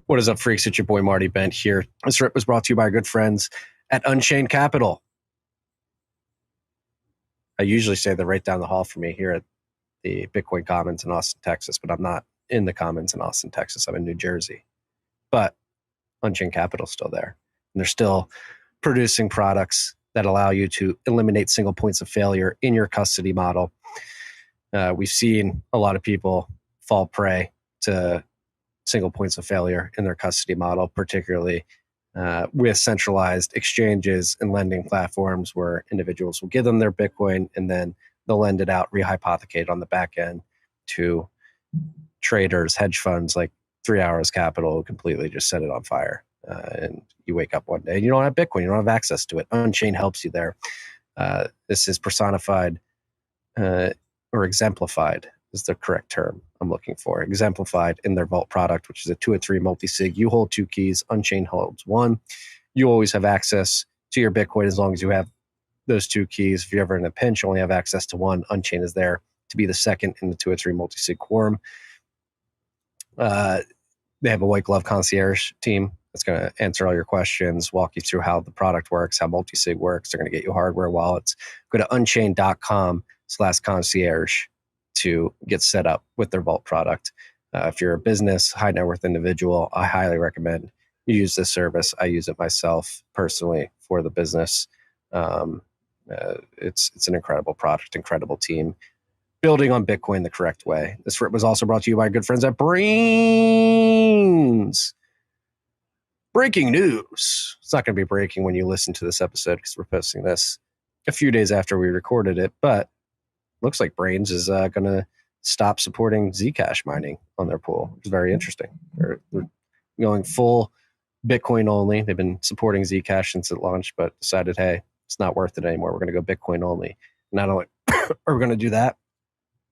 What is up, freaks? It's your boy Marty Bent here. This rip was brought to you by our good friends at Unchained Capital. I usually say they're right down the hall from me here at the Bitcoin Commons in Austin, Texas, but I'm not in the Commons in Austin, Texas. I'm in New Jersey. But Unchained Capital's still there. And they're still producing products that allow you to eliminate single points of failure in your custody model. We've seen a lot of people fall prey to single points of failure in their custody model, particularly with centralized exchanges and lending platforms where individuals will give them their Bitcoin and then they'll lend it out, rehypothecate on the back end to traders, hedge funds like 3 Hours Capital, completely just set it on fire. And you wake up one day and you don't have Bitcoin, you don't have access to it. Unchained helps you there. This is personified or exemplified is the correct term I'm looking for. Exemplified in their Vault product, which is a 2 or 3 multi-sig. You hold 2 keys, Unchained holds 1. You always have access to your Bitcoin as long as you have those 2 keys. If you're ever in a pinch, you only have access to 1. Unchained is there to be the second in the 2 or 3 multi-sig quorum. They have a white glove concierge team that's going to answer all your questions, walk you through how the product works, how multi-sig works. They're going to get you hardware wallets. Go to unchained.com/concierge to get set up with their Vault product. If you're a business, high net worth individual, I highly recommend you use this service. I use it myself personally for the business. It's an incredible product, incredible team, building on Bitcoin the correct way. This was also brought to you by our good friends at Brains. Breaking news. It's not going to be breaking when you listen to this episode because we're posting this a few days after we recorded it, but looks like Brains is going to stop supporting Zcash mining on their pool, which is very interesting. They're going full Bitcoin only. They've been supporting Zcash since it launched, but decided, hey, it's not worth it anymore. We're going to go Bitcoin only. Not only are we going to do that,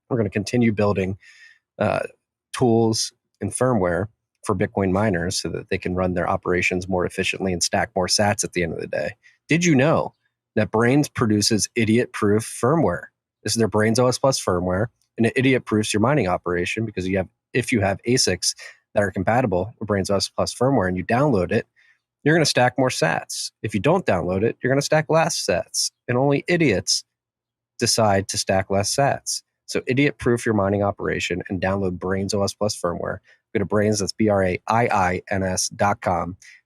we're going to continue building tools and firmware for Bitcoin miners so that they can run their operations more efficiently and stack more sats at the end of the day. Did you know that Brains produces idiot-proof firmware? This is their Brains OS Plus firmware, and it idiot-proofs your mining operation because if you have ASICs that are compatible with Brains OS Plus firmware and you download it, you're going to stack more sats. If you don't download it, you're going to stack less sats, and only idiots decide to stack less sats. So idiot-proof your mining operation and download Brains OS Plus firmware. Go to Brains, that's BRAIINS.com.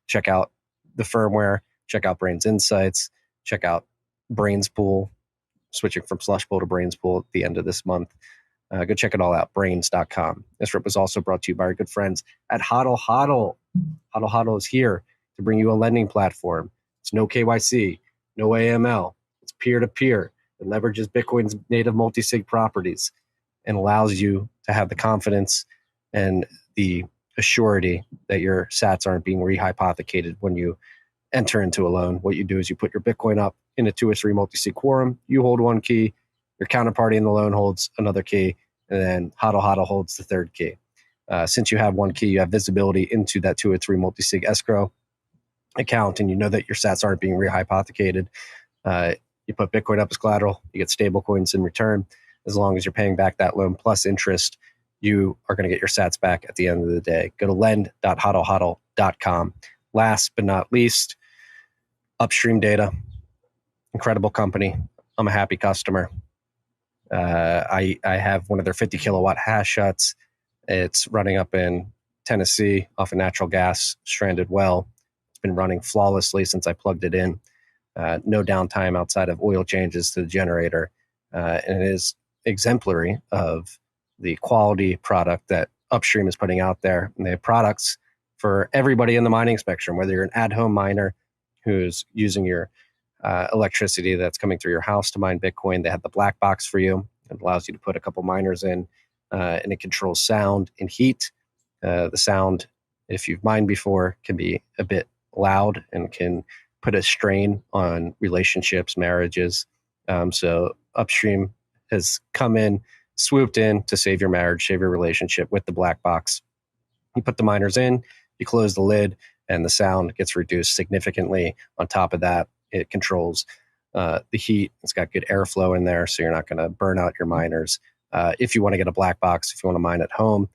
Check out the firmware, check out Brains Insights, check out Brains Pool, switching from Slush Pool to Brains Pool at the end of this month. Go check it all out, brains.com. This rip was also brought to you by our good friends at Hodl Hodl. Hodl Hodl is here to bring you a lending platform. It's no KYC, no AML. It's peer-to-peer. It leverages Bitcoin's native multi-sig properties and allows you to have the confidence and the assurity that your sats aren't being rehypothecated when you enter into a loan. What you do is you put your Bitcoin up in a 2 or 3 multi-sig quorum. You hold 1 key, your counterparty in the loan holds another key, and then Hodl Hodl holds the 3rd key. Since you have 1 key, you have visibility into that 2 or 3 multi-sig escrow account, and you know that your sats aren't being rehypothecated. You put Bitcoin up as collateral, you get stable coins in return. As long as you're paying back that loan plus interest, you are going to get your sats back at the end of the day. Go to lend.hodlhodl.com. Last but not least, Upstream Data. Incredible company. I'm a happy customer. I have one of their 50 kilowatt hash huts. It's running up in Tennessee off a natural gas stranded well. It's been running flawlessly since I plugged it in. No downtime outside of oil changes to the generator. And it is exemplary of the quality product that Upstream is putting out there. And they have products for everybody in the mining spectrum, whether you're an at-home miner who's using your electricity that's coming through your house to mine Bitcoin. They have the black box for you. It allows you to put a couple miners in, and it controls sound and heat. The sound, if you've mined before, can be a bit loud and can put a strain on relationships, marriages. So Upstream has come in, swooped in to save your marriage, save your relationship with the black box. You put the miners in, you close the lid, and the sound gets reduced significantly. On top of that, it controls the heat. It's got good airflow in there, so you're not going to burn out your miners. If you want to get a black box, if you want to mine at home,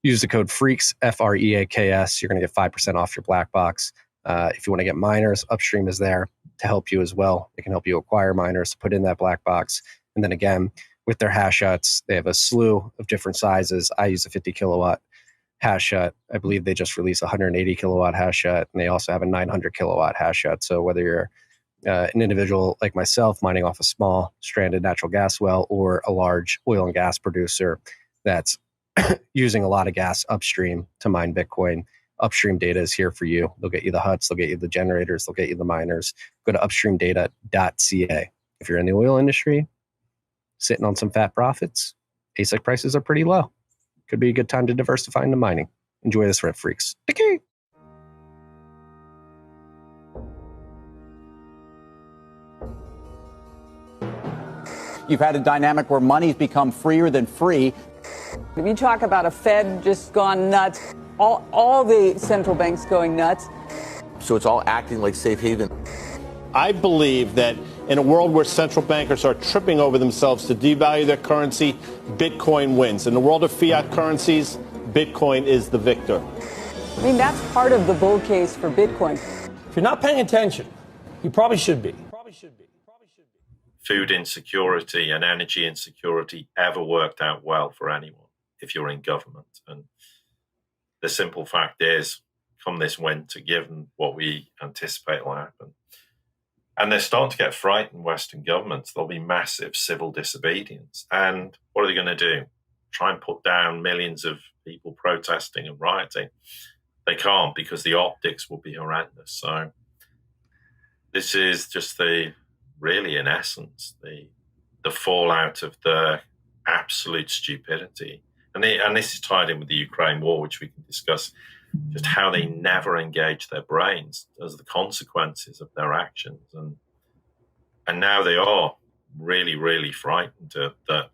use the code FREAKS, FREAKS. You're going to get 5% off your black box. If you want to get miners, Upstream is there to help you as well. They can help you acquire miners to put in that black box. And then again, with their hash huts, they have a slew of different sizes. I use a 50 kilowatt hash hut. I believe they just released a 180 kilowatt hash hut, and they also have a 900 kilowatt hash hut. So whether you're an individual like myself mining off a small stranded natural gas well, or a large oil and gas producer that's using a lot of gas upstream to mine Bitcoin, Upstream Data is here for you. They'll get you the huts, they'll get you the generators, they'll get you the miners. Go to upstreamdata.ca. If you're in the oil industry, sitting on some fat profits, ASIC prices are pretty low. Could be a good time to diversify into mining. Enjoy this, Riff Freaks. Okay. You've had a dynamic where money's become freer than free. If you talk about a Fed just gone nuts, all the central banks going nuts. So it's all acting like safe haven. I believe that in a world where central bankers are tripping over themselves to devalue their currency, Bitcoin wins. In the world of fiat currencies, Bitcoin is the victor. I mean, that's part of the bull case for Bitcoin. If you're not paying attention, you probably should be. Food insecurity and energy insecurity ever worked out well for anyone if you're in government. And the simple fact is, come this winter, given what we anticipate will happen, and they're starting to get frightened, Western governments, there'll be massive civil disobedience. And what are they going to do? Try and put down millions of people protesting and rioting? They can't, because the optics will be horrendous. So this is just really, in essence, the fallout of the absolute stupidity. And this is tied in with the Ukraine war, which we can discuss, just how they never engage their brains as the consequences of their actions. And now they are really, really frightened that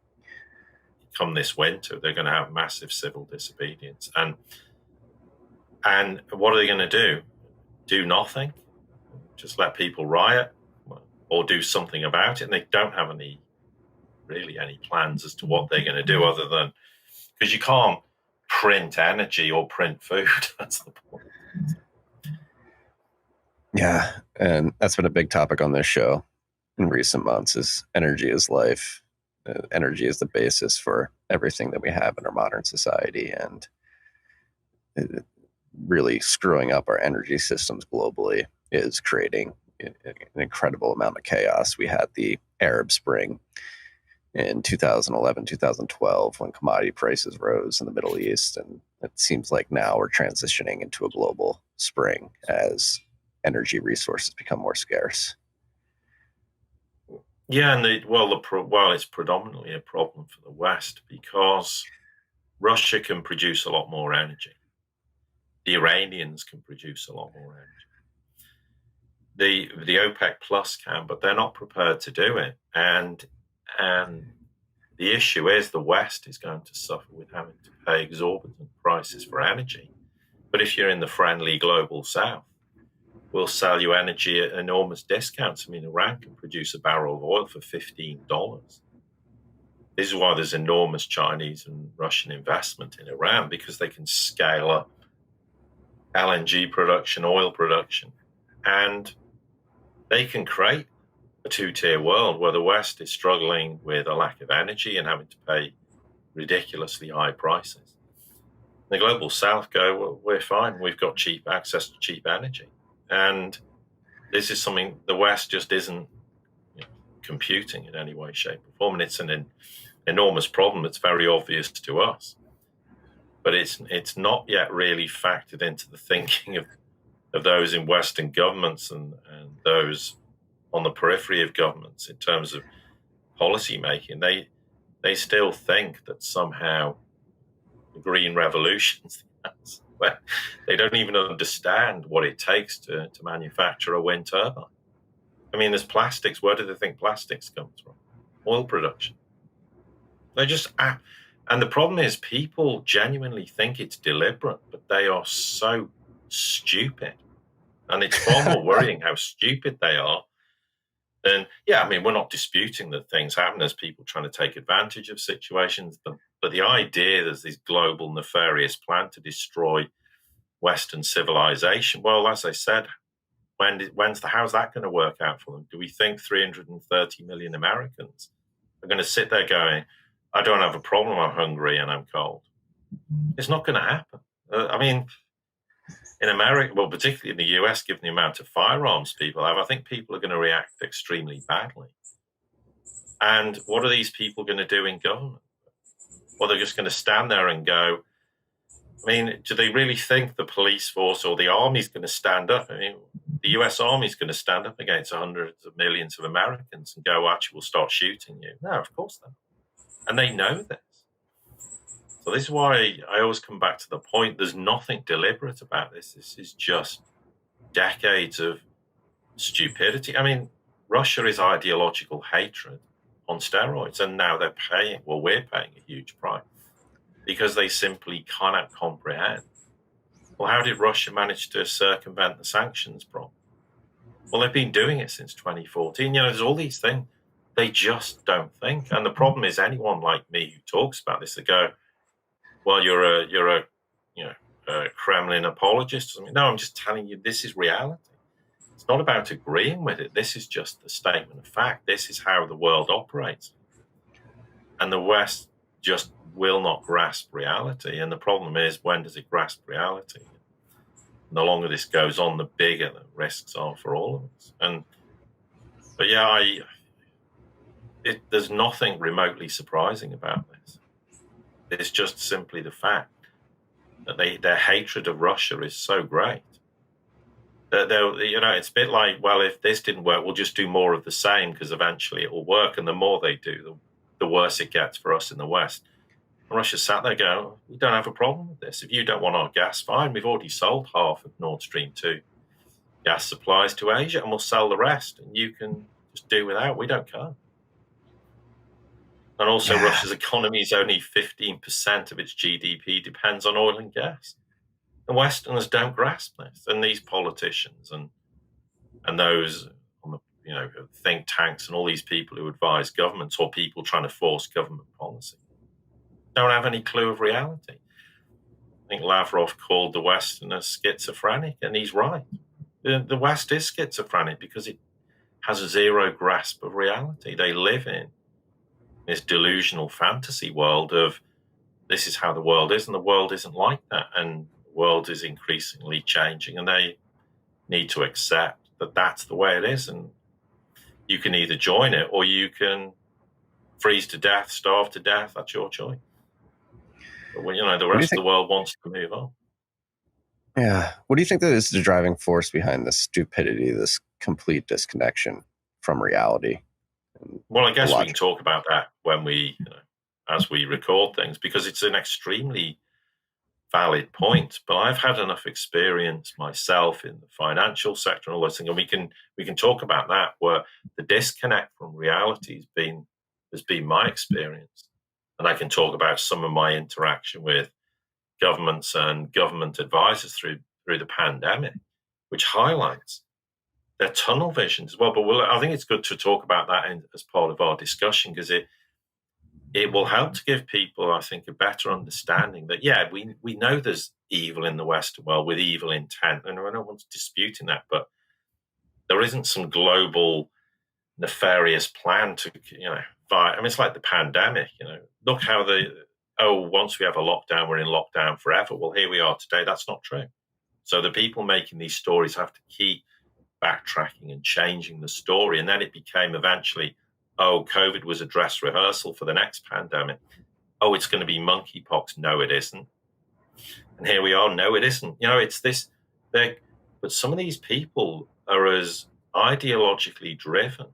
come this winter, they're going to have massive civil disobedience. And what are they going to do? Do nothing? Just let people riot? Or do something about it? And they don't have any plans as to what they're going to do, other than, because you can't print energy or print food. That's the point. Yeah, and that's been a big topic on this show in recent months, is energy is life. Energy is the basis for everything that we have in our modern society, and really screwing up our energy systems globally is creating an incredible amount of chaos. We had the Arab Spring in 2011, 2012, when commodity prices rose in the Middle East. And it seems like now we're transitioning into a global spring as energy resources become more scarce. Yeah, and it's predominantly a problem for the West, because Russia can produce a lot more energy. The Iranians can produce a lot more energy. The OPEC Plus can, but they're not prepared to do it. And the issue is, the West is going to suffer with having to pay exorbitant prices for energy. But if you're in the friendly global South, we'll sell you energy at enormous discounts. I mean, Iran can produce a barrel of oil for $15. This is why there's enormous Chinese and Russian investment in Iran, because they can scale up LNG production, oil production, and they can create a two-tier world where the West is struggling with a lack of energy and having to pay ridiculously high prices. The global South go, well, we're fine. We've got cheap access to cheap energy. And this is something the West just isn't computing in any way, shape, or form. And it's an enormous problem that's very obvious to us. But it's not yet really factored into the thinking of those in Western governments and those on the periphery of governments in terms of policy making. They still think that somehow the Green Revolution, they don't even understand what it takes to manufacture a wind turbine. I mean, there's plastics. Where do they think plastics comes from? Oil production. They just and the problem is, people genuinely think it's deliberate, but they are so stupid. And it's far more worrying how stupid they are. And yeah, I mean, we're not disputing that things happen. There's people trying to take advantage of situations. But the idea there's this global nefarious plan to destroy Western civilization, well, as I said, how's that going to work out for them? Do we think 330 million Americans are going to sit there going, I don't have a problem, I'm hungry and I'm cold? It's not going to happen. I mean, in America, well, particularly in the US, given the amount of firearms people have, I think people are going to react extremely badly. And what are these people going to do in government? Well, they're just going to stand there and go, I mean, do they really think the police force or the army is going to stand up? I mean, the US Army is going to stand up against hundreds of millions of Americans and go, actually, we'll start shooting you. No, of course not. And they know this. So this is why I always come back to the point. There's nothing deliberate about this. This is just decades of stupidity. I mean, Russia is ideological hatred on steroids. And now we're paying a huge price because they simply cannot comprehend. Well, how did Russia manage to circumvent the sanctions problem? Well, they've been doing it since 2014. There's all these things. They just don't think. And the problem is anyone like me who talks about this, they go, well, you're a Kremlin apologist. No, I'm just telling you, this is reality. It's not about agreeing with it. This is just a statement of fact. This is how the world operates. And the West just will not grasp reality. And the problem is, when does it grasp reality? And the longer this goes on, the bigger the risks are for all of us. But yeah, there's nothing remotely surprising about this. It's just simply the fact that their hatred of Russia is so great that it's a bit like, well, if this didn't work, we'll just do more of the same because eventually it will work. And the more they do, the worse it gets for us in the West. And Russia sat there going, we don't have a problem with this. If you don't want our gas, fine. We've already sold half of Nord Stream 2 gas supplies to Asia, and we'll sell the rest. And you can just do without. We don't care. And also, Russia's economy is only 15% of its GDP depends on oil and gas. The Westerners don't grasp this, and these politicians and those on the think tanks and all these people who advise governments or people trying to force government policy don't have any clue of reality. I think Lavrov called the Westerners schizophrenic, and he's right. The West is schizophrenic because it has a zero grasp of reality. They live in this delusional fantasy world of this is how the world is, and the world isn't like that. And the world is increasingly changing, and they need to accept that that's the way it is. And you can either join it or you can freeze to death, starve to death. That's your choice. But when, the rest of the world wants to move on. Yeah. What do you think that is the driving force behind this stupidity, this complete disconnection from reality? Well, I guess we can talk about that when we, as we record things, because it's an extremely valid point. But I've had enough experience myself in the financial sector and all those things, and we can talk about that, where the disconnect from reality has been my experience. And I can talk about some of my interaction with governments and government advisors through the pandemic, which highlights their tunnel visions as well. But I think it's good to talk about that as part of our discussion, because it will help to give people, I think, a better understanding that, we know there's evil in the Western world with evil intent, and no one's disputing that, but there isn't some global nefarious plan to, fight. I mean, it's like the pandemic, look how once we have a lockdown, we're in lockdown forever. Well, here we are today. That's not true. So the people making these stories have to keep backtracking and changing the story. And then it became eventually, COVID was a dress rehearsal for the next pandemic. It's going to be monkeypox. No, it isn't. And here we are. No, it isn't. It's this. But some of these people are as ideologically driven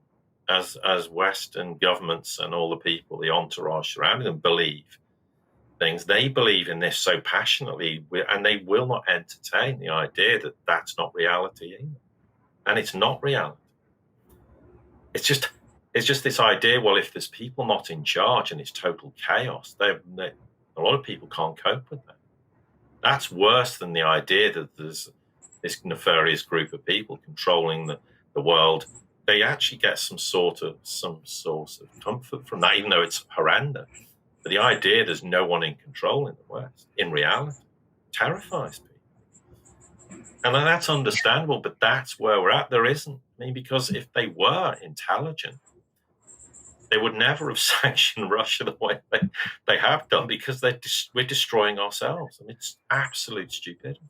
as Western governments and all the people, the entourage surrounding them, believe things. They believe in this so passionately, and they will not entertain the idea that that's not reality either. And it's not reality. It's just this idea, well, if there's people not in charge and it's total chaos, a lot of people can't cope with that. That's worse than the idea that there's this nefarious group of people controlling the world. They actually get some sort of comfort from that, even though it's horrendous. But the idea there's no one in control in the West, in reality, terrifies people. And that's understandable, but that's where we're at. There isn't. I mean, because if they were intelligent, they would never have sanctioned Russia the way they have done, because we're destroying ourselves. I mean, it's absolute stupidity.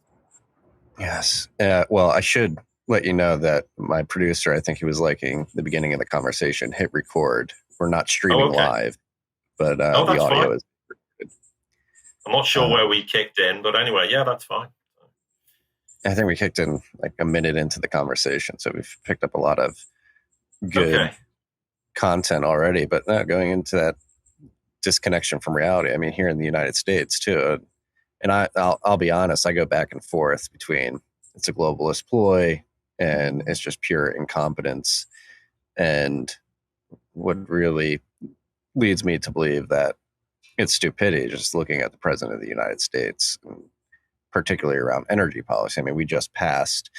Yes. Well, I should let you know that my producer, I think he was liking the beginning of the conversation, hit record. We're not streaming live, but the that's audio fine. is good. I'm not sure where we kicked in, but anyway, yeah, that's fine. I think we kicked in like a minute into the conversation, so we've picked up a lot of good content already. But going into that disconnection from reality, I mean, here in the United States too, and I'll be honest, I go back and forth between it's a globalist ploy and it's just pure incompetence, and what really leads me to believe that it's stupidity, just looking at the president of the United States, particularly around energy policy. I mean, we just passed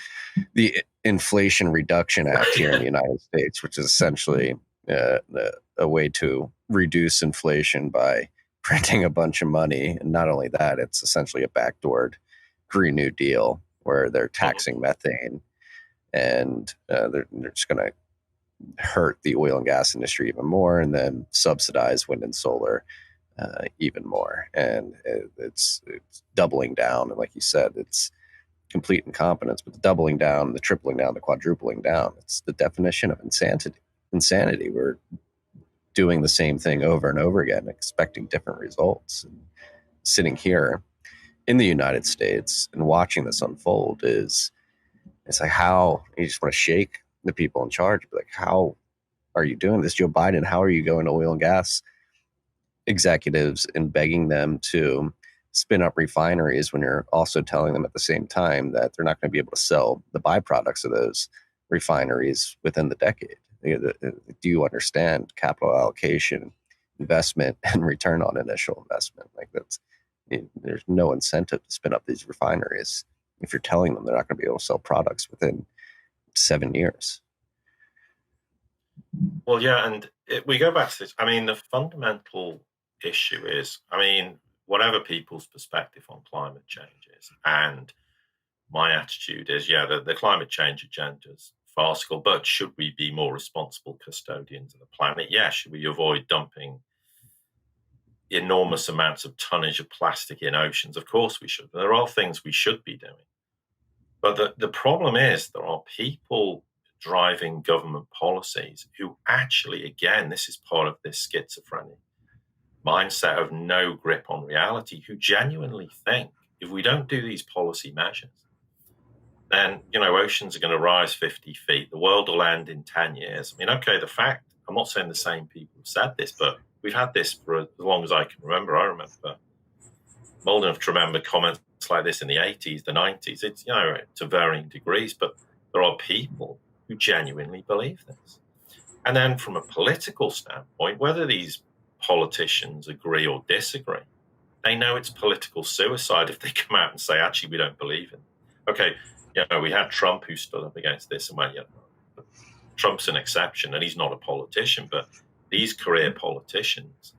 the Inflation Reduction Act here in the United States, which is essentially a way to reduce inflation by printing a bunch of money. And not only that, it's essentially a backdoored Green New Deal where they're taxing methane, and they're just going to hurt the oil and gas industry even more, and then subsidize wind and solar even more. And it's doubling down. And like you said, it's complete incompetence, but the doubling down, the tripling down, the quadrupling down, it's the definition of insanity. We're doing the same thing over and over again, expecting different results. And sitting here in the United States and watching this unfold it's like, how you just want to shake the people in charge. Like, how are you doing this, Joe Biden? How are you going to oil and gas executives and begging them to spin up refineries when you're also telling them at the same time that they're not going to be able to sell the byproducts of those refineries within the decade? Do you understand capital allocation, investment, and return on initial investment? Like, there's no incentive to spin up these refineries if you're telling them they're not going to be able to sell products within 7 years. Well, yeah, and we go back to this. I mean, the fundamental issue is, I mean, whatever people's perspective on climate change is, and my attitude is, yeah, the climate change agenda is farcical, but should we be more responsible custodians of the planet? Yeah. Should we avoid dumping enormous amounts of tonnage of plastic in oceans? Of course we should. There are things we should be doing. But the problem is there are people driving government policies who actually, again, this is part of this schizophrenic mindset of no grip on reality, who genuinely think if we don't do these policy measures, then, oceans are going to rise 50 feet. The world will end in 10 years. I mean, okay, I'm not saying the same people have said this, but we've had this for as long as I can remember. I remember, I'm old enough to remember comments like this in the 80s, the 90s. It's, to varying degrees, but there are people who genuinely believe this. And then from a political standpoint, whether these politicians agree or disagree, they know it's political suicide if they come out and say, actually, we don't believe in it. Okay, we had Trump who stood up against this and went, Trump's an exception and he's not a politician, but these career politicians,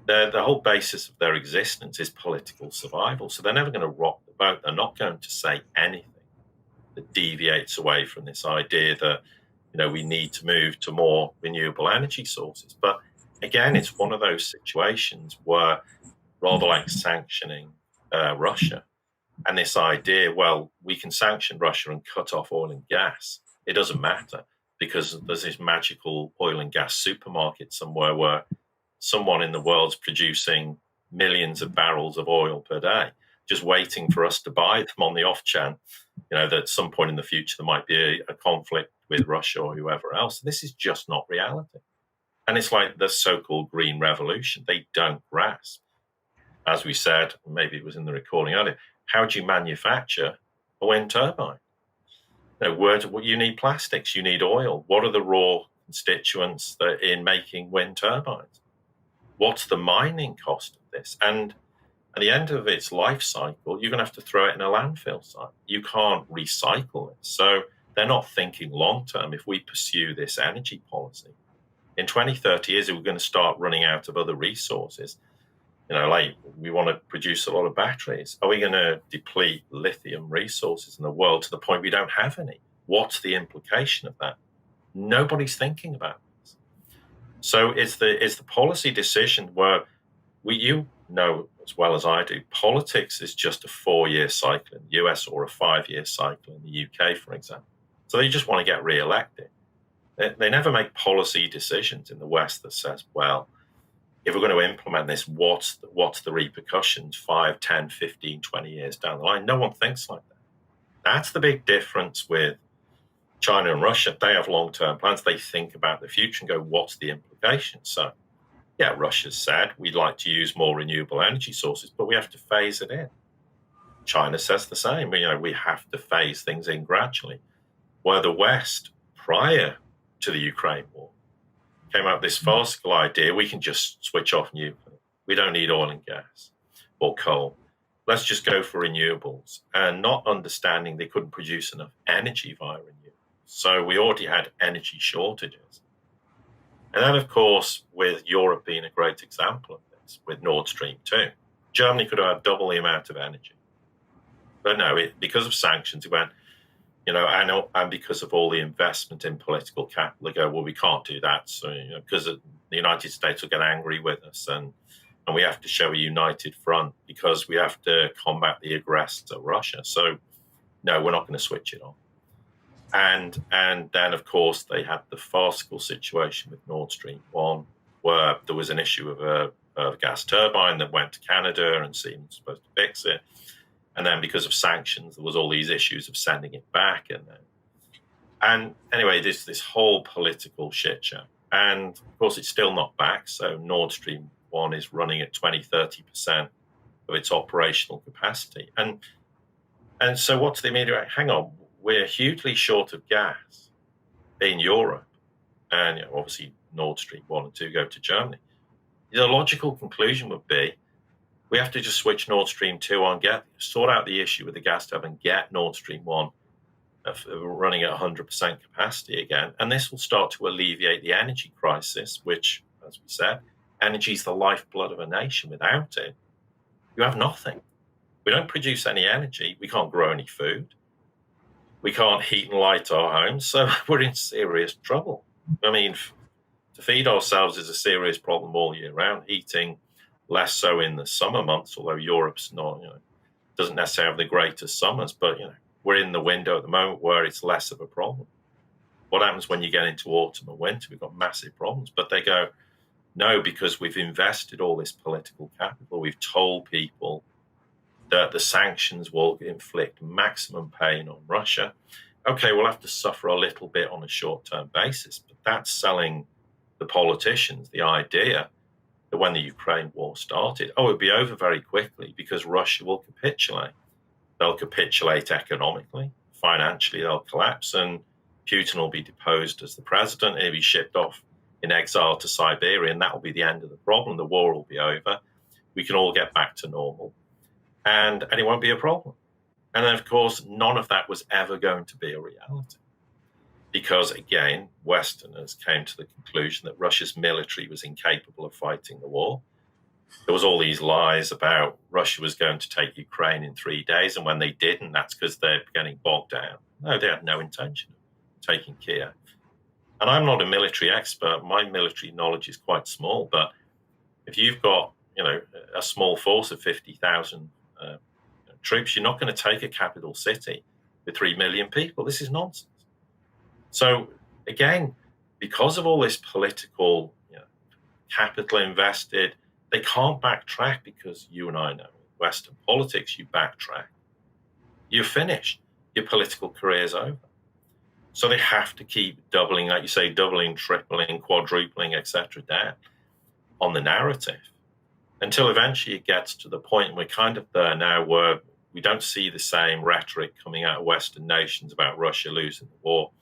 the whole basis of their existence is political survival. So they're never going to rock the boat. They're not going to say anything that deviates away from this idea that, we need to move to more renewable energy sources. But again, it's one of those situations where, rather like sanctioning Russia, and this idea, well, we can sanction Russia and cut off oil and gas. It doesn't matter because there's this magical oil and gas supermarket somewhere where someone in the world's producing millions of barrels of oil per day, just waiting for us to buy them on the off chance, that at some point in the future there might be a conflict with Russia or whoever else. This is just not reality. And it's like the so-called green revolution. They don't grasp. As we said, maybe it was in the recording earlier, how do you manufacture a wind turbine? You need plastics, you need oil. What are the raw constituents that in making wind turbines? What's the mining cost of this? And at the end of its life cycle, you're going to have to throw it in a landfill site. You can't recycle it. So they're not thinking long term. If we pursue this energy policy, In 20, 30 years, we're going to start running out of other resources. Like we want to produce a lot of batteries. Are we going to deplete lithium resources in the world to the point we don't have any? What's the implication of that? Nobody's thinking about this. So it's the policy decision where you know as well as I do, politics is just a 4-year cycle in the US or a 5-year cycle in the UK, for example. So they just want to get re-elected. They never make policy decisions in the West that says, well, if we're going to implement this, what's the repercussions 5, 10, 15, 20 years down the line? No one thinks like that. That's the big difference with China and Russia. They have long-term plans. They think about the future and go, what's the implication? So, yeah, Russia's said we'd like to use more renewable energy sources, but we have to phase it in. China says the same. We have to phase things in gradually. Where the West, prior to the Ukraine war, came out with this farcical idea, we can just switch off nuclear. We don't need oil and gas or coal. Let's just go for renewables, and not understanding they couldn't produce enough energy via renewables. So we already had energy shortages. And then, of course, with Europe being a great example of this, with Nord Stream 2, Germany could have had double the amount of energy. But no, because of sanctions, it went, and because of all the investment in political capital, they go, well, we can't do that. So, because the United States will get angry with us, and we have to show a united front because we have to combat the aggressor, Russia. So, no, we're not going to switch it on. And then, of course, they had the farcical situation with Nord Stream 1, where there was an issue of a gas turbine that went to Canada and seemed supposed to fix it. And then because of sanctions, there was all these issues of sending it back. And anyway, this whole political shit show. And, of course, it's still not back. So Nord Stream 1 is running at 20, 30% of its operational capacity. And so what's the immediate? Hang on, we're hugely short of gas in Europe. And obviously Nord Stream 1 and 2 go to Germany. The logical conclusion would be, we have to just switch Nord Stream 2 on, sort out the issue with the gas turbine, get Nord Stream 1 running at 100% capacity again. And this will start to alleviate the energy crisis, which, as we said, energy is the lifeblood of a nation. Without it, you have nothing. We don't produce any energy. We can't grow any food. We can't heat and light our homes. So we're in serious trouble. I mean, to feed ourselves is a serious problem all year round. Heating, less so in the summer months, although Europe's not, doesn't necessarily have the greatest summers, but, we're in the window at the moment where it's less of a problem. What happens when you get into autumn and winter? We've got massive problems. But they go, no, because we've invested all this political capital. We've told people that the sanctions will inflict maximum pain on Russia. Okay, we'll have to suffer a little bit on a short-term basis, but that's selling the politicians the idea that when the Ukraine war started, it'll be over very quickly because Russia will capitulate. They'll capitulate economically, financially they'll collapse, and Putin will be deposed as the president. He'll be shipped off in exile to Siberia, and that will be the end of the problem. The war will be over. We can all get back to normal, and it won't be a problem. And then, of course, none of that was ever going to be a reality. Because, again, Westerners came to the conclusion that Russia's military was incapable of fighting the war. There was all these lies about Russia was going to take Ukraine in 3 days, and when they didn't, that's because they're getting bogged down. No, they had no intention of taking Kiev. And I'm not a military expert. My military knowledge is quite small, but if you've got, a small force of 50,000 troops, you're not going to take a capital city with 3 million people. This is nonsense. So, again, because of all this political capital invested, they can't backtrack because you and I know Western politics, you backtrack. You're finished. Your political career's over. So they have to keep doubling, like you say, doubling, tripling, quadrupling, etc., down on the narrative until eventually it gets to the point, and we're kind of there now, where we don't see the same rhetoric coming out of Western nations about Russia losing the war.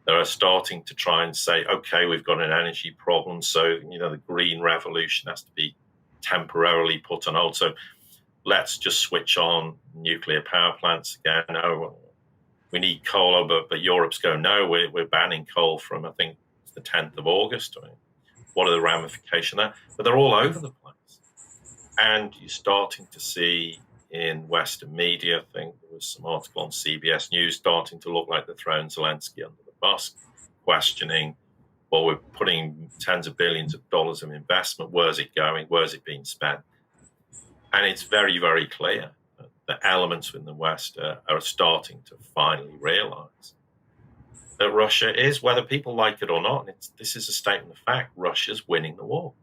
They're starting to try and say, okay, we've got an energy problem, so, the green revolution has to be temporarily put on hold. So let's just switch on nuclear power plants again. No, we need coal, but Europe's going, no, we're banning coal from, I think, it's the 10th of August. what are the ramifications of that? But they're all over the place. And you're starting to see in Western media, I think there was some article on CBS News starting to look like they're throwing Zelensky under the bus, questioning, well, we're putting tens of billions of dollars of investment. Where's it going? Where's it being spent? And it's very, very clear that the elements in the West are starting to finally realize that Russia is, whether people like it or not, and this is a statement of fact, Russia's winning the war.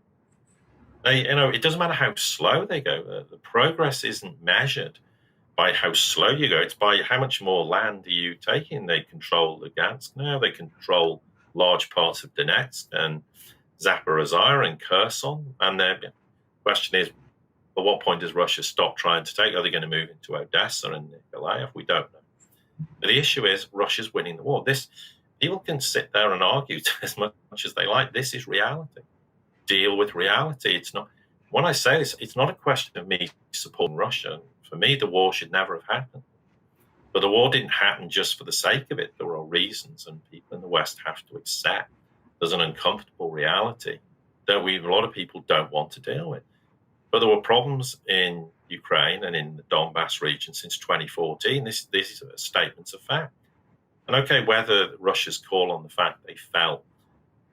It doesn't matter how slow they go. The progress isn't measured by how slow you go. It's by how much more land are you taking. They control Lugansk now. They control large parts of Donetsk and Zaporizhzhia and Kherson. And the question is, at what point does Russia stop trying to take? Are they going to move into Odessa and Nikolaev? We don't know. But the issue is Russia's winning the war. People can sit there and argue as much as they like. This is reality. Deal with reality. It's not. When I say this, it's not a question of me supporting Russia. For me, the war should never have happened. But the war didn't happen just for the sake of it. There are reasons, and people in the West have to accept there's an uncomfortable reality that a lot of people don't want to deal with. But there were problems in Ukraine and in the Donbass region since 2014. This is a statement of fact. And okay, whether Russia's call on the fact they felt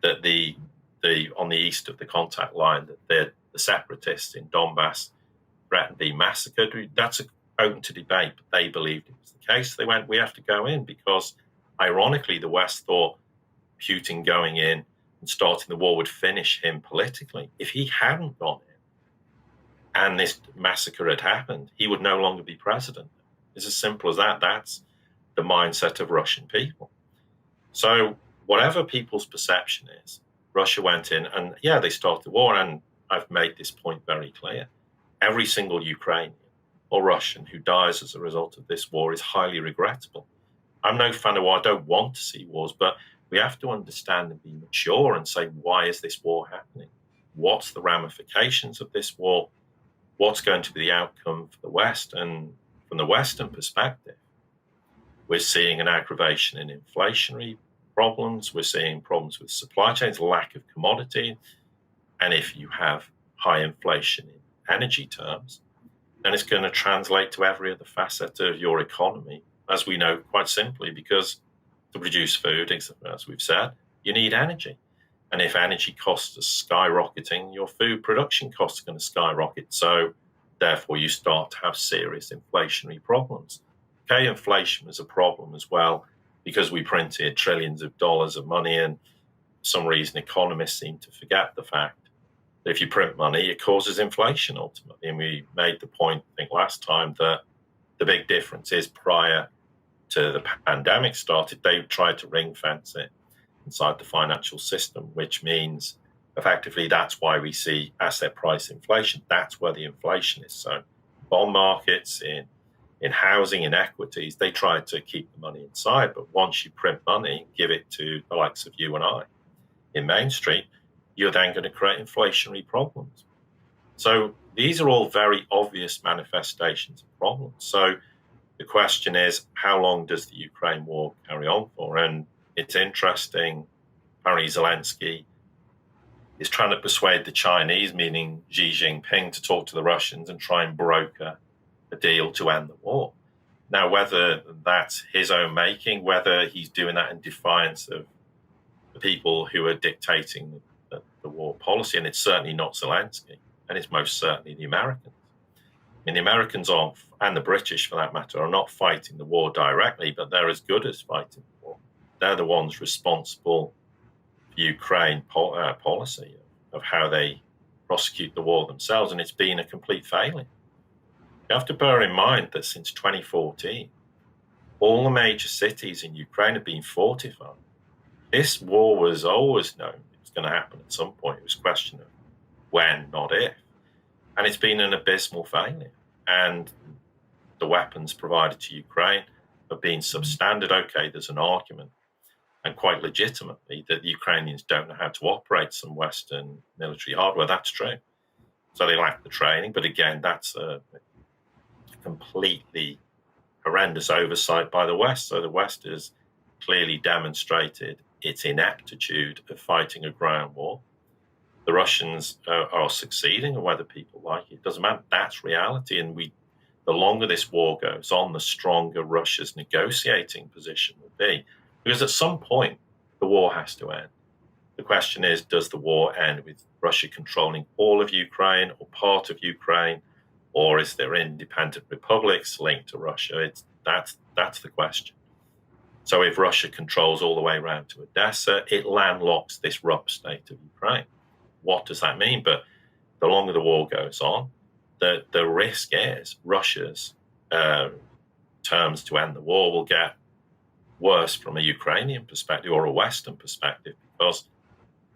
that on the east of the contact line that the separatists in Donbass threatened being massacred, that's open to debate, but they believed it was the case. They went, we have to go in because, ironically, the West thought Putin going in and starting the war would finish him politically. If he hadn't gone in and this massacre had happened, he would no longer be president. It's as simple as that. That's the mindset of Russian people. So whatever people's perception is, Russia went in and, yeah, they started the war. And I've made this point very clear. Every single Ukrainian or Russian who dies as a result of this war is highly regrettable. I'm no fan of war. I don't want to see wars, but we have to understand and be mature and say, why is this war happening? What's the ramifications of this war? What's going to be the outcome for the West? And from the Western perspective, we're seeing an aggravation in inflationary problems. We're seeing problems with supply chains, lack of commodity. And if you have high inflation in energy terms, then it's going to translate to every other facet of your economy, as we know quite simply, because to produce food, as we've said, you need energy. And if energy costs are skyrocketing, your food production costs are going to skyrocket. So therefore, you start to have serious inflationary problems. Okay, inflation was a problem as well because we printed trillions of dollars of money, and for some reason economists seem to forget the fact that if you print money, it causes inflation ultimately. And we made the point, I think, last time that the big difference is prior to the pandemic started, they tried to ring fence it inside the financial system, which means effectively that's why we see asset price inflation. That's where the inflation is. So bond markets, in housing, in equities, they try to keep the money inside. But once you print money, give it to the likes of you and I in Main Street, you're then going to create inflationary problems. So these are all very obvious manifestations of problems. So the question is, how long does the Ukraine war carry on for? And it's interesting, apparently Zelensky is trying to persuade the Chinese, meaning Xi Jinping, to talk to the Russians and try and broker a deal to end the war. Now, whether that's his own making, whether he's doing that in defiance of the people who are dictating the war policy, and it's certainly not Zelensky, and it's most certainly the Americans. I mean, the Americans are, and the British for that matter, are not fighting the war directly, but they're as good as fighting the war. They're the ones responsible for Ukraine policy of how they prosecute the war themselves, and it's been a complete failure. You have to bear in mind that since 2014, all the major cities in Ukraine have been fortified. This war was always known it was going to happen at some point. It was a question of when, not if. And it's been an abysmal failure. And the weapons provided to Ukraine have been substandard. Okay, there's an argument, and quite legitimately, that the Ukrainians don't know how to operate some Western military hardware. That's true. So they lack the training. But again, that's a completely horrendous oversight by the West. So the West has clearly demonstrated its ineptitude of fighting a ground war. the Russians are succeeding, and whether people like it doesn't matter. That's reality, and the longer this war goes on, the stronger Russia's negotiating position will be, because at some point the war has to end. The question is, does the war end with Russia controlling all of Ukraine or part of Ukraine, or is there independent republics linked to Russia? That's the question. So if Russia controls all the way around to Odessa, it landlocks this rough state of Ukraine. What does that mean? But the longer the war goes on, the risk is Russia's terms to end the war will get worse from a Ukrainian perspective or a Western perspective, because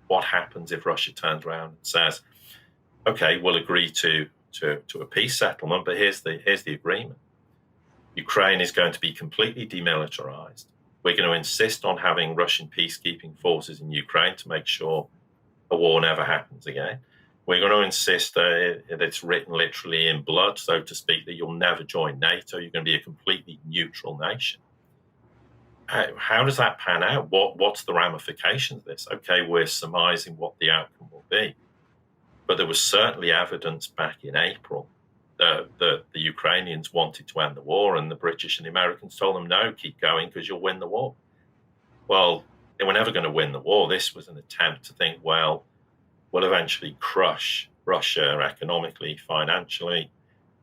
what happens if Russia turns around and says, okay, we'll agree to a peace settlement, but here's the agreement. Ukraine is going to be completely demilitarized. We're going to insist on having Russian peacekeeping forces in Ukraine to make sure a war never happens again. We're going to insist that it's written literally in blood, so to speak, that you'll never join NATO. You're going to be a completely neutral nation. How does that pan out? What's the ramifications of this? Okay, we're surmising what the outcome will be. But there was certainly evidence back in April that the Ukrainians wanted to end the war, and the British and the Americans told them, no, keep going because you'll win the war. Well, they were never going to win the war. This was an attempt to think, well, we'll eventually crush Russia economically, financially.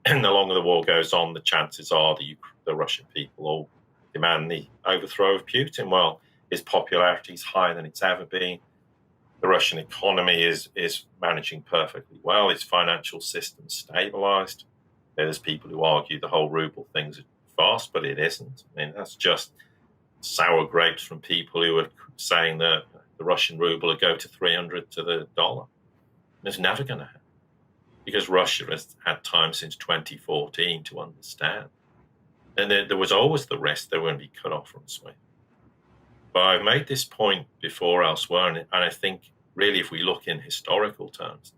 And the longer the war goes on, the chances are the Russian people will demand the overthrow of Putin. Well, his popularity is higher than it's ever been. The Russian economy is managing perfectly well. Its financial system stabilized. There's people who argue the whole ruble thing's fast, but it isn't. I mean, that's just sour grapes from people who are saying that the Russian ruble will go to 300 to the dollar. It's never going to happen, because Russia has had time since 2014 to understand. And there was always the risk they were going to be cut off from SWIFT. But I've made this point before elsewhere, and I think really if we look in historical terms,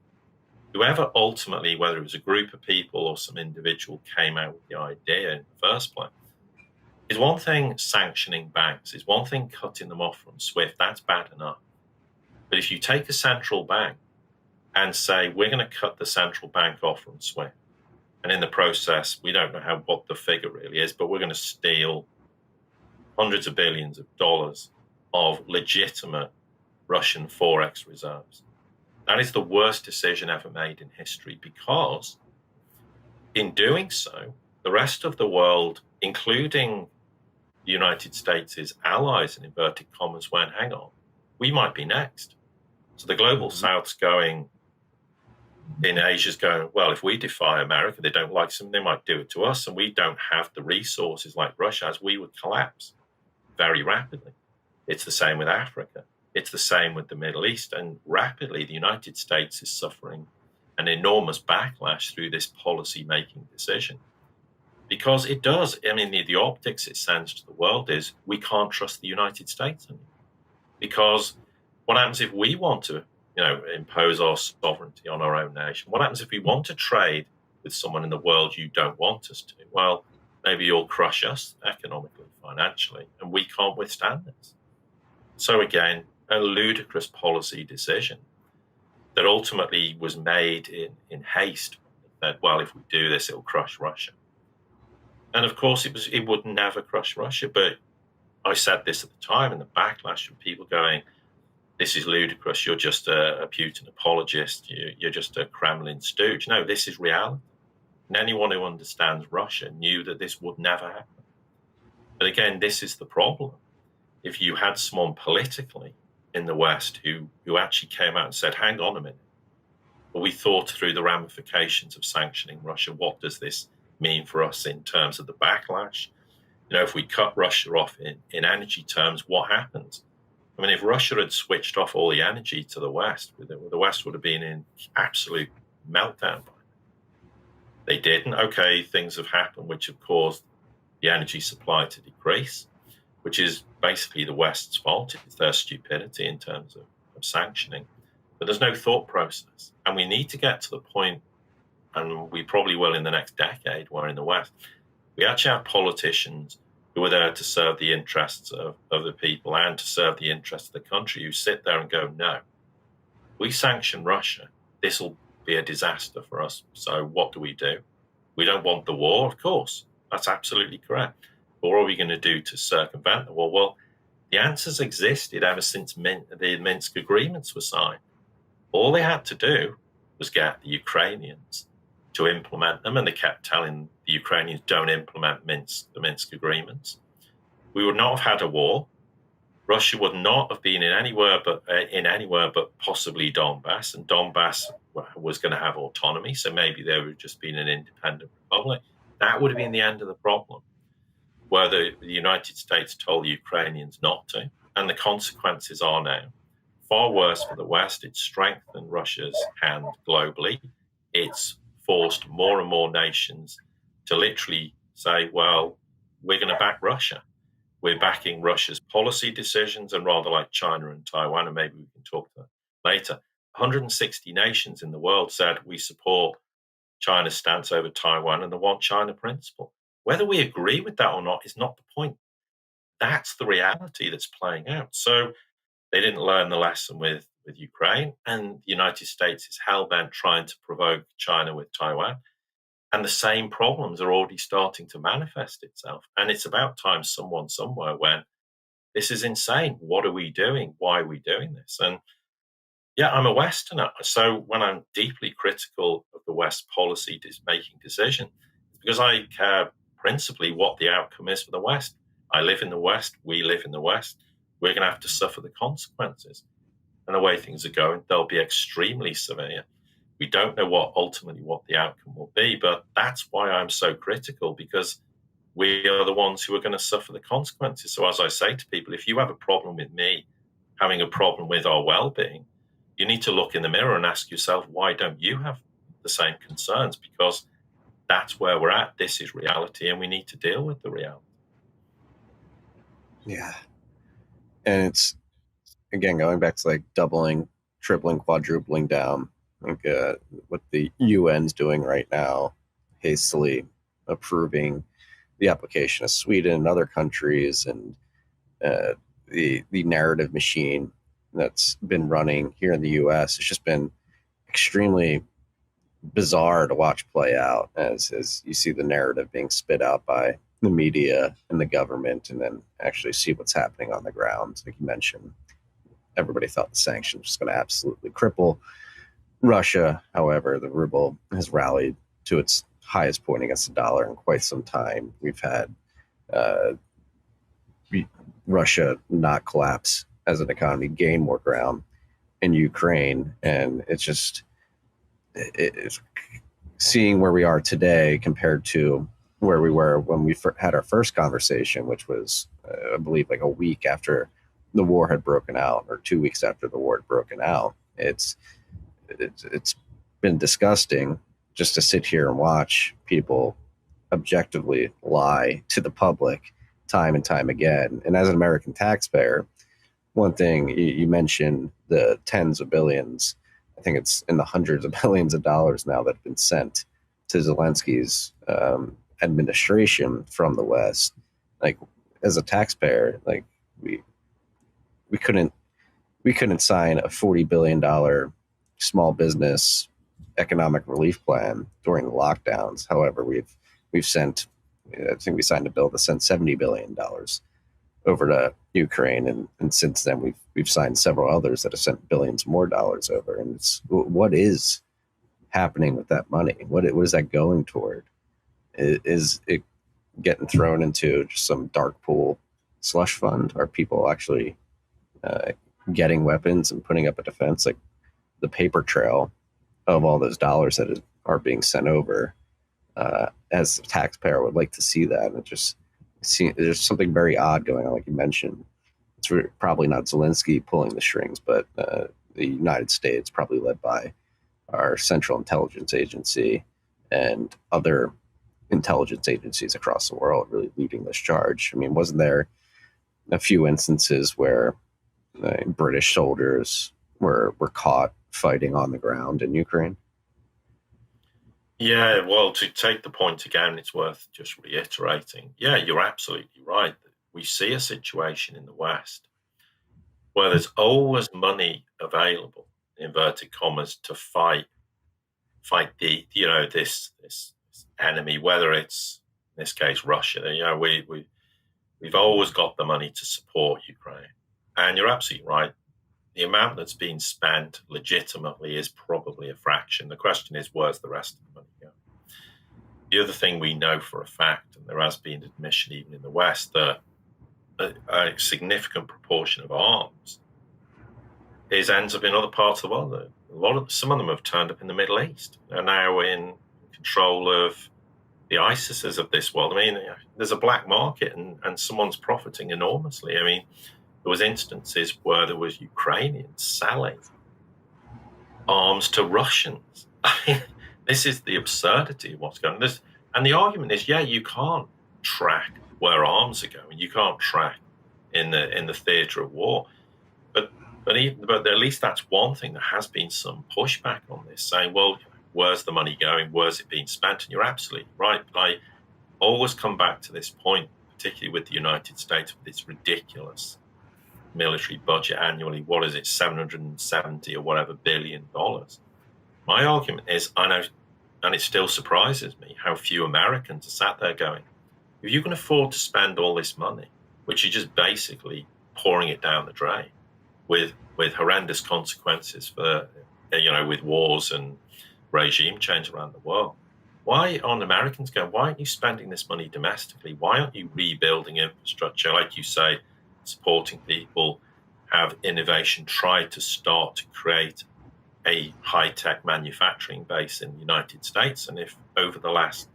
whoever ultimately, whether it was a group of people or some individual, came out with the idea in the first place, is one thing sanctioning banks, is one thing cutting them off from SWIFT, that's bad enough. But if you take a central bank and say, we're going to cut the central bank off from SWIFT, and in the process, we don't know what the figure really is, but we're going to steal hundreds of billions of dollars of legitimate Russian Forex reserves. That is the worst decision ever made in history, because in doing so, the rest of the world, including the United States' allies, in inverted commas, went, hang on, we might be next. So the global South's going, in Asia's going, well, if we defy America, they don't like something, they might do it to us, and we don't have the resources like Russia has, we would collapse very rapidly. It's the same with Africa. It's the same with the Middle East. And rapidly, the United States is suffering an enormous backlash through this policy-making decision. Because it does. I mean, the optics it sends to the world is we can't trust the United States anymore. Because what happens if we want to, impose our sovereignty on our own nation? What happens if we want to trade with someone in the world you don't want us to? Well, maybe you'll crush us economically, financially, and we can't withstand this. So again, a ludicrous policy decision that ultimately was made in haste. That, well, if we do this, it'll crush Russia. And of course, it would never crush Russia. But I said this at the time, and the backlash from people going, this is ludicrous, you're just a Putin apologist, you're just a Kremlin stooge. No, this is reality. And anyone who understands Russia knew that this would never happen. But again, this is the problem. If you had someone politically in the West who actually came out and said, hang on a minute, but we thought through the ramifications of sanctioning Russia, what does this mean for us in terms of the backlash? If we cut Russia off in energy terms, what happens? I mean, if Russia had switched off all the energy to the West, the West would have been in absolute meltdown by now. They didn't. Okay, things have happened which have caused the energy supply to decrease, which is basically the West's fault. It's their stupidity in terms of sanctioning. But there's no thought process. And we need to get to the point, and we probably will in the next decade, where in the West, we actually have politicians who are there to serve the interests of the people and to serve the interests of the country, who sit there and go, no, we sanction Russia, this will be a disaster for us. So what do? We don't want the war, of course. That's absolutely correct. But what are we going to do to circumvent the war? Well, the answers existed ever since the Minsk agreements were signed. All they had to do was get the Ukrainians to implement them, and they kept telling the Ukrainians, don't implement the Minsk agreements. We would not have had a war. Russia would not have been in anywhere but possibly Donbass, and Donbass was going to have autonomy, so maybe they would have just been an independent republic. That would have been the end of the problem, where the United States told the Ukrainians not to, and the consequences are now far worse for the West. It's strengthened Russia's hand globally. It's forced more and more nations to literally say, well, we're going to back Russia. We're backing Russia's policy decisions, and rather like China and Taiwan, and maybe we can talk to that later, 160 nations in the world said we support China's stance over Taiwan and the One China principle. Whether we agree with that or not is not the point. That's the reality that's playing out. So they didn't learn the lesson with Ukraine, and the United States is hell-bent trying to provoke China with Taiwan. And the same problems are already starting to manifest itself. And it's about time someone somewhere went, this is insane. What are we doing? Why are we doing this? And yeah, I'm a Westerner. So when I'm deeply critical of the West policy making decision, it's because I care principally what the outcome is for the West. I live in the West. We live in the West. We're going to have to suffer the consequences. And the way things are going, they'll be extremely severe. We don't know what the outcome will be, but that's why I'm so critical, because we are the ones who are going to suffer the consequences. So as I say to people, if you have a problem with me having a problem with our well-being, you need to look in the mirror and ask yourself, why don't you have the same concerns? Because that's where we're at. This is reality, and we need to deal with the reality. Yeah. And it's, again, going back to like doubling, tripling, quadrupling down, like what the UN's doing right now, hastily approving the application of Sweden and other countries, and the narrative machine that's been running here in the U.S. It's just been extremely bizarre to watch play out as you see the narrative being spit out by the media and the government, and then actually see what's happening on the ground. Like you mentioned, everybody thought the sanctions was going to absolutely cripple Russia. However, the ruble has rallied to its highest point against the dollar in quite some time. We've had Russia not collapse as an economy, gain more ground in Ukraine, and it's seeing where we are today compared to where we were when we had our first conversation, which was, I believe, like a week after the war had broken out, or 2 weeks after the war had broken out. It's been disgusting just to sit here and watch people objectively lie to the public time and time again. And as an American taxpayer, one thing you mentioned, the tens of billions, I think it's in the hundreds of billions of dollars now that have been sent to Zelensky's administration from the West. Like, as a taxpayer, like we couldn't sign a $40 billion small business economic relief plan during the lockdowns. However, we've sent, I think we signed a bill to send $70 billion over to Ukraine, and since then we've signed several others that have sent billions more dollars over. And it's, what is happening with that money? What is that going toward? Is it getting thrown into just some dark pool slush fund? Are people actually getting weapons and putting up a defense? Like, the paper trail of all those dollars that are being sent over, as a taxpayer, would like to see that. And there's something very odd going on, like you mentioned. It's probably not Zelensky pulling the strings, but the United States, probably led by our Central Intelligence Agency and other intelligence agencies across the world, really leading this charge. I mean, wasn't there a few instances where British soldiers were caught fighting on the ground in Ukraine? Yeah, well, to take the point again, it's worth just reiterating. Yeah, you're absolutely right. We see a situation in the West where there's always money available. inverted commas, to fight the this enemy, whether it's in this case Russia. We've always got the money to support Ukraine, and you're absolutely right. The amount that's being spent legitimately is probably a fraction. The question is, where's the rest of the money going? The other thing we know for a fact, and there has been admission even in the West, that a significant proportion of arms ends up in other parts of the world. Some of them have turned up in the Middle East. They're now in control of the ISISes of this world. I mean, there's a black market, and someone's profiting enormously. I mean, there was instances where there was Ukrainians selling arms to Russians. I mean, this is the absurdity of what's going on. And the argument is, yeah, you can't track where arms are going. You can't track in the theatre of war. But at least that's one thing. There has been some pushback on this, saying, well, where's the money going? Where's it being spent? And you're absolutely right. But I always come back to this point, particularly with the United States, with its ridiculous military budget annually. What is it, 770 or whatever billion dollars? My argument is, I know, and it still surprises me, how few Americans are sat there going, if you can afford to spend all this money, which you're just basically pouring it down the drain with horrendous consequences for, with wars and regime change around the world, why aren't Americans going, why aren't you spending this money domestically? Why aren't you rebuilding infrastructure? Like you say, supporting people, have innovation, try to start to create a high-tech manufacturing base in the United States. And if over the last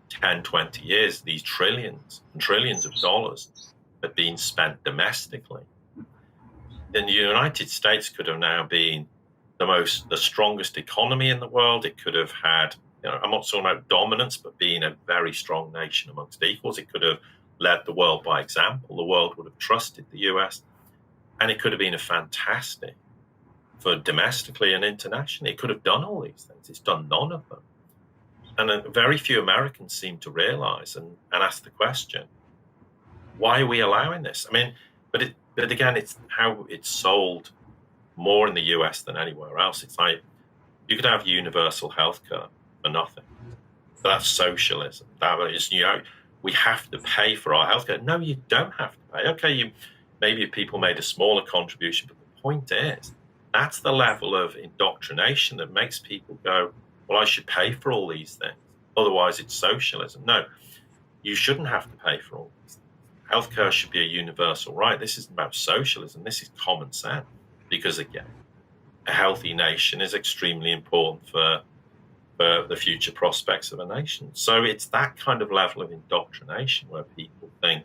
10, 20 years, these trillions and trillions of dollars have been spent domestically, then the United States could have now been the strongest economy in the world. It could have had, I'm not talking about dominance, but being a very strong nation amongst equals. It could have led the world by example. The world would have trusted the US, and it could have been a fantastic for domestically and internationally. It could have done all these things. It's done none of them. And very few Americans seem to realize and ask the question, why are we allowing this? I mean, but again, it's how it's sold more in the US than anywhere else. It's like you could have universal healthcare for nothing. But that's socialism. That is, we have to pay for our healthcare. No, you don't have to pay. Okay, maybe people made a smaller contribution, but the point is, that's the level of indoctrination that makes people go, well, I should pay for all these things. Otherwise, it's socialism. No, you shouldn't have to pay for all these things. Healthcare should be a universal right. This isn't about socialism. This is common sense. Because, again, a healthy nation is extremely important for the future prospects of a nation. So it's that kind of level of indoctrination where people think,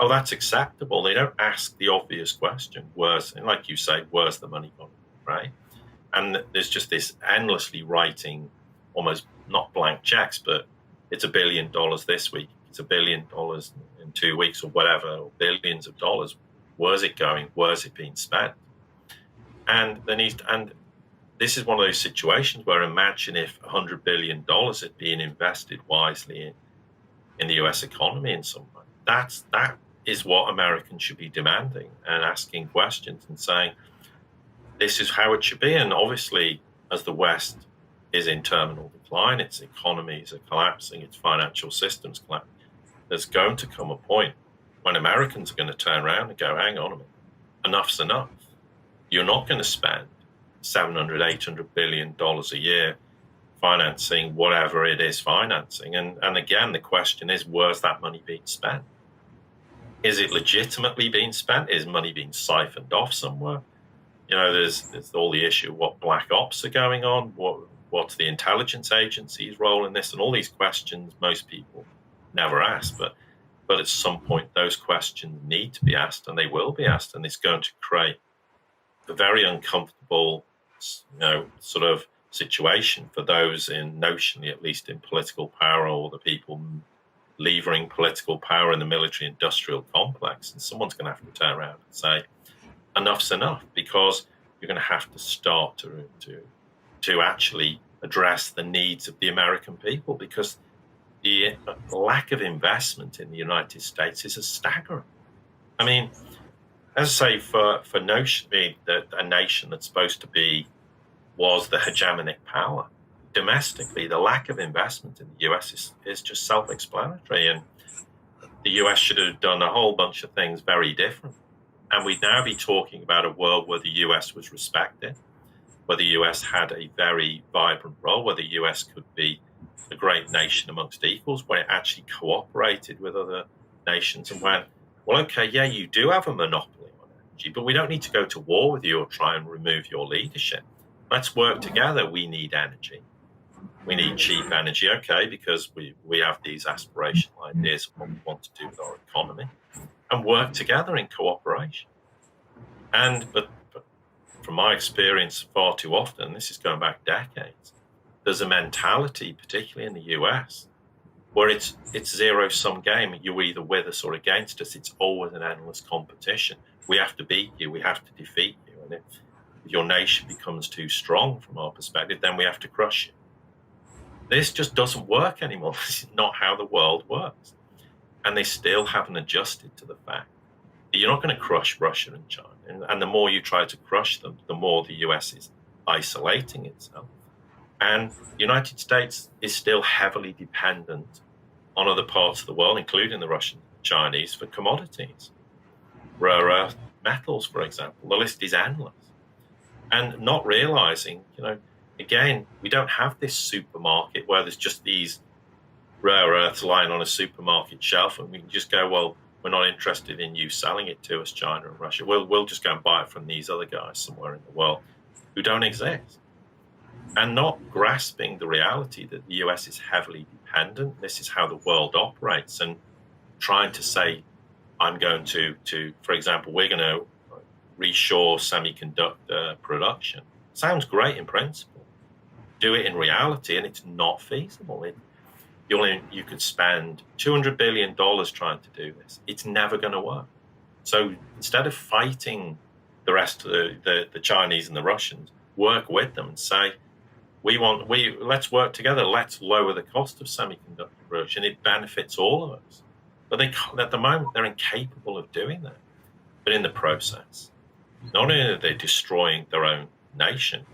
oh, that's acceptable. They don't ask the obvious question, like you say, where's the money going, right? And there's just this endlessly writing, almost not blank checks, but it's $1 billion this week, it's $1 billion in 2 weeks or whatever, or billions of dollars. Where's it going? Where's it being spent? And this is one of those situations where imagine if $100 billion had been invested wisely in the US economy in some way. That is what Americans should be demanding and asking questions and saying, this is how it should be. And obviously, as the West is in terminal decline, its economies are collapsing, its financial systems collapsing, there's going to come a point when Americans are going to turn around and go, hang on a minute, enough's enough. You're not going to spend $700, $800 billion a year financing whatever it is financing. And again, the question is, where's that money being spent? Is it legitimately being spent? Is money being siphoned off somewhere? There's all the issue of what black ops are going on, what's the intelligence agency's role in this, and all these questions most people never ask. But at some point, those questions need to be asked, and they will be asked, and it's going to create a very uncomfortable, sort of situation for those notionally, at least in political power, or the people levering political power in the military-industrial complex. And someone's going to have to turn around and say, enough's enough, because you're going to have to start to actually address the needs of the American people, because the lack of investment in the United States is staggering. I mean, as I say, for a nation that's supposed to be was the hegemonic power. Domestically, the lack of investment in the US is just self-explanatory, and the US should have done a whole bunch of things very different. And we'd now be talking about a world where the US was respected, where the US had a very vibrant role, where the US could be a great nation amongst equals, where it actually cooperated with other nations and went, well, okay, yeah, you do have a monopoly on energy, but we don't need to go to war with you or try and remove your leadership. Let's work together. We need energy. We need cheap energy, okay, because we have these aspirational ideas of what we want to do with our economy, and work together in cooperation. But from my experience, far too often, this is going back decades, there's a mentality, particularly in the US, where it's zero-sum game. You're either with us or against us. It's always an endless competition. We have to beat you. We have to defeat you. And if your nation becomes too strong from our perspective, then we have to crush you. This just doesn't work anymore. This is not how the world works. And they still haven't adjusted to the fact that you're not going to crush Russia and China. And the more you try to crush them, the more the US is isolating itself. And the United States is still heavily dependent on other parts of the world, including the Russian and Chinese, for commodities. Rare earth metals, for example. The list is endless. And not realizing, again, we don't have this supermarket where there's just these rare earths lying on a supermarket shelf and we can just go, well, we're not interested in you selling it to us, China and Russia. We'll just go and buy it from these other guys somewhere in the world who don't exist. And not grasping the reality that the US is heavily dependent. This is how the world operates, and trying to say, I'm going to for example, we're going to reshore semiconductor production. Sounds great in principle. Do it in reality, and it's not feasible. You could spend $200 billion trying to do this. It's never going to work. So instead of fighting the rest of the Chinese and the Russians, work with them and say, let's work together. Let's lower the cost of semiconductor production. It benefits all of us. But at the moment, they're incapable of doing that. But in the process, not only are they destroying their own nation,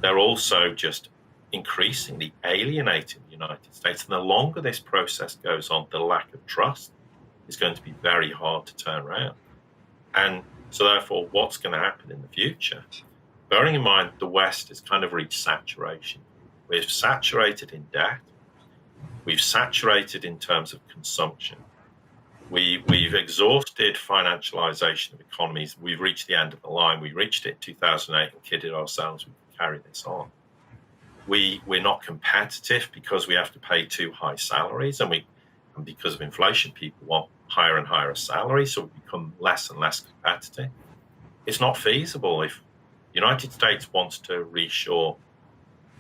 they're also just increasingly alienating the United States. And the longer this process goes on, the lack of trust is going to be very hard to turn around. And so therefore, what's going to happen in the future? Bearing in mind, the West has kind of reached saturation. We've saturated in debt. We've saturated in terms of consumption. We've exhausted financialization of economies. We've reached the end of the line. We reached it in 2008 and kidded ourselves we could carry this on. We're not competitive because we have to pay too high salaries, and because of inflation, people want higher and higher salaries, so we become less and less competitive. It's not feasible if the United States wants to reshore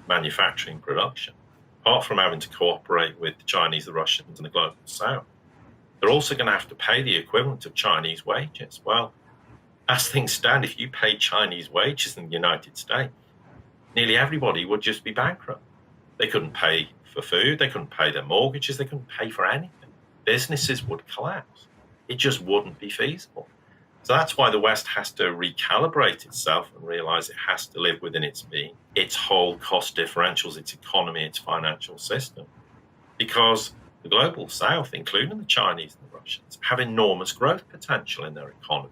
manufacturing production, apart from having to cooperate with the Chinese, the Russians, and the global South. They're also going to have to pay the equivalent of Chinese wages. Well, as things stand, if you pay Chinese wages in the United States, nearly everybody would just be bankrupt. They couldn't pay for food, they couldn't pay their mortgages, they couldn't pay for anything. Businesses would collapse. It just wouldn't be feasible. So that's why the West has to recalibrate itself and realize it has to live within its being, its whole cost differentials, its economy, its financial system. Because the global South, including the Chinese and the Russians, have enormous growth potential in their economies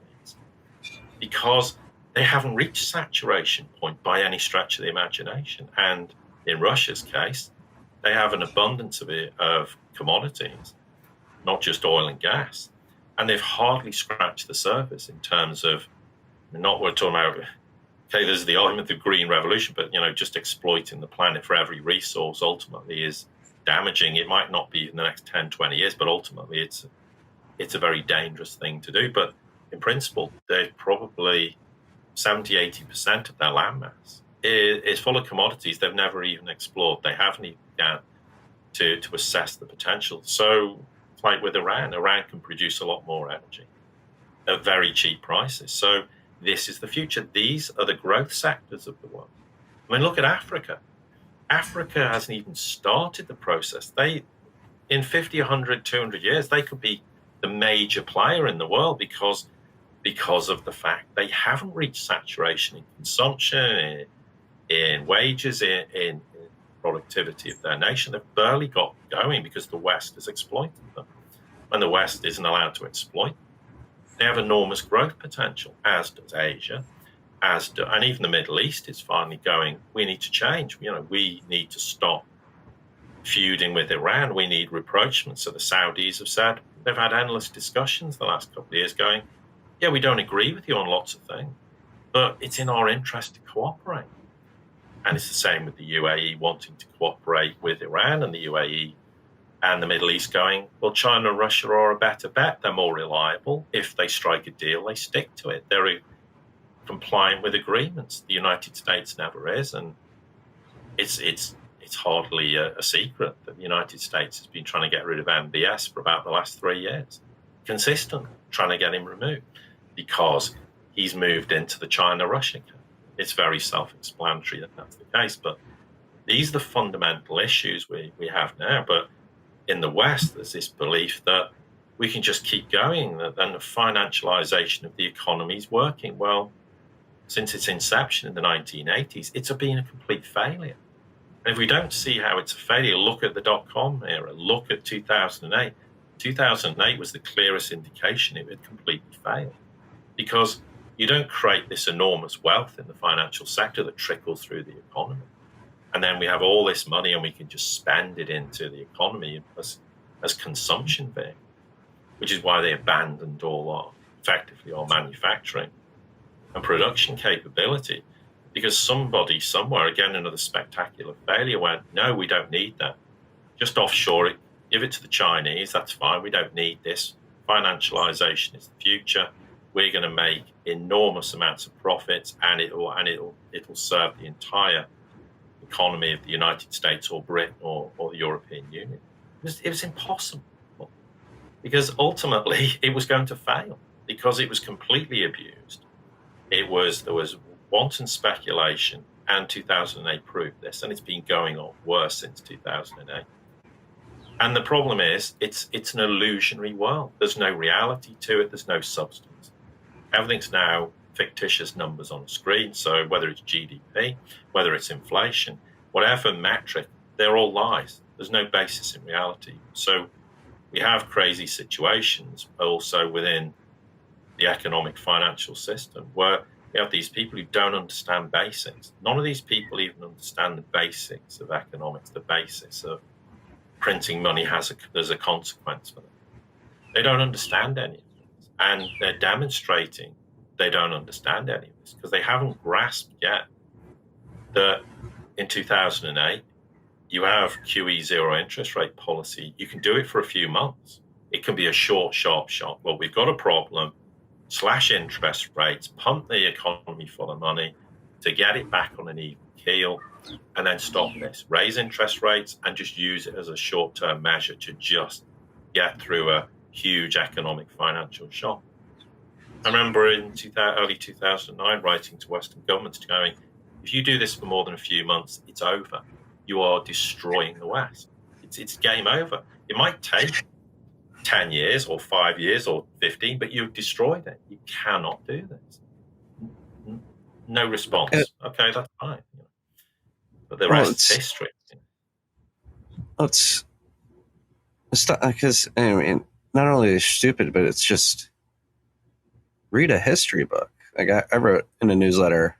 because they haven't reached saturation point by any stretch of the imagination. And in Russia's case, they have an abundance of commodities, not just oil and gas. And they've hardly scratched the surface in terms of, not we're talking about, okay, there's the argument of the green revolution, but, just exploiting the planet for every resource ultimately is damaging. It might not be in the next 10, 20 years, but ultimately it's a very dangerous thing to do. But in principle, they're probably 70, 80% of their landmass is full of commodities they've never even explored. They haven't even begun to assess the potential. So it's like with Iran can produce a lot more energy at very cheap prices. So this is the future. These are the growth sectors of the world. I mean, look at Africa. Africa hasn't even started the process. In 50, 100, 200 years, they could be the major player in the world because of the fact they haven't reached saturation in consumption, in wages, in productivity of their nation. They've barely got going because the West has exploited them. When the West isn't allowed to exploit, they have enormous growth potential, as does Asia, and even the Middle East is finally going, we need to change. We need to stop feuding with Iran. We need rapprochement. So the Saudis have said, they've had endless discussions the last couple of years going, yeah, we don't agree with you on lots of things, but it's in our interest to cooperate. And it's the same with the UAE wanting to cooperate with Iran, and the UAE and the Middle East going, well, China and Russia are a better bet. They're more reliable. If they strike a deal, they stick to it. They're compliant with agreements. The United States never is. And it's hardly a secret that the United States has been trying to get rid of MBS for about the last 3 years, consistently trying to get him removed because he's moved into the China-Russia camp. It's very self-explanatory that that's the case, but these are the fundamental issues we have now. But in the West, there's this belief that we can just keep going, that then the financialization of the economy is working. Well, since its inception in the 1980s, it's been a complete failure. And if we don't see how it's a failure, look at the dot-com era, look at 2008. 2008 was the clearest indication it had completely failed, because you don't create this enormous wealth in the financial sector that trickles through the economy. And then we have all this money and we can just spend it into the economy as consumption vehicle, which is why they abandoned effectively all manufacturing and production capability, because somebody somewhere, again, another spectacular failure, went, no, we don't need that. Just offshore it, give it to the Chinese, that's fine. We don't need this. Financialization is the future. We're going to make enormous amounts of profits, and it'll serve the entire economy of the United States or Britain or the European Union. It was impossible, because ultimately it was going to fail, because it was completely abused. There was wanton speculation, and 2008 proved this, and it's been going on worse since 2008. And the problem is, it's an illusionary world. There's no reality to it. There's no substance. Everything's now fictitious numbers on the screen. So whether it's GDP, whether it's inflation, whatever metric, they're all lies. There's no basis in reality. So we have crazy situations also within the economic financial system where you have these people who don't understand basics. None of these people even understand the basics of economics, the basics of printing money there's a consequence for them. They don't understand any of this. And they're demonstrating they don't understand any of this because they haven't grasped yet that in 2008, you have QE zero interest rate policy. You can do it for a few months. It can be a short, sharp shock. Well, we've got a problem. Slash interest rates, pump the economy full of money to get it back on an even keel, and then stop this. Raise interest rates and just use it as a short-term measure to just get through a huge economic financial shock. I remember in early 2009 writing to Western governments going, if you do this for more than a few months, it's over. You are destroying the West. It's game over. It might take 10 years or 5 years or 15, but you've destroyed it. You cannot do this. No response. Okay, that's fine. But the rest is history. It's because not only is it stupid, but it's just read a history book. Like I wrote in a newsletter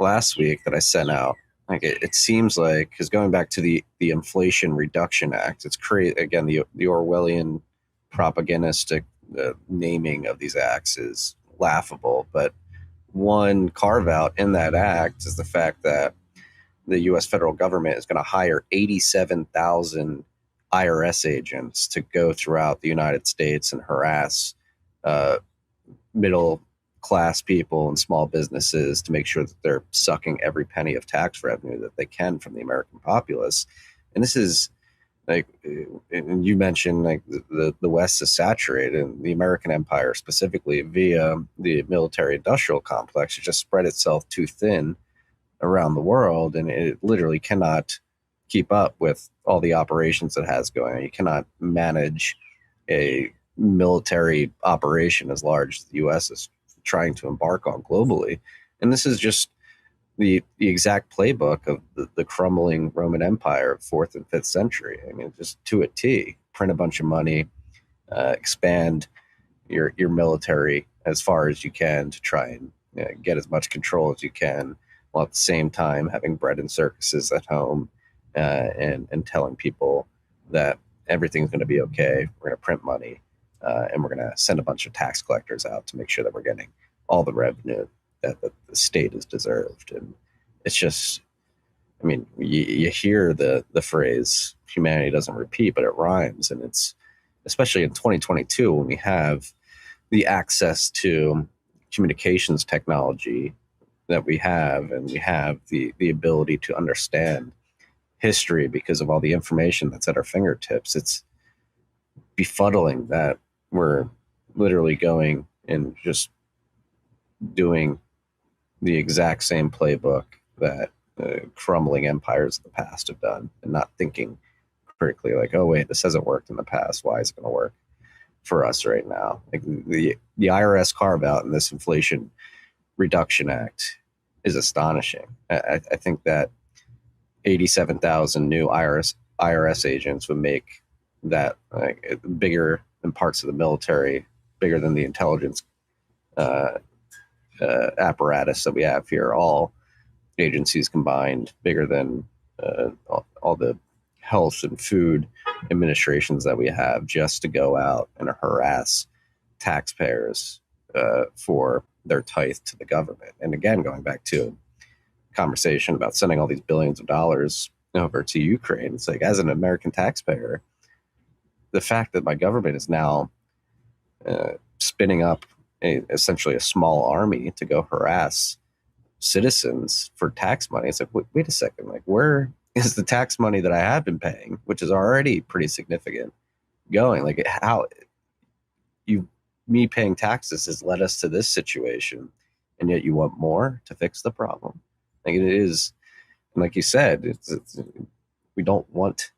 last week that I sent out. Like it seems like, because going back to the Inflation Reduction Act, it's again the Orwellian propagandistic naming of these acts is laughable. But one carve out in that act is the fact that the U.S. federal government is going to hire 87,000 IRS agents to go throughout the United States and harass middle class people and small businesses to make sure that they're sucking every penny of tax revenue that they can from the American populace. And this is like, and you mentioned like the West is saturated, and the American empire specifically via the military industrial complex has just spread itself too thin around the world, and it literally cannot keep up with all the operations it has going on. You cannot manage a military operation as large as the U.S. is trying to embark on globally. And this is just the exact playbook of the crumbling Roman Empire of 4th and 5th century. I mean, just to a T. Print a bunch of money, expand your military as far as you can to try and get as much control as you can, while at the same time having bread and circuses at home, and telling people that everything's going to be okay. We're going to print money, and we're going to send a bunch of tax collectors out to make sure that we're getting all the revenue that the state is deserved. And it's just, I mean, you hear the phrase humanity doesn't repeat, but it rhymes. And it's, especially in 2022, when we have the access to communications technology that we have, and we have the ability to understand history because of all the information that's at our fingertips, it's befuddling that we're literally going and just doing the exact same playbook that crumbling empires of the past have done, and not thinking critically like, oh wait, this hasn't worked in the past, why is it going to work for us right now? Like the IRS carve out in this Inflation Reduction Act is astonishing. I think that 87,000 new IRS agents would make that bigger than parts of the military, bigger than the intelligence apparatus that we have here, all agencies combined, bigger than all the health and food administrations that we have, just to go out and harass taxpayers for their tithe to the government. And again, going back to conversation about sending all these billions of dollars over to Ukraine, it's like, as an American taxpayer, the fact that my government is now spinning up essentially a small army to go harass citizens for tax money, it's like, wait a second, like, where is the tax money that I have been paying, which is already pretty significant, going? Like, how me paying taxes has led us to this situation, and yet you want more to fix the problem? Like, it is, and like you said, we don't want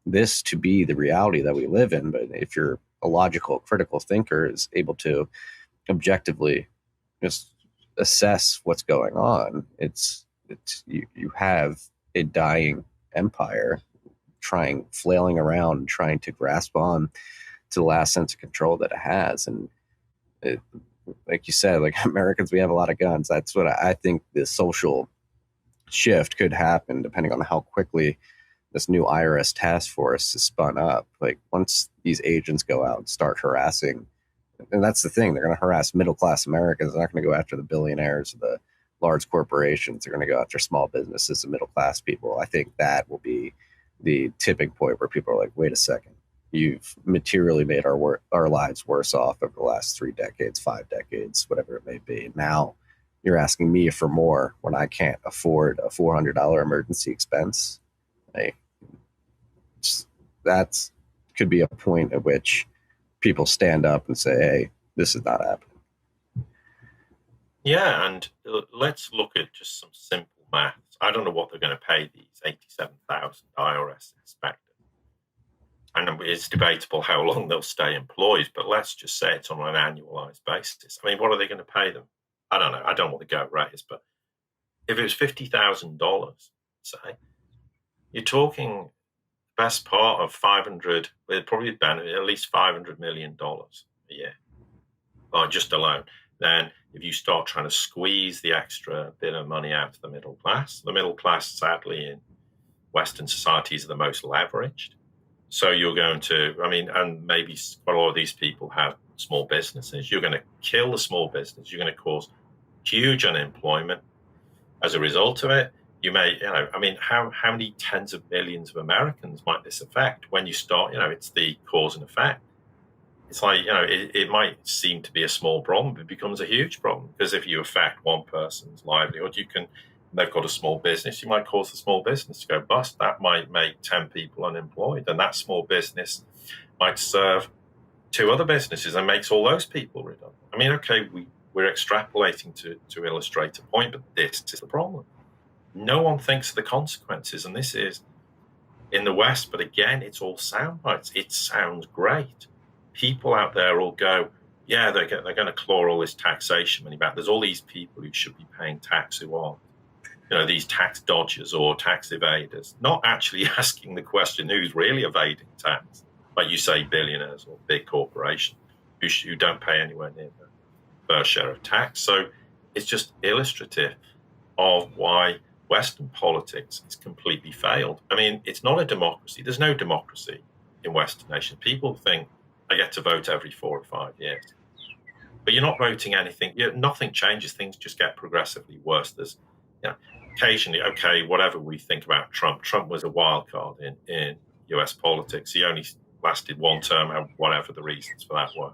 this to be the reality that we live in. But if you're a logical, critical thinker, is able to objectively just assess what's going on, it's you have a dying empire flailing around, trying to grasp on to the last sense of control that it has. And like you said, like, Americans, we have a lot of guns. That's what I think the social shift could happen, depending on how quickly this new IRS task force is spun up. Like, once these agents go out and start harassing, and that's the thing, they're going to harass middle-class Americans. They're not going to go after the billionaires or the large corporations. They're going to go after small businesses and middle-class people. I think that will be the tipping point where people are like, wait a second, you've materially made our lives worse off over the last 3 decades, 5 decades, whatever it may be. Now you're asking me for more when I can't afford a $400 emergency expense. That could be a point at which people stand up and say, hey, this is not happening. Yeah, and let's look at just some simple maths. I don't know what they're going to pay these 87,000 IRS inspectors. And it's debatable how long they'll stay employed, but let's just say it's on an annualized basis. I mean, what are they going to pay them? I don't know. I don't know what the go rate is, but if it was $50,000, say, you're talking best part of 500, it'd probably be at least $500 million a year, just alone. Then if you start trying to squeeze the extra bit of money out to the middle class, sadly, in Western societies are the most leveraged. So you're going to, and maybe quite a lot of these people have small businesses. You're going to kill the small business. You're going to cause huge unemployment. As a result of it, you may, how many tens of millions of Americans might this affect when you start, it's the cause and effect. It's like, it might seem to be a small problem, but it becomes a huge problem, because if you affect one person's livelihood, they've got a small business, you might cause the small business to go bust. That might make 10 people unemployed, and that small business might serve 2 other businesses and makes all those people redundant. Okay, we're extrapolating to illustrate a point, but this is the problem. No one thinks of the consequences, and this is in the West, but again, it's all sound bites. It sounds great. People out there will go, yeah, they're going to claw all this taxation money back. There's all these people who should be paying tax who aren't. these tax dodgers or tax evaders, not actually asking the question who's really evading tax, like you say, billionaires or big corporations who don't pay anywhere near their fair share of tax. So it's just illustrative of why Western politics is completely failed. I mean, it's not a democracy. There's no democracy in Western nations. People think I get to vote every 4 or 5 years. But you're not voting anything. Nothing changes. Things just get progressively worse. There's, occasionally, okay, whatever we think about Trump, Trump was a wild card in US politics. He only lasted one term, whatever the reasons for that were.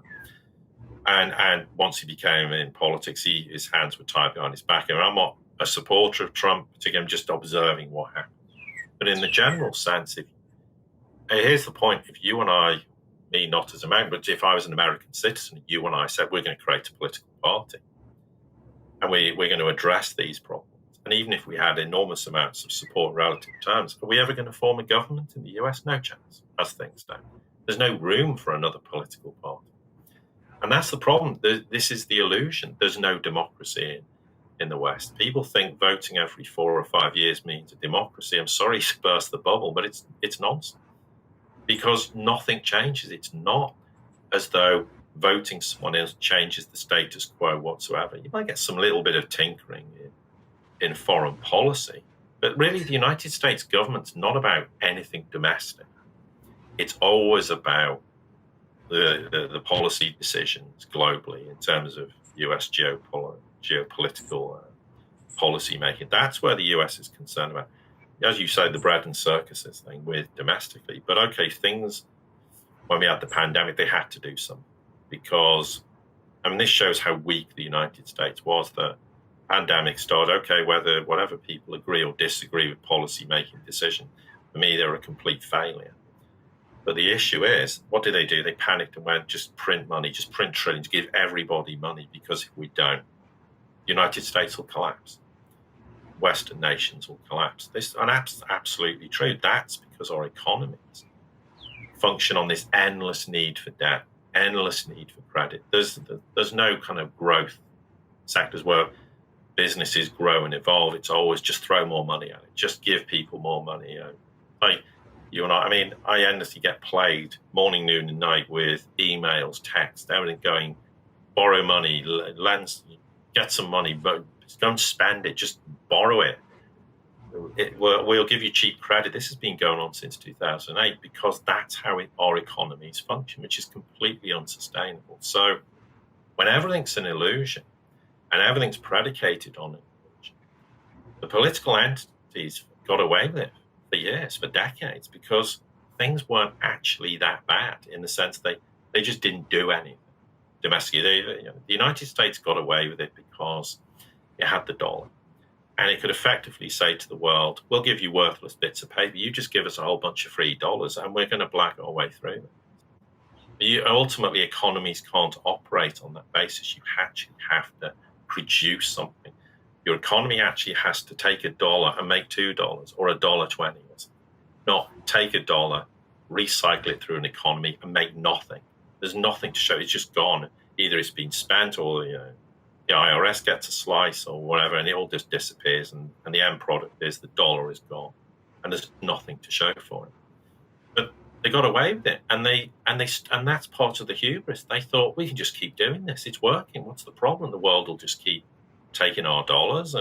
And once he became in politics, his hands were tied behind his back. And I'm not a supporter of Trump, particularly I'm just observing what happened. But in the general sense, here's the point, if you and I, me not as American, but if I was an American citizen, you and I said we're going to create a political party and we're going to address these problems. And even if we had enormous amounts of support in relative terms, are we ever going to form a government in the US? No chance, as things stand. There's no room for another political party. And that's the problem. This is the illusion. There's no democracy in the West. People think voting every 4 or 5 years means a democracy. I'm sorry to burst the bubble, but it's nonsense. Because nothing changes. It's not as though voting someone else changes the status quo whatsoever. You might get some little bit of tinkering in foreign policy, but really the United States government's not about anything domestic. It's always about the policy decisions globally in terms of US geopolitical policy making. That's where the US is concerned about. As you say, the bread and circuses thing with domestically. But okay, things, when we had the pandemic, they had to do something because, this shows how weak the United States was. The pandemic started, okay, whatever people agree or disagree with policy making decision, for me, they're a complete failure. But the issue is, what did? They panicked and went, just print money, just print trillions, give everybody money, because if we don't, the United States will collapse. Western nations will collapse. And that's absolutely true. That's because our economies function on this endless need for debt, endless need for credit. There's no kind of growth sectors where businesses grow and evolve. It's always just throw more money at it, just give people more money. You and I endlessly get played morning, noon, and night with emails, texts, everything going, borrow money, get some money, but don't spend it, just borrow it. We'll give you cheap credit. This has been going on since 2008 because that's how our economies function, which is completely unsustainable. So when everything's an illusion and everything's predicated on an illusion, the political entities got away with it for years, for decades, because things weren't actually that bad in the sense they just didn't do anything domestically. The United States got away with it because it had the dollar. And it could effectively say to the world, we'll give you worthless bits of paper. You just give us a whole bunch of free dollars and we're going to black our way through them. Ultimately, economies can't operate on that basis. You actually have to produce something. Your economy actually has to take $1 and make $2 or $1.20. Not take $1, recycle it through an economy and make nothing. There's nothing to show. It's just gone. Either it's been spent or the IRS gets a slice or whatever, and it all just disappears, and the end product is the dollar is gone, and there's nothing to show for it. But they got away with it, and that's part of the hubris. They thought, we can just keep doing this. It's working. What's the problem? The world will just keep taking our dollars,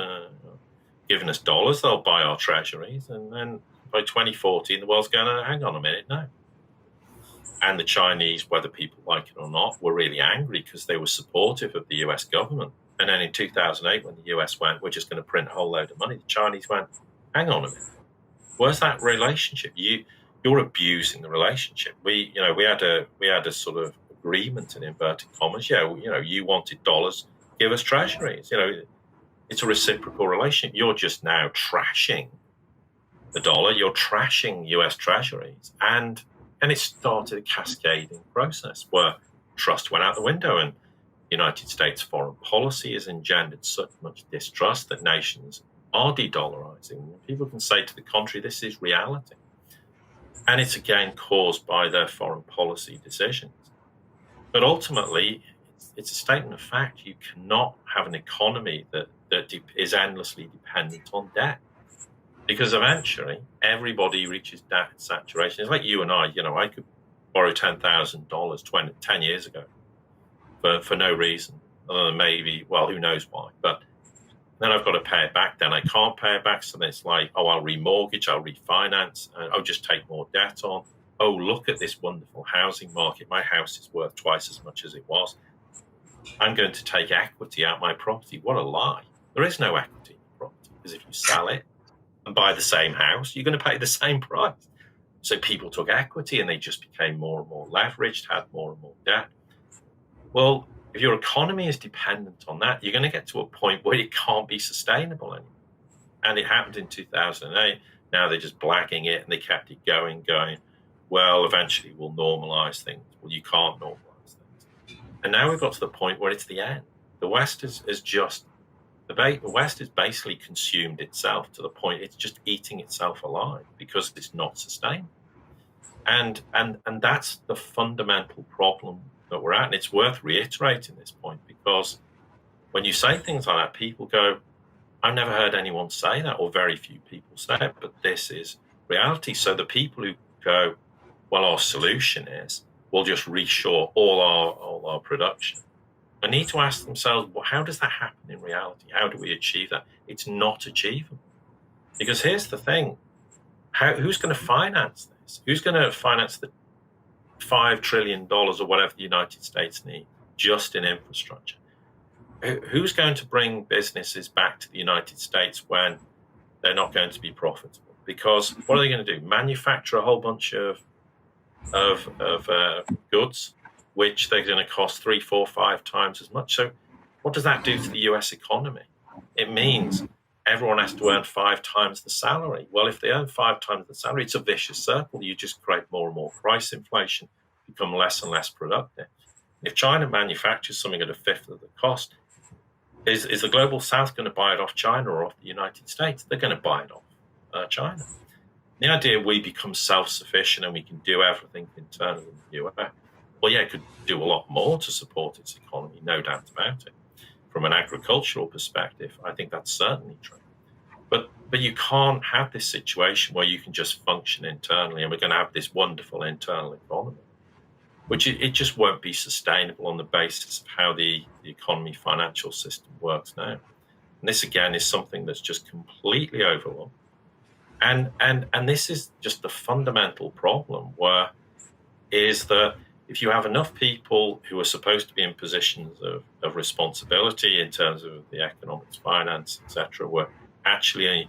giving us dollars. They'll buy our treasuries, and then by 2014, the world's going, hang on a minute, no. And the Chinese, whether people like it or not, were really angry because they were supportive of the US government. And then in 2008, when the US went, we're just going to print a whole load of money, the Chinese went, hang on a minute, where's that relationship? You're abusing the relationship. We had a sort of agreement in inverted commas. You wanted dollars, give us treasuries. It's a reciprocal relationship. You're just now trashing the dollar. You're trashing US treasuries, and it started a cascading process where trust went out the window, and United States foreign policy has engendered such much distrust that nations are de-dollarizing. People can say to the contrary, this is reality. And it's again caused by their foreign policy decisions. But ultimately, it's a statement of fact. You cannot have an economy that is endlessly dependent on debt, because eventually everybody reaches debt saturation. It's like you and I. I could borrow $10,000 10 years ago for no reason, other than maybe, well, who knows why, but then I've got to pay it back. Then I can't pay it back. So then it's like, oh, I'll remortgage, I'll refinance, I'll just take more debt on. Oh, look at this wonderful housing market. My house is worth twice as much as it was. I'm going to take equity out of my property. What a lie. There is no equity in property, because if you sell it and buy the same house, you're going to pay the same price. So people took equity and they just became more and more leveraged, had more and more debt. Well, if your economy is dependent on that, you're going to get to a point where it can't be sustainable anymore. And it happened in 2008. Now they're just blagging it, and they kept it going. Well, eventually we'll normalize things. Well, you can't normalize things. And now we've got to the point where it's the end. The West is basically consumed itself to the point it's just eating itself alive, because it's not sustainable. And that's the fundamental problem that we're at. And it's worth reiterating this point, because when you say things like that, people go, I've never heard anyone say that, or very few people say it, but this is reality. So the people who go, well, our solution is we'll just reshore all our production, I need to ask themselves, well, how does that happen in reality? How do we achieve that? It's not achievable. Because here's the thing, who's going to finance this? Who's going to finance the $5 trillion or whatever the United States need just in infrastructure? Who's going to bring businesses back to the United States when they're not going to be profitable? Because what are they going to do? Manufacture a whole bunch of goods, which they're going to cost 3, 4, 5 times as much. So what does that do to the US economy? It means everyone has to earn 5 times the salary. Well, if they earn 5 times the salary, it's a vicious circle. You just create more and more price inflation, become less and less productive. If China manufactures something at a fifth of the cost, is the global south going to buy it off China or off the United States? They're going to buy it off China. The idea we become self-sufficient and we can do everything internally in the US, well, yeah, it could do a lot more to support its economy, no doubt about it. From an agricultural perspective, I think that's certainly true. But you can't have this situation where you can just function internally and we're going to have this wonderful internal economy, which it just won't be sustainable on the basis of how the economy financial system works now. And this, again, is something that's just completely overlooked. And this is just the fundamental problem, where is that if you have enough people who are supposed to be in positions of responsibility in terms of the economics, finance, etc., where actually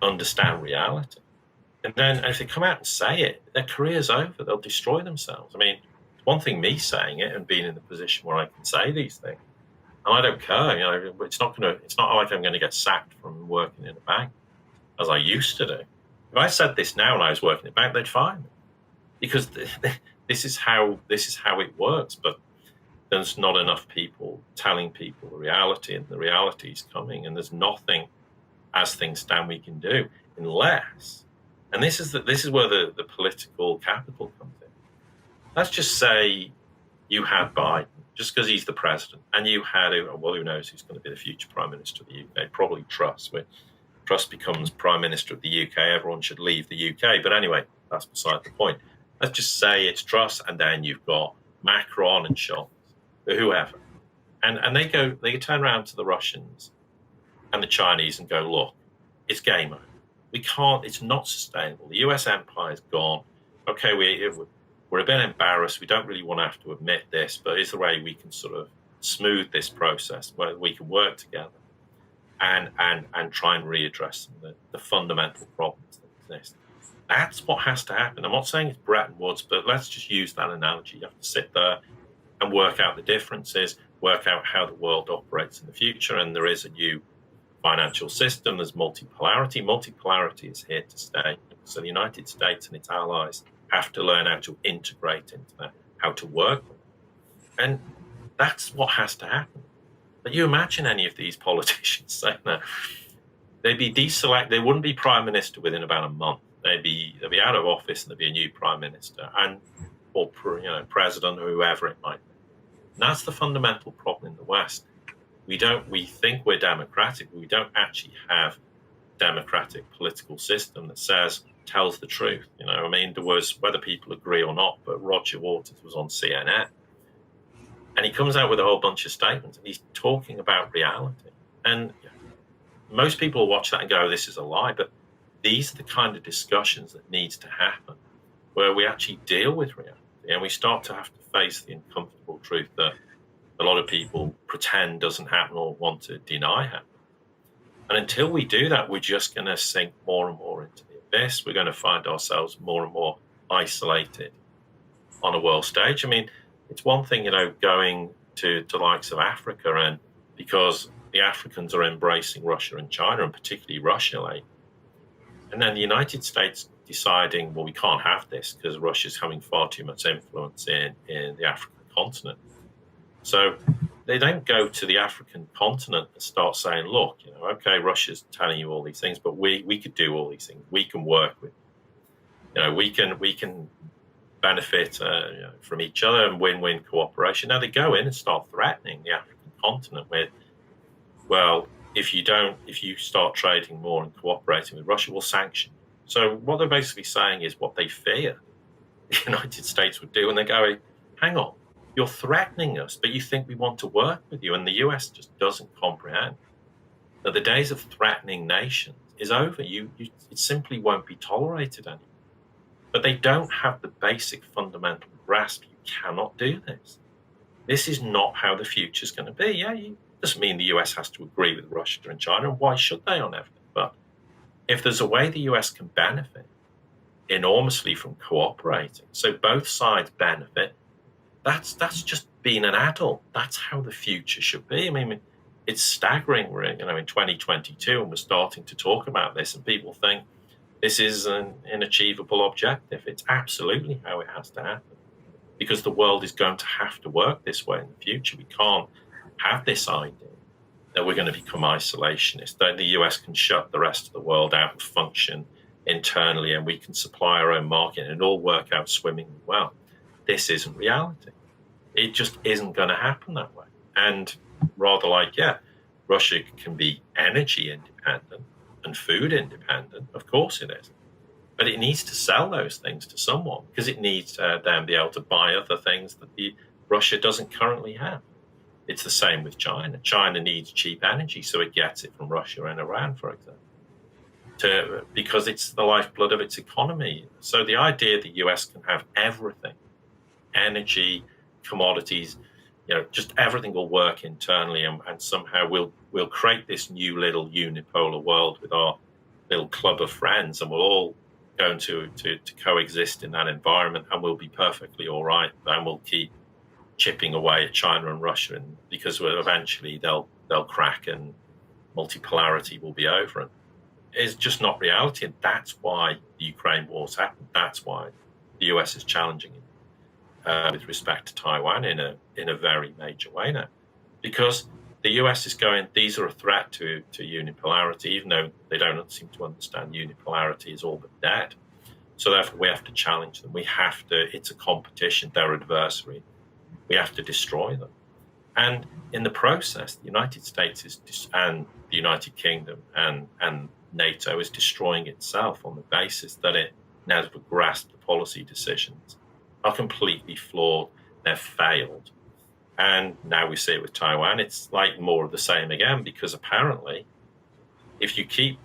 understand reality, and then if they come out and say it, their career's over. They'll destroy themselves. I mean, it's one thing me saying it and being in the position where I can say these things, and I don't care. It's not like I'm going to get sacked from working in a bank, as I used to do. If I said this now and I was working in a bank, they'd fire me, because this is how it works. But there's not enough people telling people the reality, and the reality is coming, and there's nothing, as things stand, we can do unless, and this is where the political capital comes in. Let's just say you had Biden, just because he's the president, and you had, well, who knows who's going to be the future prime minister of the UK? Probably Truss. When Truss becomes prime minister of the UK, everyone should leave the UK. But anyway, that's beside the point. Let's just say it's Truss, and then you've got Macron and Scholz, whoever, and they turn around to the Russians and the Chinese and go, look, it's game over. We can't. It's not sustainable. The US empire's gone. Okay, we're a bit embarrassed. We don't really want to have to admit this, but is there a way we can sort of smooth this process where we can work together and try and readdress the fundamental problems that exist? That's what has to happen. I'm not saying it's Bretton Woods, but let's just use that analogy. You have to sit there and work out the differences, work out how the world operates in the future, and there is a new financial system. There's multipolarity. Multipolarity is here to stay. So the United States and its allies have to learn how to integrate into that, how to work. And that's what has to happen. But you imagine any of these politicians saying that, they'd be deselected. They wouldn't be prime minister within about a month. They'd be out of office, and there'd be a new prime minister or president, or whoever it might be. That's the fundamental problem in the West. We think we're democratic, but we don't actually have a democratic political system that tells the truth. I mean, there was, whether people agree or not, but Roger Waters was on CNN, and he comes out with a whole bunch of statements, and he's talking about reality. And most people will watch that and go, this is a lie, but these are the kind of discussions that needs to happen, where we actually deal with reality and we start to have to face the uncomfortable truth that a lot of people pretend doesn't happen or want to deny happen. And until we do that, we're just going to sink more and more into the abyss. We're going to find ourselves more and more isolated on a world stage. I mean, it's one thing, going to the likes of Africa, and because the Africans are embracing Russia and China, and particularly Russia lately. And then the United States deciding, well, we can't have this because Russia's having far too much influence in the African continent. So they don't go to the African continent and start saying, look, okay, Russia's telling you all these things, but we could do all these things. We can work with, we can benefit from each other and win-win cooperation. Now they go in and start threatening the African continent with, well, if you start trading more and cooperating with Russia, we'll sanction you. So what they're basically saying is what they fear the United States would do. And they're going, hang on, you're threatening us, but you think we want to work with you. And the US just doesn't comprehend that the days of threatening nations is over. It simply won't be tolerated anymore. But they don't have the basic fundamental grasp. You cannot do this. This is not how the future is going to be. Yeah, doesn't mean the US has to agree with Russia and China, and why should they on everything? But if there's a way the US can benefit enormously from cooperating, so both sides benefit, that's just being an adult. That's how the future should be. I mean, it's staggering. We're in 2022 and we're starting to talk about this, and people think this is an inachievable objective. It's absolutely how it has to happen, because the world is going to have to work this way in the future. We can't have this idea that we're going to become isolationist, that the US can shut the rest of the world out and function internally, and we can supply our own market and it all work out swimmingly well. This isn't reality. It just isn't going to happen that way. And rather like, Russia can be energy independent and food independent. Of course it is. But it needs to sell those things to someone, because it needs to then be able to buy other things that Russia doesn't currently have. It's the same with China. China needs cheap energy, so it gets it from Russia and Iran, for example, because it's the lifeblood of its economy. So the idea the US can have everything, energy, commodities, just everything will work internally, and somehow we'll create this new little unipolar world with our little club of friends, and we'll all going to coexist in that environment, and we'll be perfectly all right, and we'll keep chipping away at China and Russia, and because eventually they'll crack and multipolarity will be over. And it's just not reality, and that's why the Ukraine war's happened. That's why the US is challenging it with respect to Taiwan in a very major way now, because the US is going, these are a threat to unipolarity, even though they don't seem to understand unipolarity is all but dead. So therefore we have to challenge them. We have to, it's a competition, they're adversary. We have to destroy them. And in the process, the United States and the United Kingdom and NATO is destroying itself on the basis that it never grasped the policy decisions are completely flawed. They've failed. And now we see it with Taiwan. It's like more of the same again, because apparently if you keep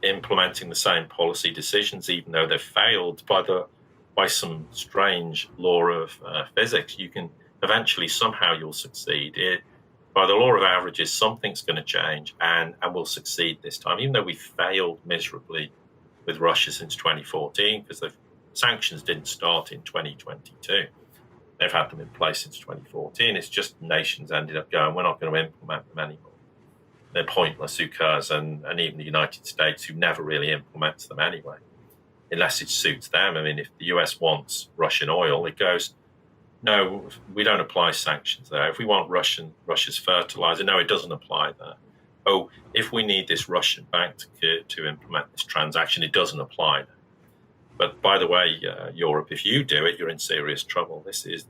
implementing the same policy decisions, even though they've failed by some strange law of physics, you can eventually somehow you'll succeed. By the law of averages, something's going to change and we'll succeed this time, even though we failed miserably with Russia since 2014, because the sanctions didn't start in 2022. They've had them in place since 2014. It's just nations ended up going, we're not going to implement them anymore. They're pointless, who cares? And even the United States, who never really implements them anyway, unless it suits them. I mean, if the US wants Russian oil, it goes, no, we don't apply sanctions there. If we want Russia's fertilizer, no, it doesn't apply there. Oh, if we need this Russian bank to implement this transaction, it doesn't apply there. But by the way, Europe, if you do it, you're in serious trouble. This is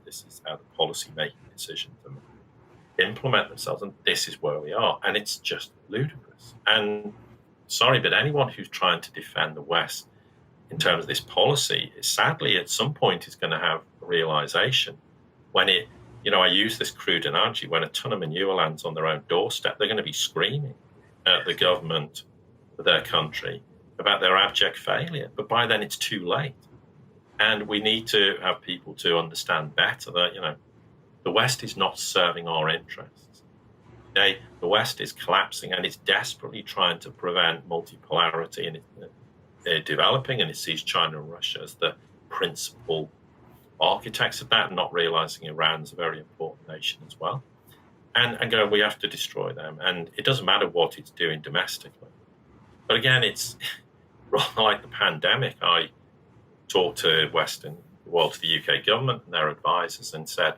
how the policy making decisions implement themselves, and this is where we are, and it's just ludicrous. And sorry, but anyone who's trying to defend the West in terms of this policy, sadly, at some point, is going to have a realization when it. I use this crude analogy: when a ton of manure lands on their own doorstep, they're going to be screaming at the government of their country about their abject failure. But by then, it's too late, and we need to have people to understand better that the West is not serving our interests. The West is collapsing, and it's desperately trying to prevent multipolarity in developing, and it sees China and Russia as the principal architects of that, not realizing Iran's a very important nation as well. And go, we have to destroy them. And it doesn't matter what it's doing domestically. But again, it's rather like the pandemic. I talked to to the UK government and their advisors and said,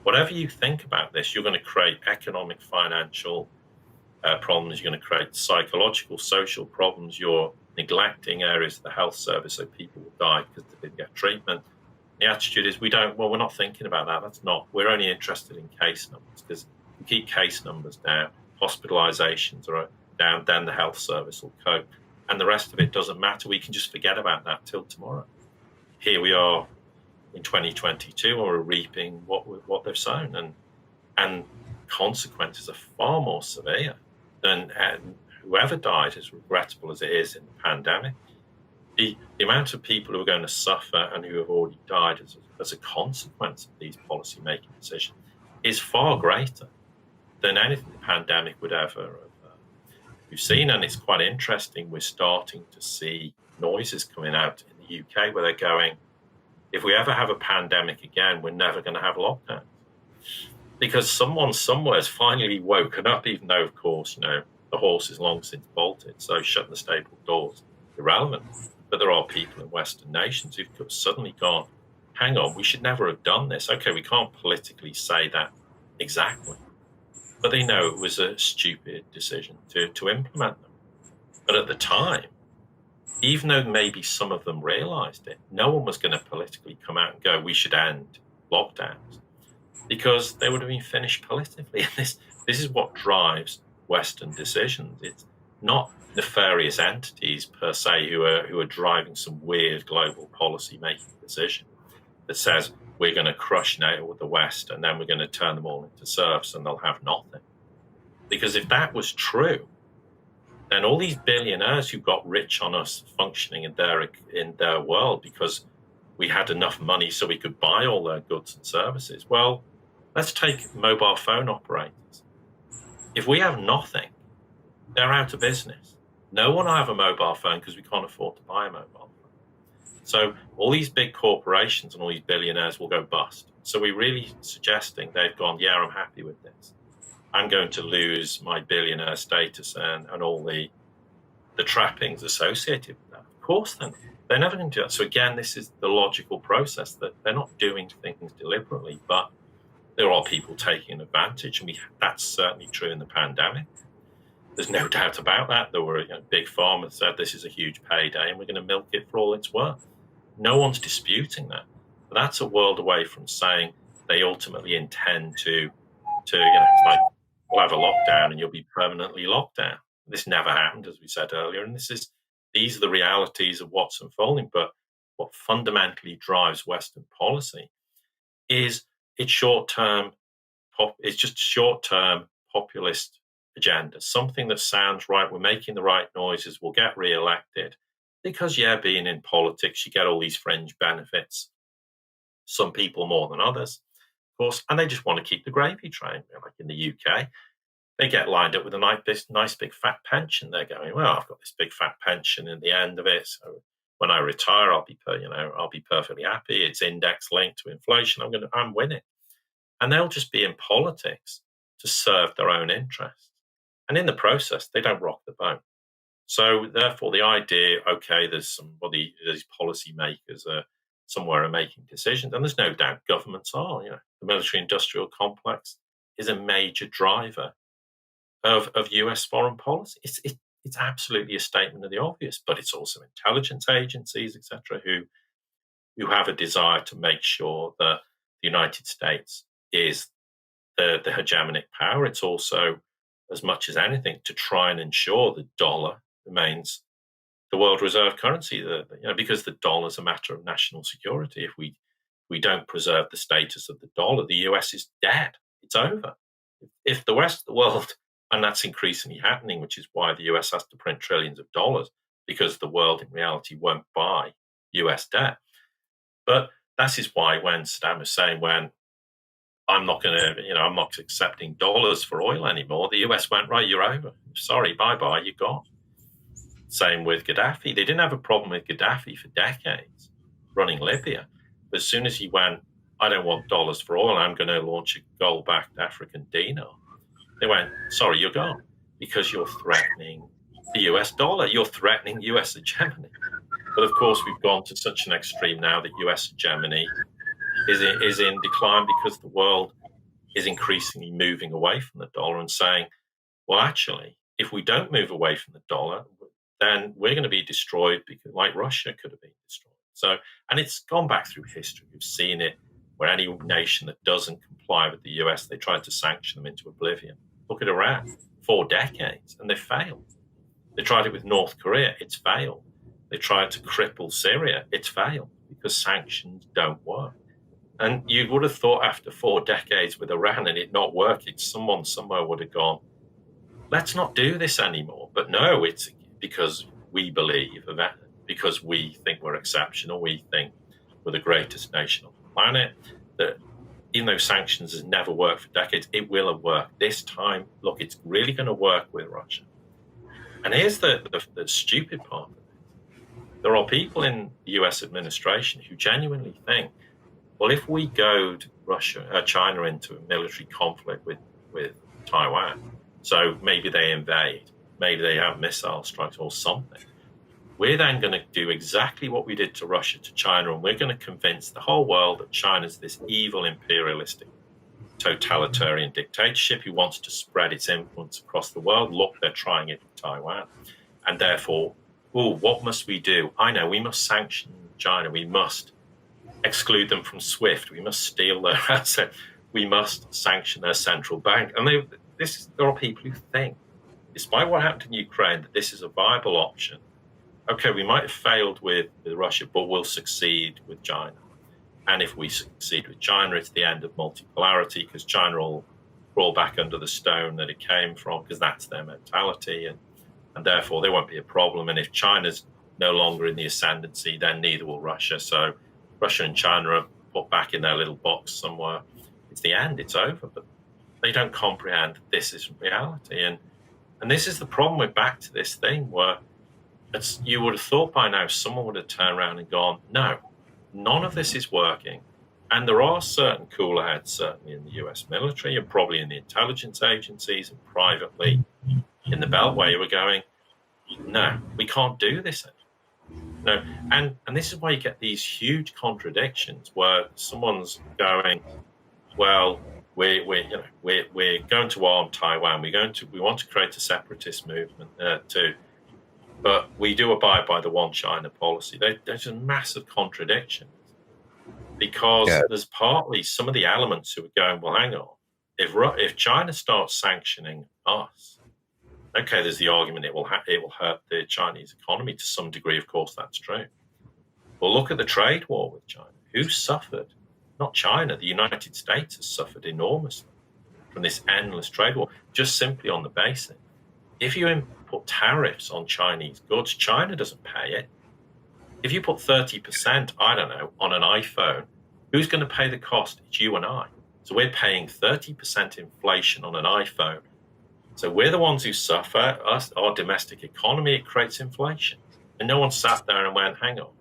whatever you think about this, you're going to create economic, financial problems. You're going to create psychological, social problems. You're neglecting areas of the health service so people will die because they didn't get treatment. The attitude is we're not thinking about that. We're only interested in case numbers, because we keep case numbers down, hospitalizations are down, then the health service will cope. And the rest of it doesn't matter. We can just forget about that till tomorrow. Here we are in 2022, and we're reaping what they've sown, and consequences are far more severe than whoever died, as regrettable as it is in the pandemic. The amount of people who are going to suffer and who have already died as a consequence of these policy-making decisions is far greater than anything the pandemic would ever have. We've seen, and it's quite interesting, we're starting to see noises coming out in the UK where they're going, if we ever have a pandemic again, we're never going to have lockdowns. Because someone somewhere has finally woken up, even though, of course, the horse is long since bolted, so shutting the stable doors irrelevant. But there are people in Western nations who've suddenly gone, hang on, we should never have done this. Okay, we can't politically say that exactly, but they know it was a stupid decision to implement them. But at the time, even though maybe some of them realized it, no one was going to politically come out and go, we should end lockdowns, because they would have been finished politically. And this is what drives Western decisions. It's not nefarious entities per se who are driving some weird global policy making decision that says we're going to crush NATO with the West and then we're going to turn them all into serfs and they'll have nothing. Because if that was true, then all these billionaires who got rich on us functioning in their world because we had enough money so we could buy all their goods and services. Well, let's take mobile phone operators. If we have nothing, they're out of business. No one will have a mobile phone because we can't afford to buy a mobile phone. So all these big corporations and all these billionaires will go bust. So we're really suggesting they've gone, yeah, I'm happy with this. I'm going to lose my billionaire status and all the trappings associated with that. Of course, then they're never going to do that. So again, this is the logical process that they're not doing things deliberately, but there are people taking advantage, and that's certainly true in the pandemic. There's no doubt about that. There were big pharma said this is a huge payday and we're going to milk it for all it's worth. No one's disputing that. But that's a world away from saying they ultimately intend to it's like, we'll have a lockdown and you'll be permanently locked down. This never happened, as we said earlier. And these are the realities of what's unfolding. But what fundamentally drives Western policy is it's short-term populist agenda, something that sounds right. We're making the right noises. We'll get re-elected because, being in politics, you get all these fringe benefits. Some people more than others, of course, and they just want to keep the gravy train. Like in the UK, they get lined up with a nice big fat pension. They're going, well, I've got this big fat pension in the end of it, so when I retire, I'll be perfectly happy. It's index linked to inflation. I'm winning, and they'll just be in politics to serve their own interests. And in the process, they don't rock the boat. So therefore, the idea, okay, these policymakers somewhere are making decisions, and there's no doubt governments are. The military-industrial complex is a major driver of US foreign policy. it's absolutely a statement of the obvious. But it's also intelligence agencies, etc., who have a desire to make sure that the United States is the hegemonic power. It's also, as much as anything, to try and ensure the dollar remains the world reserve currency, because the dollar is a matter of national security. If we don't preserve the status of the dollar, the US is dead. It's over. If the rest of the world, and that's increasingly happening, which is why the US has to print trillions of dollars, because the world in reality won't buy US debt. But that is why when Saddam Hussein went, I'm not accepting dollars for oil anymore, the US went, right, you're over. Sorry, bye-bye, you're gone. Same with Gaddafi. They didn't have a problem with Gaddafi for decades running Libya. But as soon as he went, I don't want dollars for oil, I'm going to launch a gold-backed African dinar, they went, sorry, you're gone, because you're threatening the US dollar. You're threatening US hegemony. But of course, we've gone to such an extreme now that US hegemony is in decline because the world is increasingly moving away from the dollar and saying, well, actually, if we don't move away from the dollar, then we're going to be destroyed, because like Russia could have been destroyed. So, and it's gone back through history. We've seen it where any nation that doesn't comply with the US, they tried to sanction them into oblivion. Look at Iran, 4 decades, and they failed. They tried it with North Korea, it's failed. They tried to cripple Syria, it's failed, because sanctions don't work. And you would have thought after 4 decades with Iran and it not working, someone somewhere would have gone, let's not do this anymore. But no, it's because we believe that, because we think we're exceptional, we think we're the greatest nation on the planet, that even though sanctions has never worked for decades, it will have worked. This time, look, it's really going to work with Russia. And here's the stupid part of it. There are people in the US administration who genuinely think, well, if we goad China into a military conflict with Taiwan, so maybe they invade, maybe they have missile strikes or something, we're then going to do exactly what we did to Russia, to China, and we're going to convince the whole world that China's this evil, imperialistic, totalitarian dictatorship who wants to spread its influence across the world. Look, they're trying it with Taiwan. And therefore, what must we do? I know, we must sanction China. We must exclude them from SWIFT. We must steal their assets. We must sanction their central bank. And there are people who think, despite what happened in Ukraine, that this is a viable option. Okay, we might have failed with Russia, but we'll succeed with China. And if we succeed with China, it's the end of multipolarity, because China will crawl back under the stone that it came from, because that's their mentality. And therefore, there won't be a problem. And if China's no longer in the ascendancy, then neither will Russia. So Russia and China are put back in their little box somewhere. It's the end. It's over. But they don't comprehend that this isn't reality. And this is the problem. We're back to this thing where you would have thought by now someone would have turned around and gone, no, none of this is working. And there are certain cooler heads, certainly in the US military and probably in the intelligence agencies and privately in the Beltway, who are going, no, we can't do this anymore. No, and this is why you get these huge contradictions where someone's going, well, we're going to arm Taiwan. We want to create a separatist movement too, but we do abide by the one China policy. There's a massive contradiction, because there's partly some of the elements who are going, well, hang on, if China starts sanctioning us, okay, there's the argument it will hurt the Chinese economy to some degree. Of course, that's true. Well, look at the trade war with China. Who suffered? Not China. The United States has suffered enormously from this endless trade war, just simply on the basis. If you put tariffs on Chinese goods, China doesn't pay it. If you put 30%, I don't know, on an iPhone, who's going to pay the cost? It's you and I. So we're paying 30% inflation on an iPhone. So we're the ones who suffer. Our domestic economy, it creates inflation. And no one sat there and went, hang on.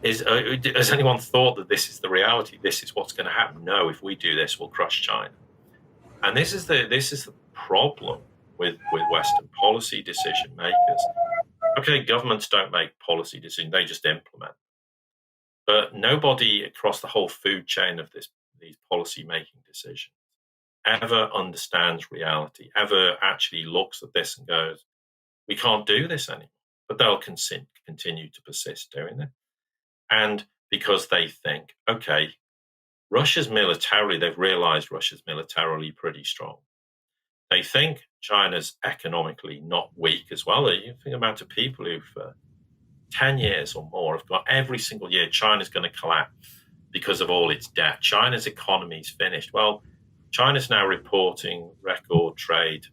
Has anyone thought that this is the reality? This is what's going to happen? No, if we do this, we'll crush China. And this is the problem with Western policy decision makers. Okay, governments don't make policy decisions, they just implement. But nobody across the whole food chain of these policy making decisions ever understands reality, ever actually looks at this and goes, we can't do this anymore. But they'll continue to persist doing it. And because they think, okay, Russia's militarily, they've realized Russia's militarily pretty strong. They think China's economically not weak as well. You think about the people who for 10 years or more have got every single year China's going to collapse because of all its debt. China's economy is finished. Well, China's now reporting record trade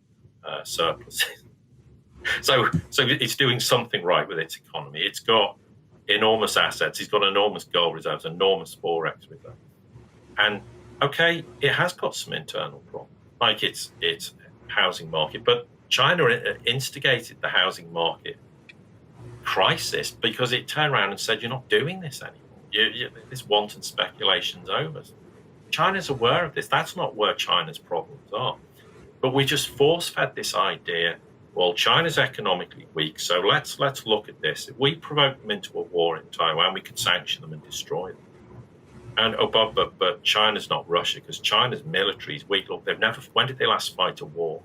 surpluses. So it's doing something right with its economy. It's got enormous assets. It's got enormous gold reserves, enormous forex reserves. And okay, it has got some internal problems, like its housing market. But China instigated the housing market crisis because it turned around and said, "You're not doing this anymore. This wanton speculation's over." China's aware of this. That's not where China's problems are. But we just force-fed this idea. Well, China's economically weak, so let's look at this. If we provoke them into a war in Taiwan, we could sanction them and destroy them. And but China's not Russia because China's military is weak. Look, when did they last fight a war?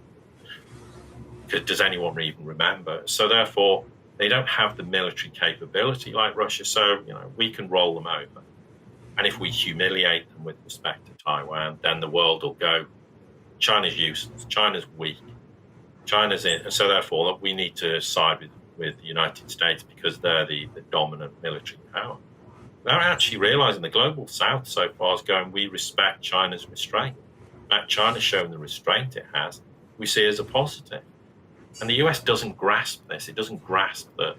Does anyone even remember? So therefore, they don't have the military capability like Russia. So we can roll them over. And if we humiliate them with respect to Taiwan, then the world will go, China's useless, China's weak, China's in. So therefore, we need to side with the United States because they're the dominant military power. They're actually realizing the global south so far is going, we respect China's restraint. That China's shown the restraint it has, we see as a positive. And the US doesn't grasp this. It doesn't grasp that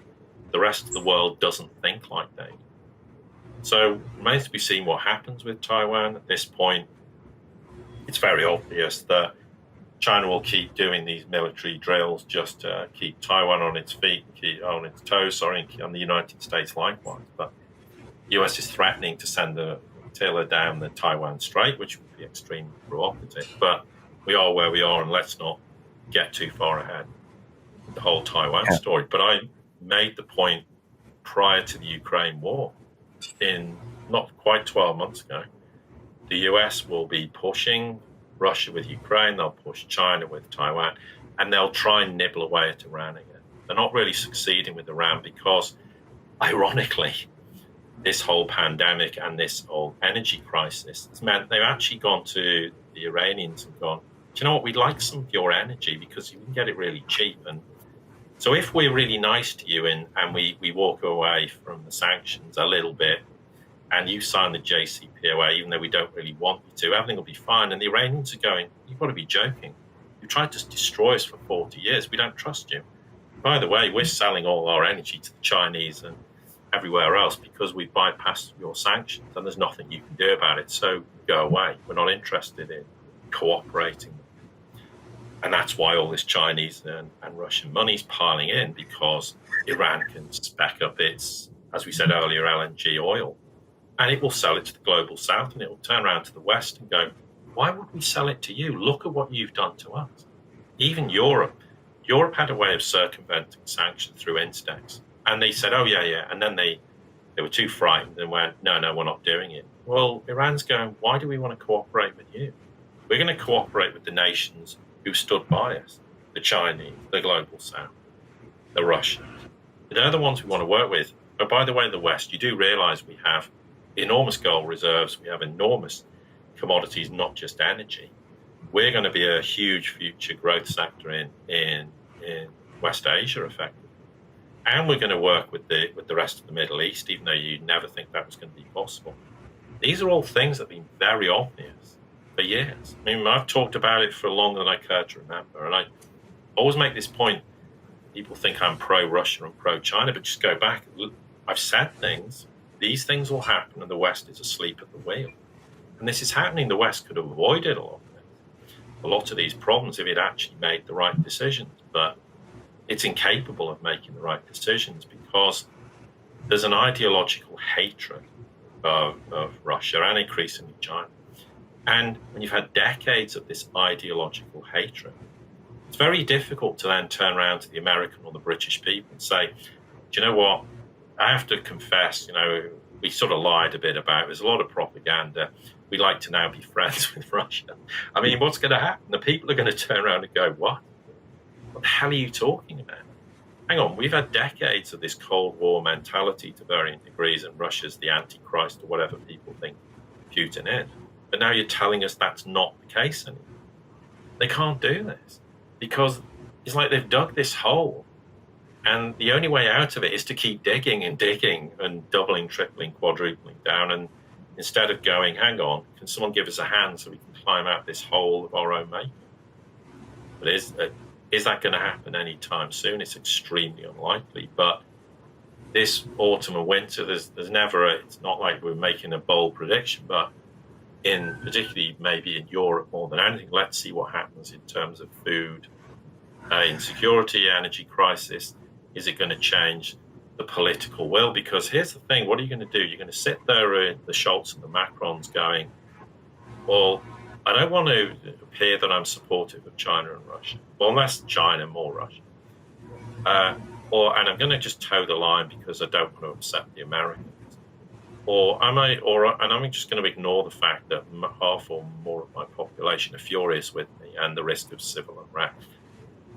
the rest of the world doesn't think like they do. So it remains to be seen what happens with Taiwan. At this point, it's very obvious that China will keep doing these military drills just to keep Taiwan on its feet, keep on its toes, and the United States likewise. But the US is threatening to send a flotilla down the Taiwan Strait, which would be extremely provocative. But we are where we are, and let's not get too far ahead with the whole Taiwan story. But I made the point prior to the Ukraine war, in not quite 12 months ago, the US will be pushing Russia with Ukraine, they'll push China with Taiwan, and they'll try and nibble away at Iran again. They're not really succeeding with Iran because, ironically, this whole pandemic and this whole energy crisis has meant they've actually gone to the Iranians and gone, do you know what, we'd like some of your energy because you can get it really cheap. And so if we're really nice to you and we walk away from the sanctions a little bit and you sign the JCPOA, even though we don't really want you to, everything will be fine. And the Iranians are going, you've got to be joking. You tried to destroy us for 40 years. We don't trust you. By the way, we're selling all our energy to the Chinese and everywhere else because we bypassed your sanctions and there's nothing you can do about it. So go away. We're not interested in cooperating. And that's why all this Chinese and Russian money's piling in, because Iran can spec up its, as we said earlier, LNG oil. And it will sell it to the global south, and it will turn around to the West and go, why would we sell it to you? Look at what you've done to us. Even Europe had a way of circumventing sanctions through Instex. And they said, oh, yeah. And then they were too frightened and went, no, we're not doing it. Well, Iran's going, why do we want to cooperate with you? We're going to cooperate with the nations who stood by us, the Chinese, the global south, the Russians. They're the ones we want to work with. But by the way, the West, you do realize we have enormous gold reserves. We have enormous commodities, not just energy. We're going to be a huge future growth sector in West Asia, effectively. And we're going to work with the rest of the Middle East, even though you never think that was going to be possible. These are all things that have been very obvious for years. I mean, I've talked about it for longer than I care to remember. And I always make this point. People think I'm pro-Russia and pro-China, but just go back. Look, I've said things. These things will happen, and the West is asleep at the wheel. And this is happening. The West could have avoided a lot of these problems if it actually made the right decisions. But it's incapable of making the right decisions because there's an ideological hatred of Russia and increasingly China. And when you've had decades of this ideological hatred, it's very difficult to then turn around to the American or the British people and say, do you know what? I have to confess, we sort of lied a bit about it. There's a lot of propaganda. We'd like to now be friends with Russia. I mean, what's going to happen? The people are going to turn around and go, what? What the hell are you talking about? hang on, we've had decades of this Cold War mentality to varying degrees, and Russia's the Antichrist or whatever people think Putin is. But now you're telling us that's not the case anymore. They can't do this because it's like they've dug this hole, and the only way out of it is to keep digging and digging and doubling, tripling, quadrupling down. And instead of going, hang on, can someone give us a hand so we can climb out this hole of our own making? But is that going to happen anytime soon? It's extremely unlikely. But this autumn and winter, there's never it's not like we're making a bold prediction, but particularly maybe in Europe more than anything, let's see what happens in terms of food insecurity, energy crisis. Is it going to change the political will? Because here's the thing, what are you going to do? You're going to sit there, the Scholz and the Macrons going, well, I don't want to appear that I'm supportive of China and Russia. Well, less China, more Russia. And I'm going to just toe the line because I don't want to upset the Americans. And I'm just going to ignore the fact that half or more of my population are furious with me and the risk of civil unrest.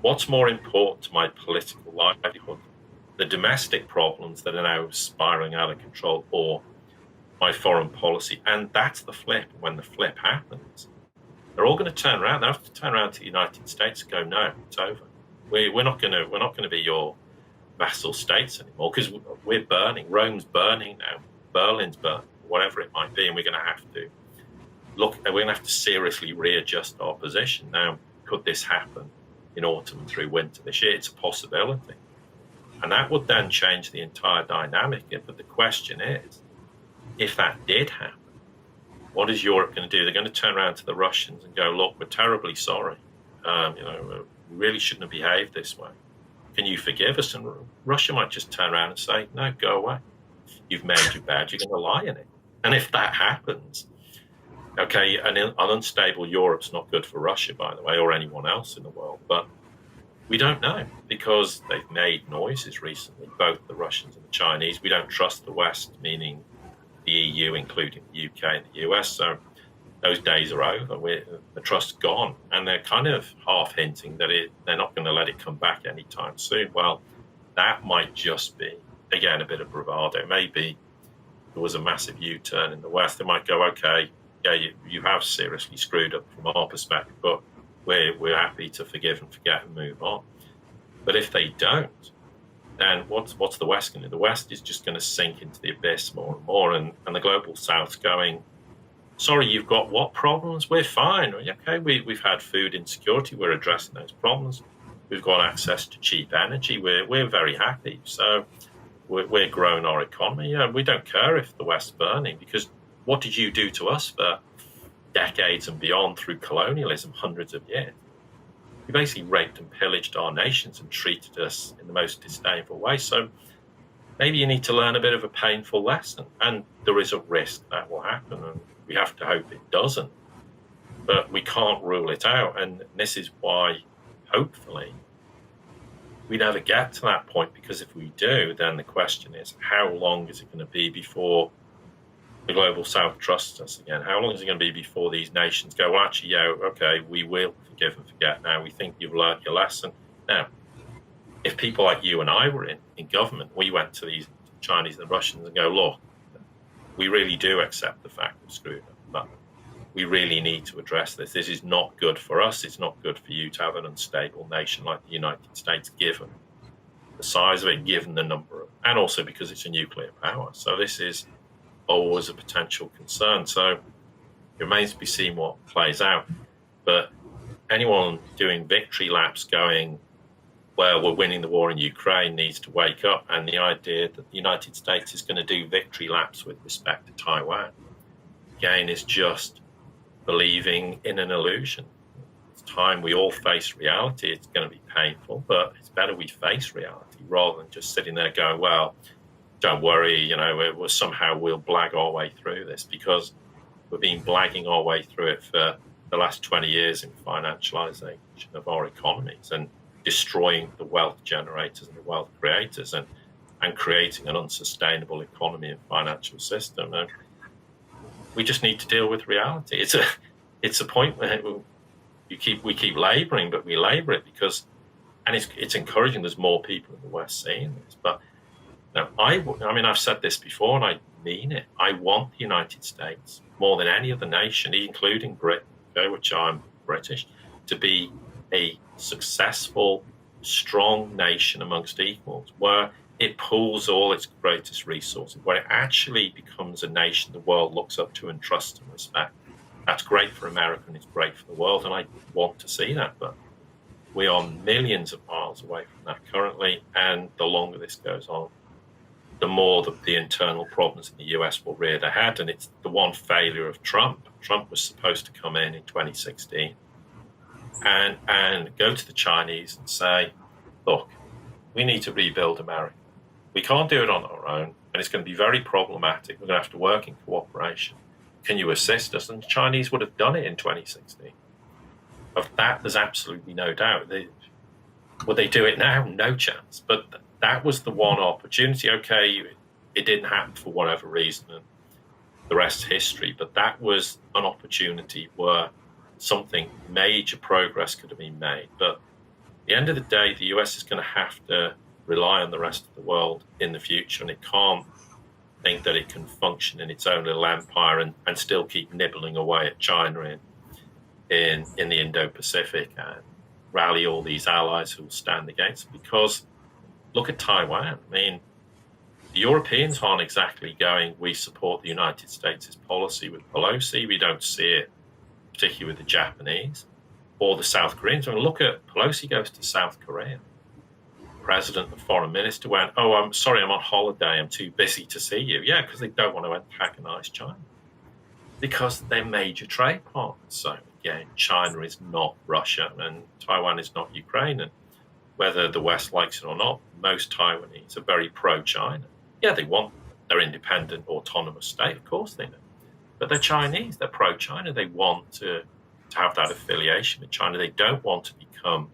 What's more important to my political livelihood? The domestic problems that are now spiraling out of control, or my foreign policy? And that's the flip. When the flip happens, they're all going to turn around. They have to turn around to the United States and go, no, it's over. We're not going to be your vassal states anymore because we're burning. Rome's burning now. Berlin's burning, whatever it might be, and we're going to have to we're going to have to seriously readjust our position. Now, could this happen in autumn through winter this year? It's a possibility. And that would then change the entire dynamic. But the question is, if that did happen, what is Europe going to do? They're going to turn around to the Russians and go, look, we're terribly sorry. We really shouldn't have behaved this way. Can you forgive us? And Russia might just turn around and say, no, go away. You've made your bed, you're going to lie in it. And if that happens, okay, an unstable Europe's not good for Russia, by the way, or anyone else in the world. But we don't know because they've made noises recently, both the Russians and the Chinese. We don't trust the West, meaning the EU, including the UK and the US. So those days are over. The trust's gone. And they're kind of half hinting that they're not going to let it come back anytime soon. Well, that might just be, again, a bit of bravado. Maybe there was a massive U-turn in the West. They might go, okay, yeah, you have seriously screwed up from our perspective, but we're happy to forgive and forget and move on. But if they don't, then what's the West going to do? The West is just going to sink into the abyss more and more, and the global South's going, sorry, you've got what problems? We're fine. Okay, we've had food insecurity. We're addressing those problems. We've got access to cheap energy. We're very happy. So we're growing our economy. We don't care if the West's burning, because what did you do to us for decades and beyond through colonialism, hundreds of years? You basically raped and pillaged our nations and treated us in the most disdainful way. So maybe you need to learn a bit of a painful lesson. And there is a risk that will happen, and we have to hope it doesn't. But we can't rule it out. And this is why, hopefully, we never get to that point, because if we do, then the question is, how long is it going to be before the global South trusts us again? How long is it going to be before these nations go, well, actually, yeah, okay, we will forgive and forget now. We think you've learned your lesson. Now, if people like you and I were in government, we went to these Chinese and Russians and go, look, we really do accept the fact we've screwed up, but we really need to address this. This is not good for us. It's not good for you to have an unstable nation like the United States, given the size of it, given the number of, and also because it's a nuclear power. So this is always a potential concern. So it remains to be seen what plays out. But anyone doing victory laps going, well, we're winning the war in Ukraine, needs to wake up. And the idea that the United States is going to do victory laps with respect to Taiwan, again, is just believing in an illusion. It's time we all face reality. It's going to be painful, but it's better we face reality rather than just sitting there going, well, don't worry, somehow we'll blag our way through this, because we've been blagging our way through it for the last 20 years in financialization of our economies and destroying the wealth generators and the wealth creators and creating an unsustainable economy and financial system. And we just need to deal with reality. It's a point where we keep laboring, but we labor it because and it's encouraging. There's more people in the West seeing this. But I mean, I've said this before, and I mean it. I want the United States more than any other nation, including Britain, which I'm British, to be a successful, strong nation amongst equals, where it pools all its greatest resources, where it actually becomes a nation the world looks up to and trusts and respects. That's great for America and it's great for the world, and I want to see that. But we are millions of miles away from that currently, and the longer this goes on, the more the internal problems in the US will rear their head. And it's the one failure of Trump. Trump was supposed to come in 2016 and go to the Chinese and say, look, we need to rebuild America. We can't do it on our own, and it's going to be very problematic. We're going to have to work in cooperation. Can you assist us? And the Chinese would have done it in 2016. Of that, there's absolutely no doubt. Would they do it now? No chance. But that was the one opportunity. Okay, it didn't happen for whatever reason, and the rest's history. But that was an opportunity where something major progress could have been made. But at the end of the day, the US is going to have to rely on the rest of the world in the future, and it can't think that it can function in its own little empire and still keep nibbling away at China in the Indo-Pacific and rally all these allies who will stand against it. Because look at Taiwan. I mean, the Europeans aren't exactly going, we support the United States' policy with Pelosi. We don't see it, particularly with the Japanese or the South Koreans. I mean, look at Pelosi goes to South Korea. President, the foreign minister went, oh, I'm sorry, I'm on holiday. I'm too busy to see you. Yeah, because they don't want to antagonize China. Because they're major trade partners. So, again, China is not Russia and Taiwan is not Ukraine. And whether the West likes it or not, most Taiwanese are very pro-China. Yeah, they want their independent, autonomous state. Of course they do. But they're Chinese. They're pro-China. They want to have that affiliation with China. They don't want to become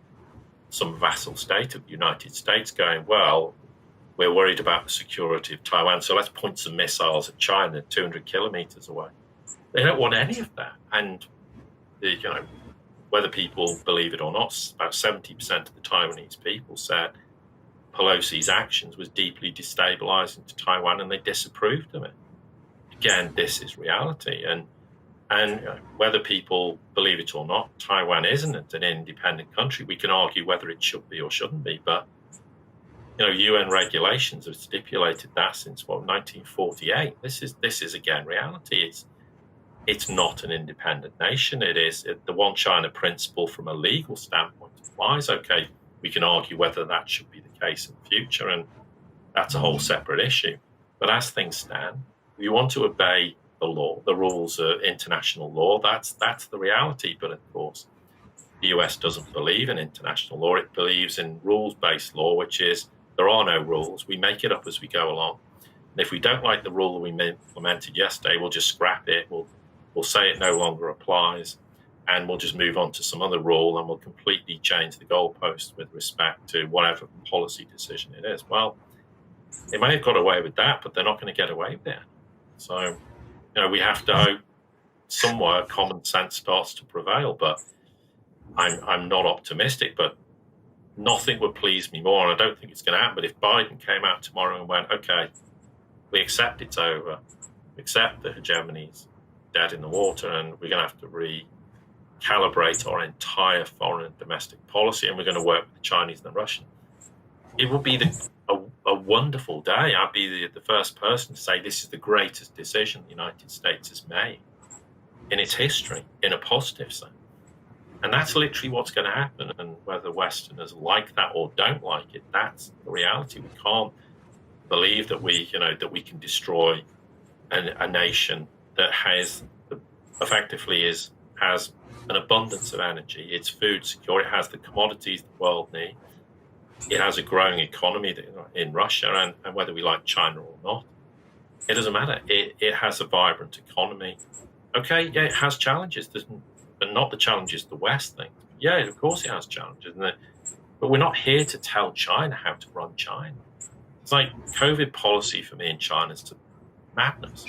some vassal state of the United States going, well, we're worried about the security of Taiwan, so let's point some missiles at China 200 kilometers away. They don't want any of that. And, whether people believe it or not, about 70% of the Taiwanese people said Pelosi's actions was deeply destabilizing to Taiwan and they disapproved of it. Again, this is reality. And whether people believe it or not, Taiwan isn't an independent country. We can argue whether it should be or shouldn't be, but UN regulations have stipulated that since 1948. This is again reality. It's not an independent nation. The one China principle from a legal standpoint applies. Okay, we can argue whether that should be the case in the future, and that's a whole separate issue. But as things stand, we want to obey the law, the rules of international law. That's the reality. But of course, the US doesn't believe in international law. It believes in rules-based law, which is there are no rules. We make it up as we go along. And if we don't like the rule that we implemented yesterday, we'll just scrap it. We'll say it no longer applies, and we'll just move on to some other rule, and we'll completely change the goalposts with respect to whatever policy decision it is. Well, they may have got away with that, but they're not going to get away with it. So, we have to hope somewhere common sense starts to prevail. But I'm not optimistic, but nothing would please me more, and I don't think it's going to happen. But if Biden came out tomorrow and went, okay, we accept it's over, we accept the hegemony's dead in the water, and we're going to have to recalibrate our entire foreign and domestic policy, and we're going to work with the Chinese and the Russians, it would be a wonderful day. I'd be the first person to say this is the greatest decision the United States has made in its history, in a positive sense. And that's literally what's going to happen. And whether Westerners like that or don't like it, that's the reality. We can't believe that we can destroy a nation that has an abundance of energy. It's food secure. It has the commodities the world needs. It has a growing economy in Russia, and whether we like China or not, it doesn't matter. It has a vibrant economy. Okay, yeah, it has challenges, but not the challenges the West thinks. Yeah, of course it has challenges, but we're not here to tell China how to run China. It's like COVID policy for me in China is madness.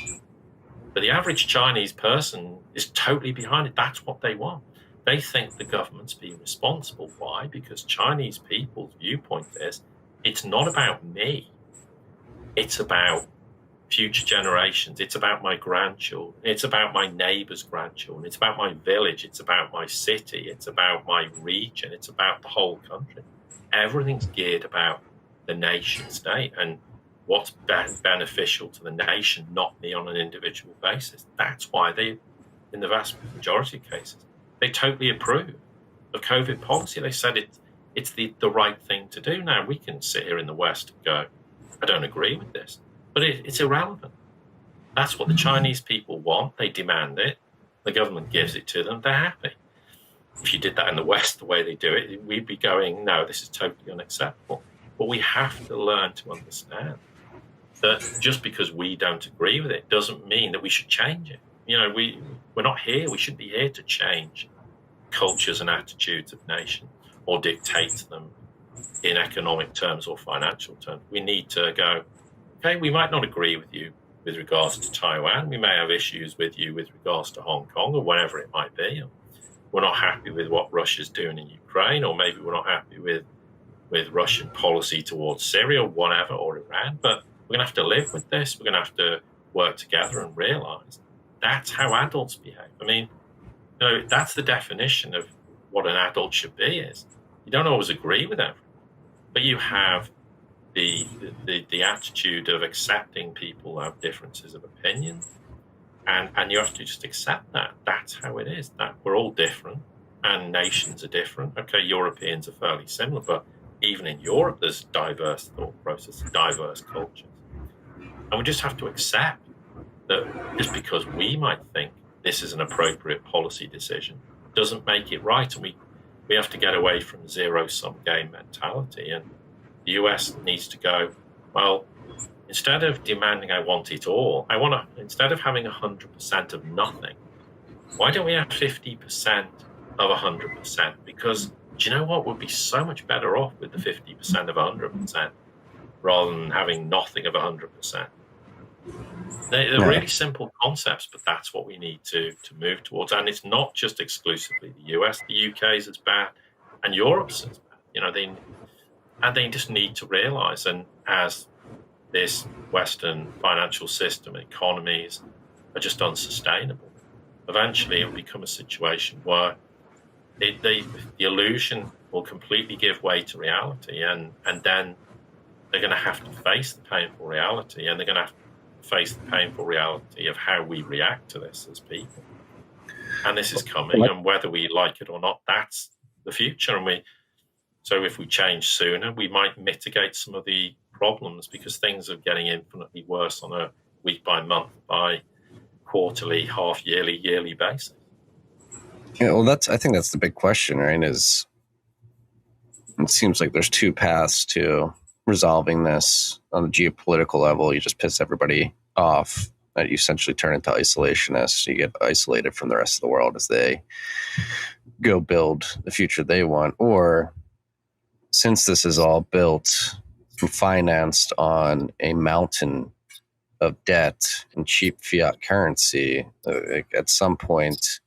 But the average Chinese person is totally behind it. That's what they want. They think the government's being responsible. Why? Because Chinese people's viewpoint is, it's not about me. It's about future generations. It's about my grandchildren. It's about my neighbor's grandchildren. It's about my village. It's about my city. It's about my region. It's about the whole country. Everything's geared about the nation state and what's beneficial to the nation, not me on an individual basis. That's why they, in the vast majority of cases, they totally approve of COVID policy. They said it's the right thing to do. Now, we can sit here in the West and go, I don't agree with this, but it's irrelevant. That's what the Chinese people want. They demand it. The government gives it to them. They're happy. If you did that in the West, the way they do it, we'd be going, no, this is totally unacceptable. But we have to learn to understand that just because we don't agree with it doesn't mean that we should change it. You know, we're not here. We shouldn't be here to change cultures and attitudes of nations or dictate to them in economic terms or financial terms. We need to go, okay, we might not agree with you with regards to Taiwan. We may have issues with you with regards to Hong Kong or whatever it might be. We're not happy with what Russia's doing in Ukraine, or maybe we're not happy with Russian policy towards Syria or whatever, or Iran. But we're going to have to live with this. We're going to have to work together and realize that's how adults behave. I mean, you know, that's the definition of what an adult should be is. You don't always agree with everything, but you have the attitude of accepting people have differences of opinion, and you have to just accept that. That's how it is, that we're all different and nations are different. Okay, Europeans are fairly similar, but even in Europe, there's diverse thought processes, diverse cultures. And we just have to accept that just because we might think this is an appropriate policy decision doesn't make it right. And we have to get away from zero-sum game mentality. And the US needs to go, well, instead of demanding I want it all, instead of having 100% of nothing, why don't we have 50% of 100%? Because do you know what? We'll be so much better off with the 50% of 100% rather than having nothing of 100%. They're really simple concepts, but that's what we need to move towards. And it's not just exclusively the US. The UK is as bad, and Europe's as bad. You know, they just need to realize, and as this Western financial system and economies are just unsustainable, eventually it will become a situation where the illusion will completely give way to reality, and then they're going to have to face the painful reality, and they're going to have to face the painful reality of how we react to this as people. And this is coming, and whether we like it or not, that's the future. So if we change sooner, we might mitigate some of the problems, because things are getting infinitely worse on a week by month, by quarterly, half yearly, yearly basis. Yeah, well, I think that's the big question, right? Is it seems like there's two paths to resolving this. On the geopolitical level, you just piss everybody off, that you essentially turn into isolationists. You get isolated from the rest of the world as they go build the future they want. Or since this is all built and financed on a mountain of debt and cheap fiat currency, at some point,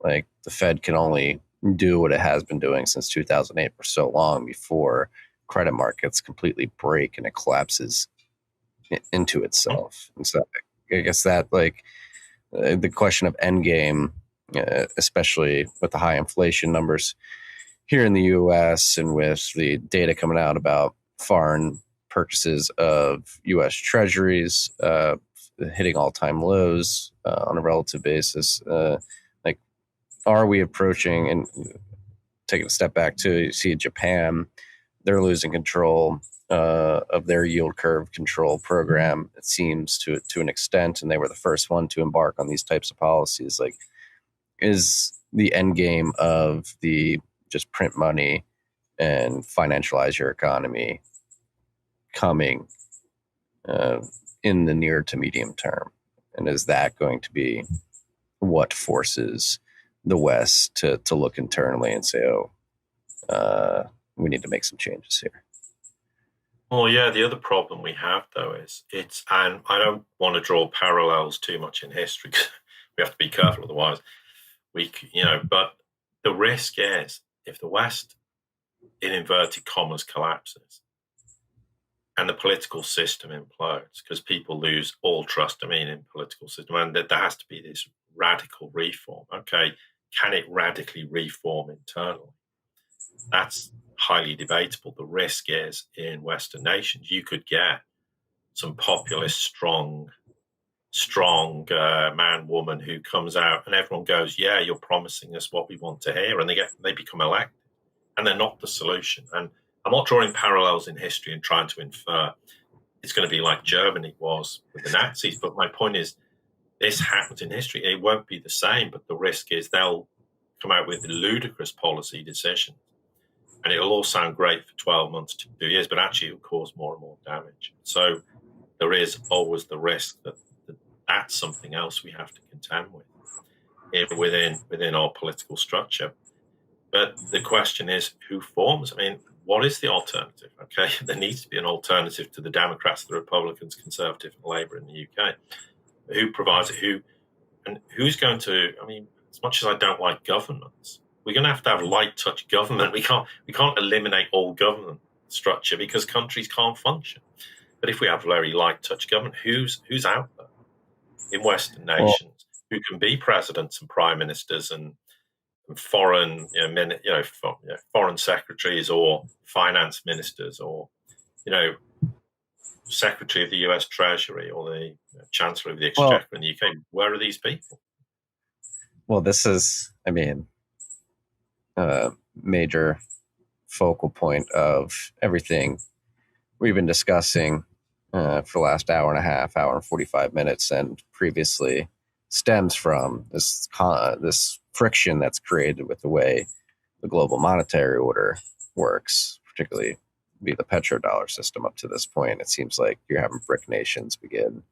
like, the Fed can only do what it has been doing since 2008 for so long before credit markets completely break and it collapses into itself. And so I guess that, like, the question of Endgame, especially with the high inflation numbers here in the US and with the data coming out about foreign purchases of US treasuries hitting all-time lows on a relative basis, like, are we approaching, and taking a step back too, you see Japan, they're losing control of their yield curve control program, it seems, to an extent, and they were the first one to embark on these types of policies. Like, is the end game of the just print money and financialize your economy coming in the near to medium term? And is that going to be what forces the West to look internally and say, we need to make some changes here? Well, yeah, the other problem we have, though, is and I don't want to draw parallels too much in history, because we have to be careful, otherwise but the risk is if the West, in inverted commas, collapses and the political system implodes because people lose all trust, in political system, and that there has to be this radical reform. Okay, can it radically reform internally? That's highly debatable. The risk is in Western nations, you could get some populist, strong man, woman who comes out and everyone goes, yeah, you're promising us what we want to hear. And they become elected and they're not the solution. And I'm not drawing parallels in history and trying to infer it's going to be like Germany was with the Nazis. But my point is, this happens in history. It won't be the same, but the risk is they'll come out with ludicrous policy decisions. And it'll all sound great for 12 months to 2 years, but actually it'll cause more and more damage. So there is always the risk that that's something else we have to contend with within our political structure. But the question is, who forms? What is the alternative? Okay, there needs to be an alternative to the Democrats, the Republicans, Conservative, and Labour in the UK. Who provides it? Who's going to? As much as I don't like governments, we're going to have light touch government. We can't eliminate all government structure because countries can't function. But if we have very light touch government, who's out there in Western nations who can be presidents and prime ministers and foreign foreign secretaries or finance ministers or secretary of the US Treasury or the Chancellor of the Exchequer in the UK? Where are these people? Well, this is, a major focal point of everything we've been discussing for the last hour and a half, hour and 45 minutes, and previously stems from this friction that's created with the way the global monetary order works, particularly via the petrodollar system up to this point. It seems like you're having BRIC nations begin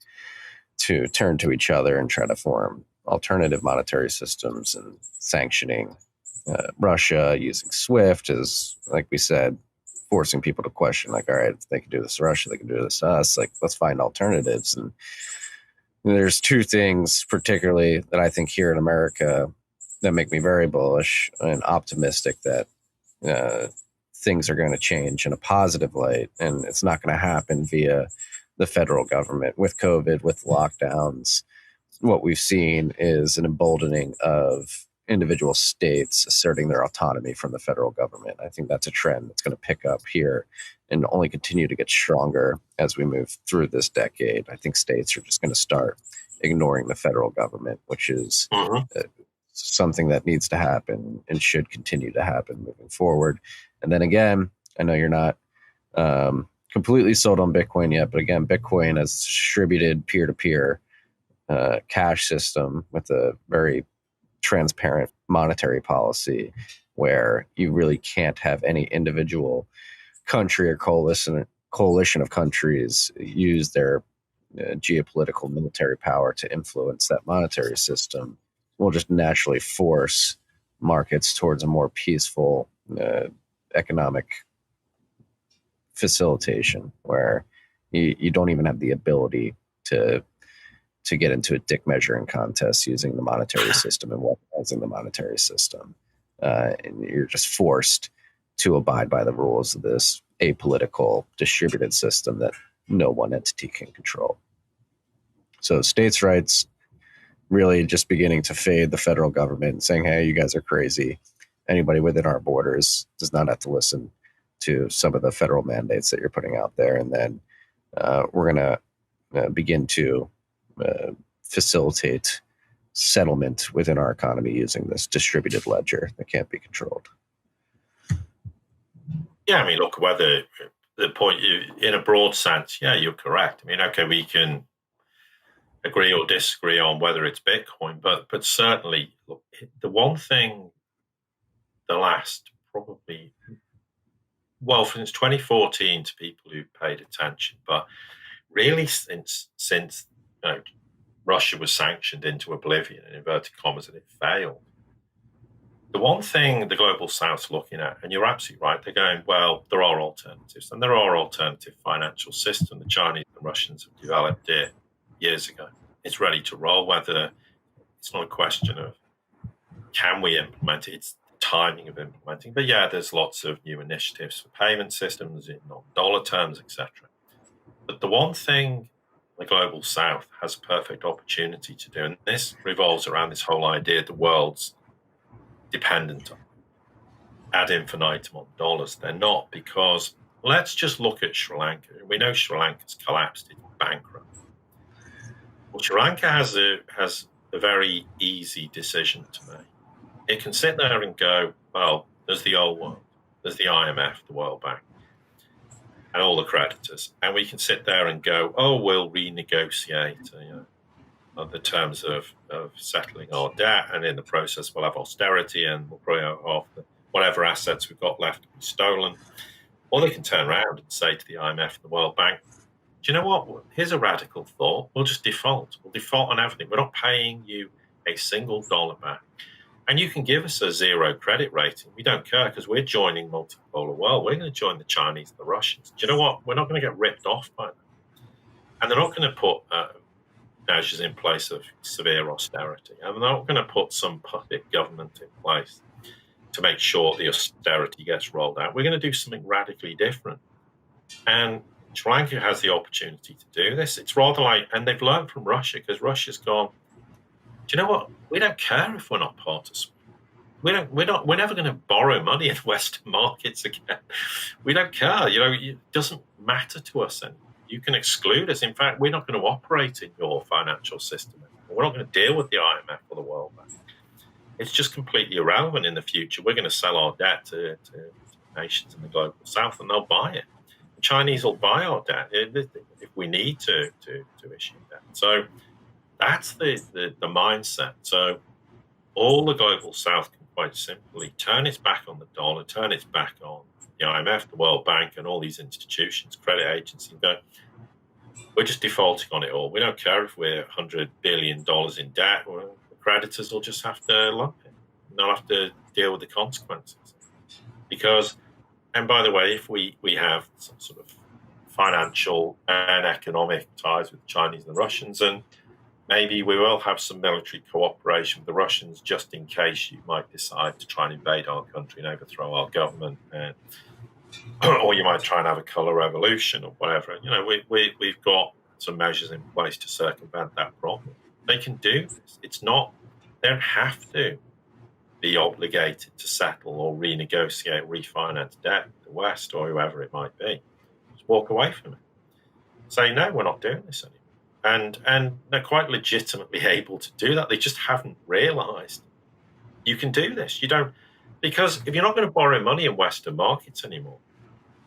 to turn to each other and try to form alternative monetary systems and sanctioning Russia, using SWIFT as, like we said, forcing people to question, like, all right, if they can do this to Russia, they can do this to us. Like, let's find alternatives. And there's two things particularly that I think here in America that make me very bullish and optimistic that things are going to change in a positive light. And it's not going to happen via the federal government. With COVID, with lockdowns, what we've seen is an emboldening of individual states asserting their autonomy from the federal government. I think that's a trend that's going to pick up here and only continue to get stronger as we move through this decade. I think states are just going to start ignoring the federal government, which is something that needs to happen and should continue to happen moving forward. And then again, I know you're not completely sold on Bitcoin yet, but again, Bitcoin as distributed peer-to-peer cash system with a very transparent monetary policy where you really can't have any individual country or coalition of countries use their geopolitical military power to influence that monetary system will just naturally force markets towards a more peaceful economic facilitation where you don't even have the ability to get into a dick measuring contest using the monetary system and weaponizing the monetary system. And you're just forced to abide by the rules of this apolitical distributed system that no one entity can control. So states' rights really just beginning to fade the federal government and saying, hey, you guys are crazy. Anybody within our borders does not have to listen to some of the federal mandates that you're putting out there. And then we're going to begin to facilitate settlement within our economy using this distributed ledger that can't be controlled. Yeah, look, whether the point in a broad sense, yeah, you're correct. Okay, we can agree or disagree on whether it's Bitcoin, but certainly, look, the one thing the last probably, since 2014 to people who paid attention, but really since Russia was sanctioned into oblivion, in inverted commas, and it failed. The one thing the global South's looking at, and you're absolutely right, they're going, well, there are alternatives, and there are alternative financial systems. The Chinese and Russians have developed it years ago. It's ready to roll. Whether it's not a question of can we implement it, it's timing of implementing. But yeah, there's lots of new initiatives for payment systems in non-dollar terms, etc. But the one thing the Global South has a perfect opportunity to do, and this revolves around this whole idea the world's dependent on ad infinitum on dollars. They're not, because let's just look at Sri Lanka. We know Sri Lanka's collapsed, it's bankrupt. Well, Sri Lanka has a very easy decision to make. It can sit there and go, well, there's the old world, there's the IMF, the World Bank, and all the creditors. And we can sit there and go, oh, we'll renegotiate the terms of settling our debt. And in the process, we'll have austerity and we'll probably have whatever assets we've got left to be stolen. Or they can turn around and say to the IMF and the World Bank, do you know what? Here's a radical thought. We'll just default. We'll default on everything. We're not paying you a single dollar back. And you can give us a zero credit rating. We don't care, because we're joining multipolar world. We're going to join the Chinese and the Russians. Do you know what? We're not going to get ripped off by them. And they're not going to put measures in place of severe austerity. And they're not going to put some puppet government in place to make sure the austerity gets rolled out. We're going to do something radically different. And Sri Lanka has the opportunity to do this. It's rather like, and they've learned from Russia, because Russia's gone, do you know what? We don't care if we're not part of SWIFT. We're never going to borrow money in Western markets again. We don't care. It doesn't matter to us anymore. You can exclude us. In fact, we're not going to operate in your financial system anymore. We're not going to deal with the IMF or the World Bank. It's just completely irrelevant in the future. We're going to sell our debt to nations in the global south, and they'll buy it. The Chinese will buy our debt if we need to issue debt. So that's the mindset. So all the global south can quite simply turn its back on the dollar, turn its back on the IMF, the World Bank, and all these institutions, credit agencies, and go, we're just defaulting on it all. We don't care if we're $100 billion in debt. The creditors will just have to lump it. They'll have to deal with the consequences. Because, and by the way, if we have some sort of financial and economic ties with the Chinese and the Russians, and maybe we will have some military cooperation with the Russians just in case you might decide to try and invade our country and overthrow our government, or you might try and have a colour revolution or whatever. We've got some measures in place to circumvent that problem. They can do this. They don't have to be obligated to settle or renegotiate, refinance debt with the West or whoever it might be. Just walk away from it. Say, no, we're not doing this anymore. And they're quite legitimately able to do that. They just haven't realised you can do this. You don't, because if you're not going to borrow money in Western markets anymore,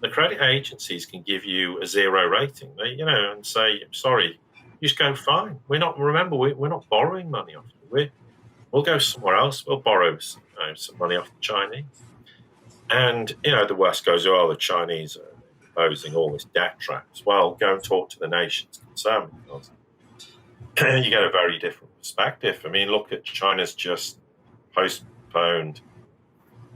the credit agencies can give you a zero rating, and say, sorry, you just go, fine. We're not borrowing money off you. We'll go somewhere else. We'll borrow some money off the Chinese. And, the West goes, the Chinese are imposing all this debt traps. Well, go and talk to the nations concerned, because you get a very different perspective. I mean, look at China's just postponed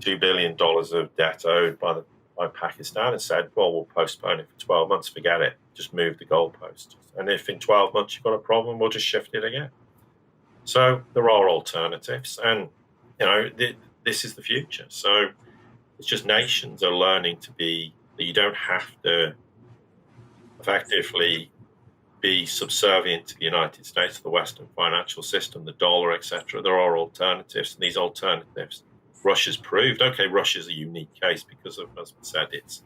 $2 billion of debt owed by Pakistan and said, well, we'll postpone it for 12 months, forget it, just move the goalpost. And if in 12 months you've got a problem, we'll just shift it again. So there are alternatives, and, this is the future. So it's just nations are learning that you don't have to effectively be subservient to the United States, the Western financial system, the dollar, etc. There are alternatives, and these alternatives, Russia's proved. Okay, Russia's a unique case because of, as we said, its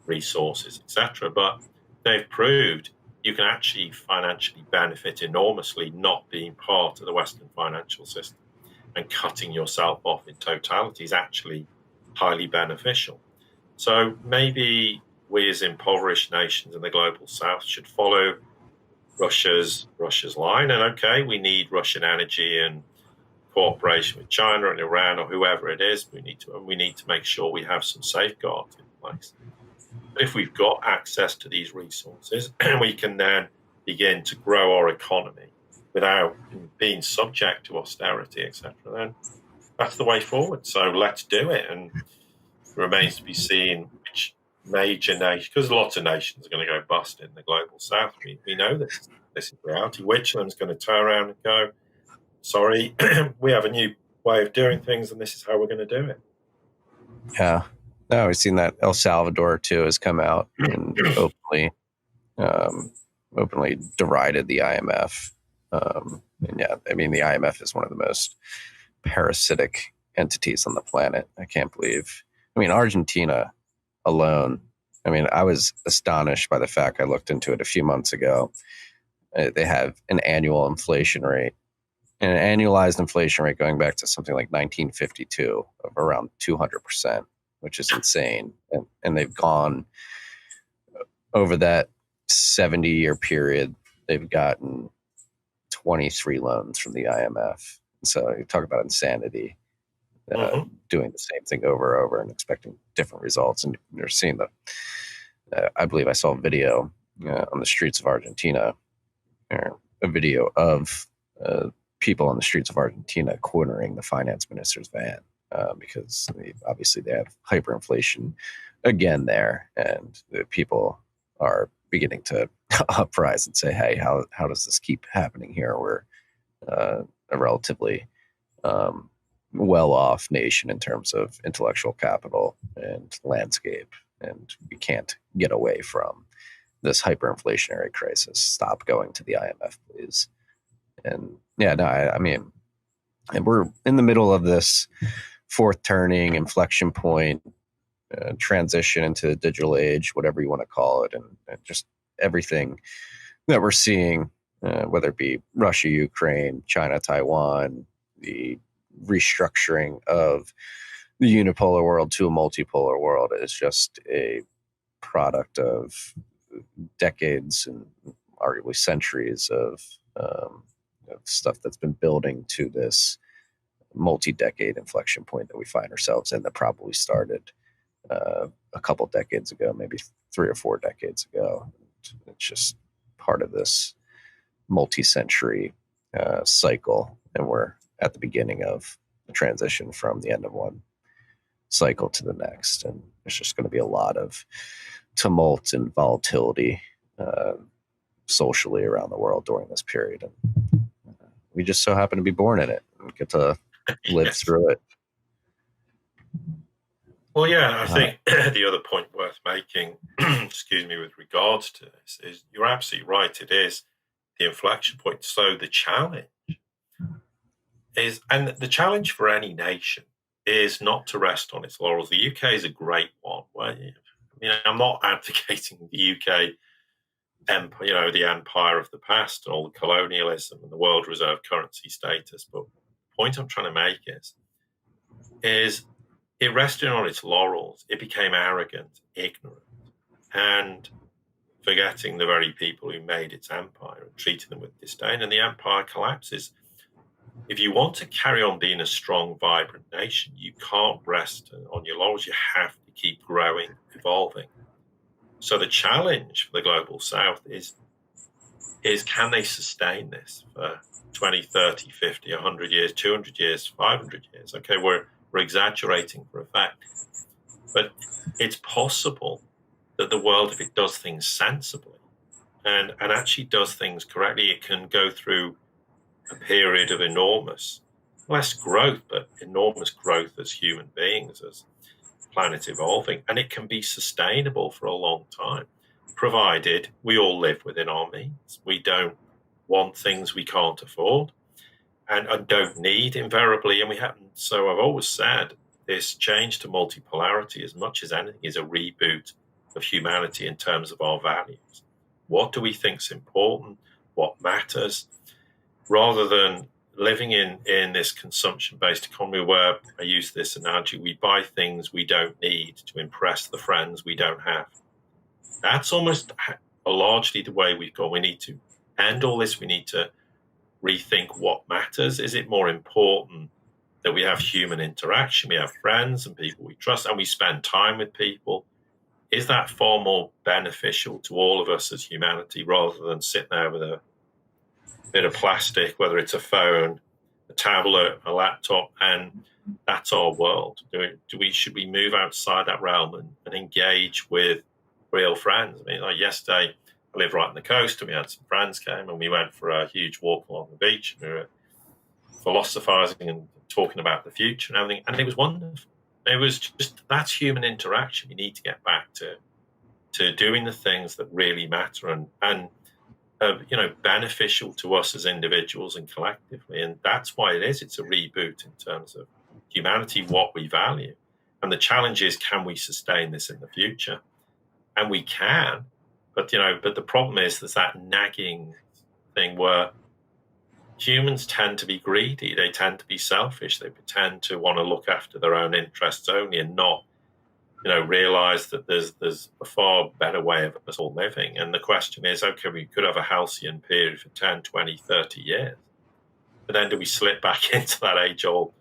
resources, etc. But they've proved you can actually financially benefit enormously not being part of the Western financial system, and cutting yourself off in totality is actually highly beneficial. So maybe we as impoverished nations in the global south should follow Russia's line, and okay, we need Russian energy and cooperation with China and Iran or whoever it is. We need to make sure we have some safeguards in place. But if we've got access to these resources, we can then begin to grow our economy without being subject to austerity, etc. Then that's the way forward. So let's do it, and it remains to be seen which major nation, because lots of nations are going to go bust in the global south. We know this is reality. Which of them is going to turn around and go, sorry, we have a new way of doing things, and this is how we're going to do it. Yeah. No, we've seen that El Salvador too has come out and um, openly derided the IMF. And yeah, I mean, the IMF is one of the most parasitic entities on the planet. I can't believe. I mean, Argentina alone. I mean, I was astonished by the fact I looked into it a few months ago. They have an annual inflation rate, an annualized inflation rate going back to something like 1952 of around 200%, which is insane. And they've gone over that 70-year period, they've gotten 23 loans from the IMF. So you talk about insanity, doing the same thing over and over and expecting different results. And you're seeing I believe I saw a video on the streets of Argentina, or a video of people on the streets of Argentina cornering the finance minister's van because obviously they have hyperinflation again there, and the people are beginning to uprise and say, "Hey, how does this keep happening here? We're a relatively well-off nation in terms of intellectual capital and landscape, and we can't get away from this hyperinflationary crisis. Stop going to the IMF, please." And yeah, no, I mean, and we're in the middle of this fourth turning, inflection point, transition into the digital age, whatever you want to call it, and just everything that we're seeing, whether it be Russia, Ukraine, China, Taiwan, the restructuring of the unipolar world to a multipolar world is just a product of decades and arguably centuries of stuff that's been building to this multi-decade inflection point that we find ourselves in, that probably started a couple decades ago, maybe 3 or 4 decades ago. It's just part of this multi-century cycle, and we're at the beginning of the transition from the end of one cycle to the next, and there's just going to be a lot of tumult and volatility socially around the world during this period, and we just so happen to be born in it and get to live through it. Well, yeah, I think the other point worth making, excuse me, with regards to this is you're absolutely right. It is the inflection point. So the challenge is, and the challenge for any nation is not to rest on its laurels. The UK is a great one. Where, I'm not advocating the UK empire, the empire of the past and all the colonialism and the world reserve currency status. But the point I'm trying to make is it rested on its laurels. It became arrogant, ignorant, and forgetting the very people who made its empire and treating them with disdain. And the empire collapses. If you want to carry on being a strong, vibrant nation, you can't rest on your laurels. You have to keep growing, evolving. So the challenge for the global south is can they sustain this for 20, 30, 50, 100 years, 200 years, 500 years? Okay, we're exaggerating for a fact. But it's possible that the world, if it does things sensibly and actually does things correctly, it can go through a period of enormous, less growth, but enormous growth as human beings, as planet evolving, and it can be sustainable for a long time, provided we all live within our means. We don't want things we can't afford and don't need invariably, and we haven't. So I've always said this change to multipolarity, as much as anything, is a reboot of humanity in terms of our values. What do we think is important? What matters? Rather than living in this consumption-based economy where, I use this analogy, we buy things we don't need to impress the friends we don't have. That's almost largely the way we've gone. We need to end all this. We need to rethink what matters. Is it more important that we have human interaction, we have friends and people we trust, and we spend time with people? Is that far more beneficial to all of us as humanity, rather than sitting there with a bit of plastic, whether it's a phone, a tablet, a laptop, and that's our world? Should we move outside that realm and engage with real friends? I mean, like yesterday, I live right on the coast, and we had some friends came, and we went for a huge walk along the beach, and we were philosophizing and talking about the future and everything, and it was wonderful. It was just, that's human interaction. We need to get back to doing the things that really matter and beneficial to us as individuals and collectively. And that's why it's a reboot in terms of humanity, what we value. And the challenge is, can we sustain this in the future? And we can, but the problem is there's that nagging thing where humans tend to be greedy. They tend to be selfish. They tend to want to look after their own interests only and not, realize that there's a far better way of us all living. And the question is, okay, we could have a halcyon period for 10, 20, 30 years. But then do we slip back into that age-old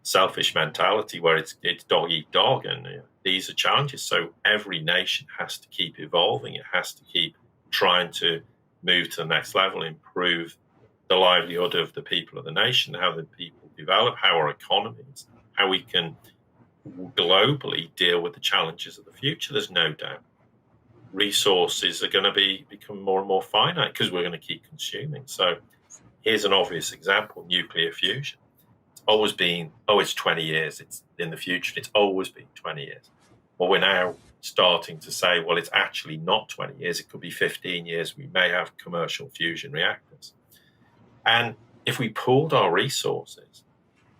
selfish mentality where it's dog eat dog? And these are challenges. So every nation has to keep evolving. It has to keep trying to move to the next level, improve the livelihood of the people of the nation, how the people develop, how our economies, how we can globally deal with the challenges of the future. There's no doubt resources are going to become more and more finite because we're going to keep consuming. So here's an obvious example: nuclear fusion. It's always been, it's 20 years, it's in the future, it's always been 20 years. Well, we're now starting to say, well, it's actually not 20 years, it could be 15 years. We may have commercial fusion reactors. And if we pooled our resources,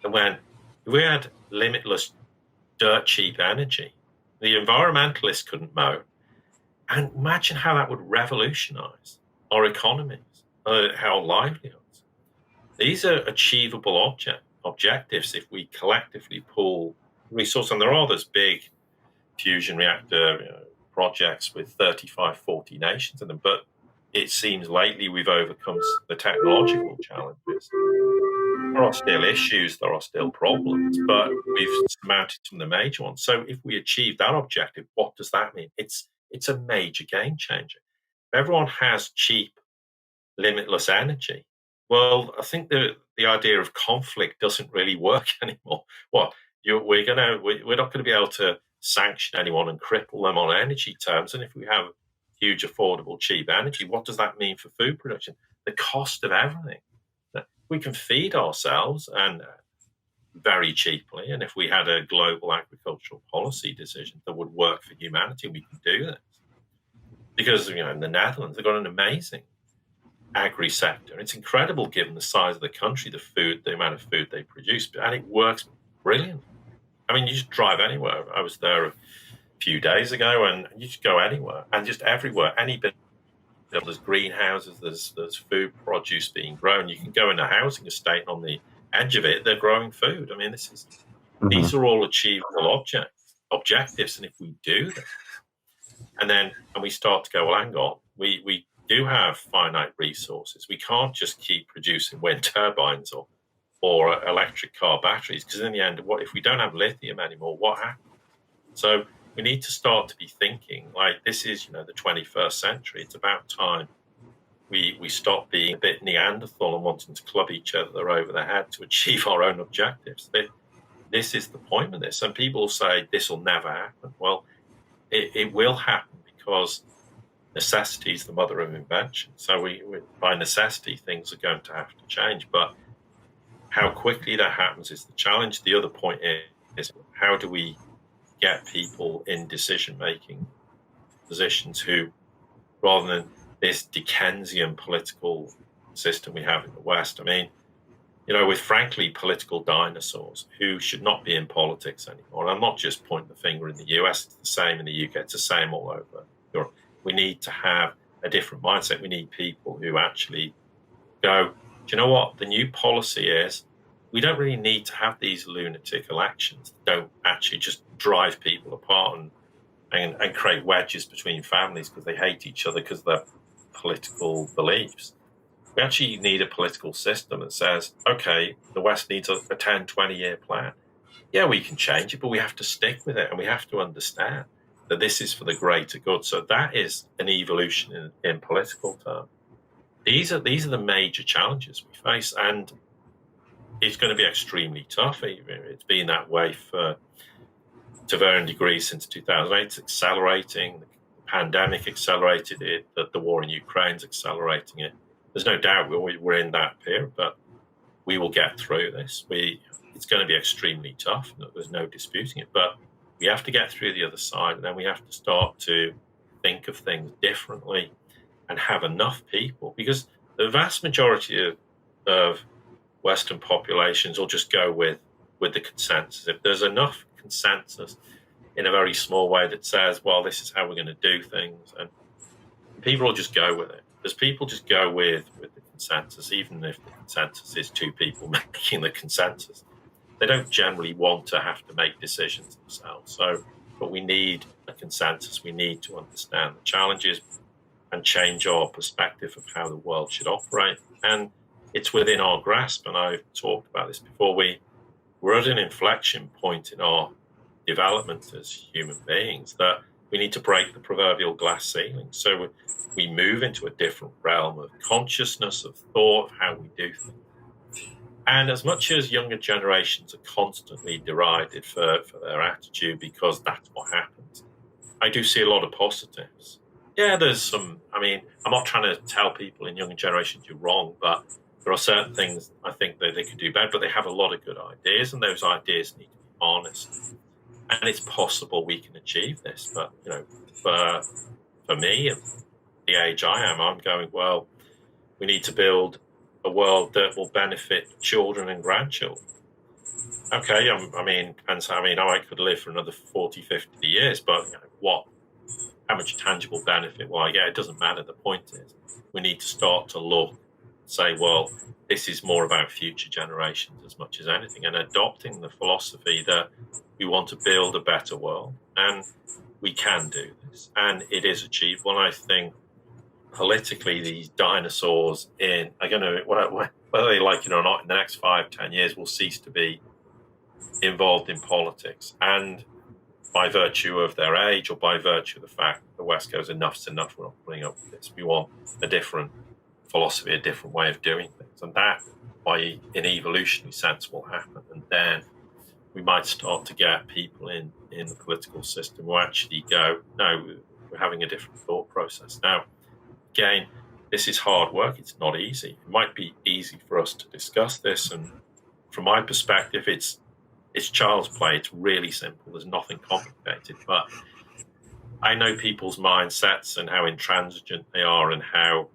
and if we had limitless dirt cheap energy, the environmentalists couldn't moan. And imagine how that would revolutionize our economies, our livelihoods. These are achievable objectives if we collectively pool resources. And there are those big fusion reactor projects with 35, 40 nations in them. But it seems lately we've overcome the technological challenges. There are still issues, there are still problems, but we've surmounted some of the major ones. So if we achieve that objective, what does that mean? It's a major game changer. If everyone has cheap, limitless energy, well, I think the idea of conflict doesn't really work anymore. Well, we're not going to be able to sanction anyone and cripple them on energy terms. And if we have huge, affordable, cheap energy, what does that mean for food production? The cost of everything. We can feed ourselves and very cheaply. And if we had a global agricultural policy decision that would work for humanity, we could do this. Because, in the Netherlands, they've got an amazing agri sector. It's incredible given the size of the country, the amount of food they produce, and it works brilliant. I mean, you just drive anywhere. I was there a few days ago, and you just go anywhere, and just everywhere, any bit. There's greenhouses, there's food produce being grown. You can go in a housing estate, and on the edge of it, they're growing food. I mean, these are all achievable objectives, and if we do them, and we start to go, well, hang on, we do have finite resources. We can't just keep producing wind turbines or electric car batteries, because in the end, what if we don't have lithium anymore? What happens? So we need to start to be thinking like this is, the 21st century. It's about time we stop being a bit Neanderthal and wanting to club each other over the head to achieve our own objectives. This is the point of this. And people say this will never happen. Well, it will happen because necessity is the mother of invention. So by necessity, things are going to have to change. But how quickly that happens is the challenge. The other point is how do we get people in decision-making positions who, rather than this Dickensian political system we have in the West, I mean, with frankly political dinosaurs who should not be in politics anymore. And I'm not just pointing the finger in the US, it's the same in the UK, it's the same all over Europe. We need to have a different mindset. We need people who actually go, do you know what? The new policy is we don't really need to have these lunatic elections that don't actually just drive people apart and create wedges between families because they hate each other because of their political beliefs. We actually need a political system that says, okay, the West needs a 10, 20-year plan. Yeah, we can change it, but we have to stick with it, and we have to understand that this is for the greater good. So that is an evolution in political terms. These are the major challenges we face, and it's going to be extremely tough. It's been that way to varying degrees since 2008. It's accelerating. The pandemic accelerated it. The war in Ukraine is accelerating it. There's no doubt we're in that period, but we will get through this. It's it's going to be extremely tough. There's no disputing it. But we have to get through the other side, and then we have to start to think of things differently and have enough people, because the vast majority of Western populations will just go with the consensus. If there's enough consensus in a very small way that says, well, this is how we're going to do things, and people will just go with it. There's people just go with the consensus, even if the consensus is two people making the consensus. They don't generally want to have to make decisions themselves. But we need a consensus. We need to understand the challenges and change our perspective of how the world should operate. And it's within our grasp. And I've talked about this before. We're at an inflection point in our development as human beings that we need to break the proverbial glass ceiling. So we move into a different realm of consciousness, of thought, of how we do things. And as much as younger generations are constantly derided for their attitude because that's what happens, I do see a lot of positives. Yeah, there's some, I'm not trying to tell people in younger generations you're wrong, but there are certain things I think that they could do better, but they have a lot of good ideas, and those ideas need to be harnessed. And it's possible we can achieve this. But, for me, at the age I am, I'm going, well, we need to build a world that will benefit children and grandchildren. Okay, depends. I could live for another 40, 50 years, but how much tangible benefit will I get? It doesn't matter. The point is, we need to start to look, say, well, this is more about future generations as much as anything, and adopting the philosophy that we want to build a better world, and we can do this, and it is achievable. And I think politically, these dinosaurs are going to, whether they like it or not, in the next 5-10 years, will cease to be involved in politics. And by virtue of their age, or by virtue of the fact that the West goes, enough's enough, we're not putting up with this. We want a different philosophy, a different way of doing things. And that, in evolutionary sense, will happen. And then we might start to get people in the political system who actually go, no, we're having a different thought process. Now, again, this is hard work. It's not easy. It might be easy for us to discuss this. And from my perspective, it's child's play. It's really simple. There's nothing complicated. But I know people's mindsets and how intransigent they are, and how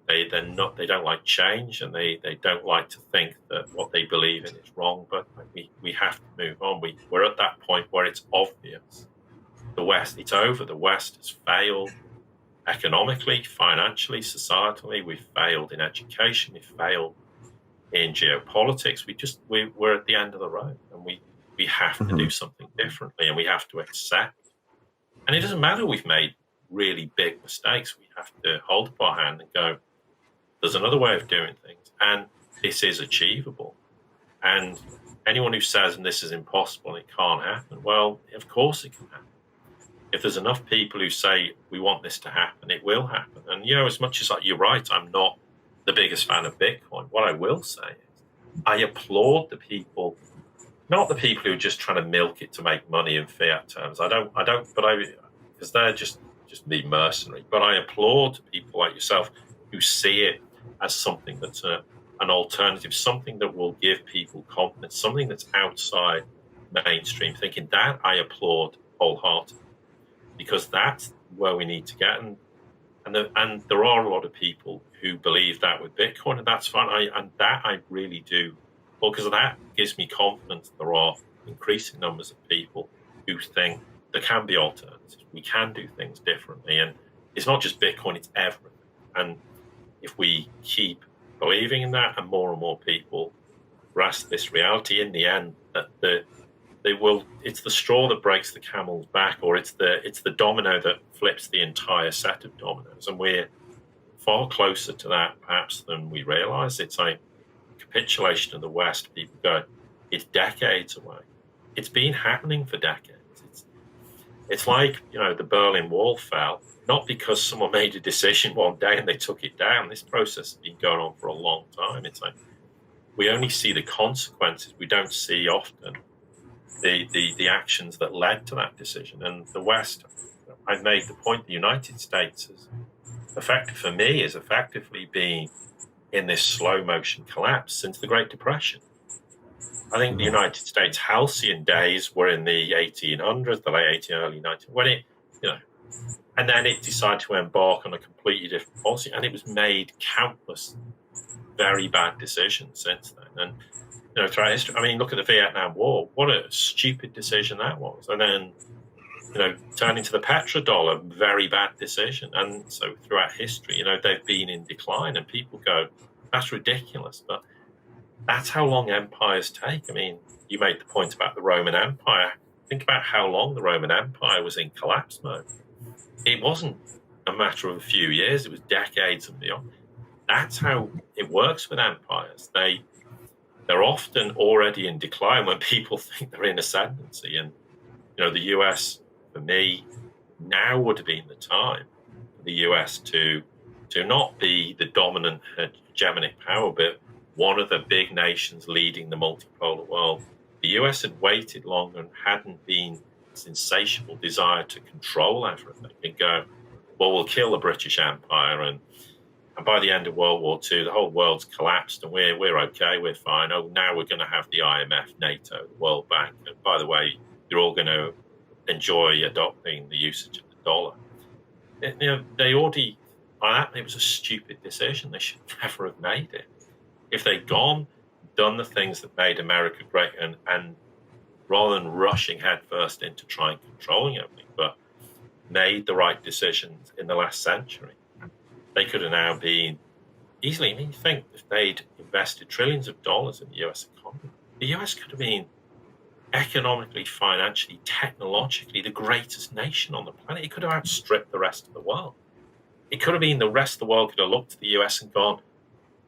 they don't like change, and they don't like to think that what they believe in is wrong. But we have to move on. We're at that point where it's obvious. It's over. The West has failed. Economically, financially, societally, we've failed in education, we've failed in geopolitics. We're at the end of the road, and we have to do something differently, and we have to accept. And it doesn't matter we've made really big mistakes. We have to hold up our hand and go, there's another way of doing things, and this is achievable. And anyone who says, and this is impossible and it can't happen, well, of course it can happen. If there's enough people who say we want this to happen, it will happen. And, as much as you're right, I'm not the biggest fan of Bitcoin. What I will say is I applaud the people, not the people who are just trying to milk it to make money in fiat terms. Because they're just be mercenary. But I applaud people like yourself who see it as something that's an alternative, something that will give people confidence, something that's outside mainstream thinking. That I applaud wholeheartedly. Because that's where we need to get, and there are a lot of people who believe that with Bitcoin, and that's fine. I really do, because that gives me confidence. There are increasing numbers of people who think there can be alternatives. We can do things differently, and it's not just Bitcoin; it's everything. And if we keep believing in that, and more people grasp this reality, in the end, that it's the straw that breaks the camel's back, or it's the domino that flips the entire set of dominoes. And we're far closer to that, perhaps, than we realize. It's a capitulation of the West. People go, it's decades away. It's been happening for decades. It's like, the Berlin Wall fell, not because someone made a decision one day and they took it down. This process has been going on for a long time. It's like we only see the consequences. We don't see often the actions that led to that decision. And the West, I've made the point, the United States is effectively been in this slow motion collapse since the Great Depression. I think the United States halcyon days were in the 1800s, the late 1800s, early 1900s, when it, you know, and then it decided to embark on a completely different policy, and it was made countless very bad decisions since then. And, you know, throughout history, I mean, look at the Vietnam War. What a stupid decision that was. And then, you know, turning to the petrodollar, very bad decision. And so throughout history, you know, they've been in decline, and people go, that's ridiculous. But that's how long empires take. I mean, you made the point about the Roman Empire. Think about how long the Roman Empire was in collapse mode. It wasn't a matter of a few years, it was decades and beyond. That's how it works with empires. They're often already in decline when people think they're in ascendancy. And, you know, the US, for me, now would have been the time for the US to not be the dominant hegemonic power, but one of the big nations leading the multipolar world. The US had waited longer and hadn't been this insatiable desire to control everything and go, well, we'll kill the British Empire, and by the end of World War II, the whole world's collapsed, and we're okay, we're fine. Oh, now we're going to have the IMF, NATO, the World Bank, and by the way, you're all going to enjoy adopting the usage of the dollar. You know, they already, it was a stupid decision. They should never have made it. If they'd done the things that made America great, and rather than rushing headfirst into trying controlling everything, but made the right decisions in the last century, they could have now been easily, I mean, you think if they'd invested trillions of dollars in the US economy, the US could have been economically, financially, technologically the greatest nation on the planet. It could have outstripped the rest of the world. It could have been the rest of the world could have looked at the US and gone,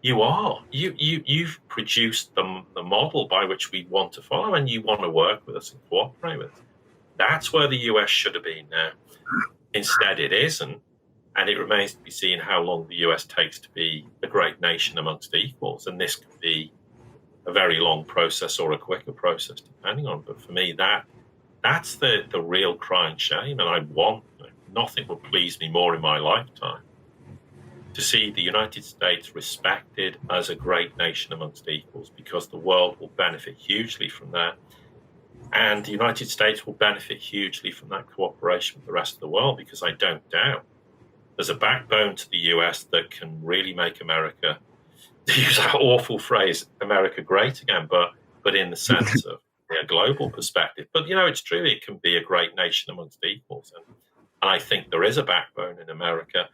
you've produced the model by which we want to follow, and you want to work with us and cooperate with us. That's where the US should have been now. Instead, it isn't. And it remains to be seen how long the US takes to be a great nation amongst equals. And this could be a very long process or a quicker process, depending on. But for me, that's the real crying shame. And I want, nothing would please me more in my lifetime to see the United States respected as a great nation amongst equals, because the world will benefit hugely from that. And the United States will benefit hugely from that cooperation with the rest of the world, because I don't doubt there's a backbone to the US that can really make America, to use that awful phrase, America great again, but in the sense of a global perspective. But, you know, it's true, it can be a great nation amongst equals. And I think there is a backbone in America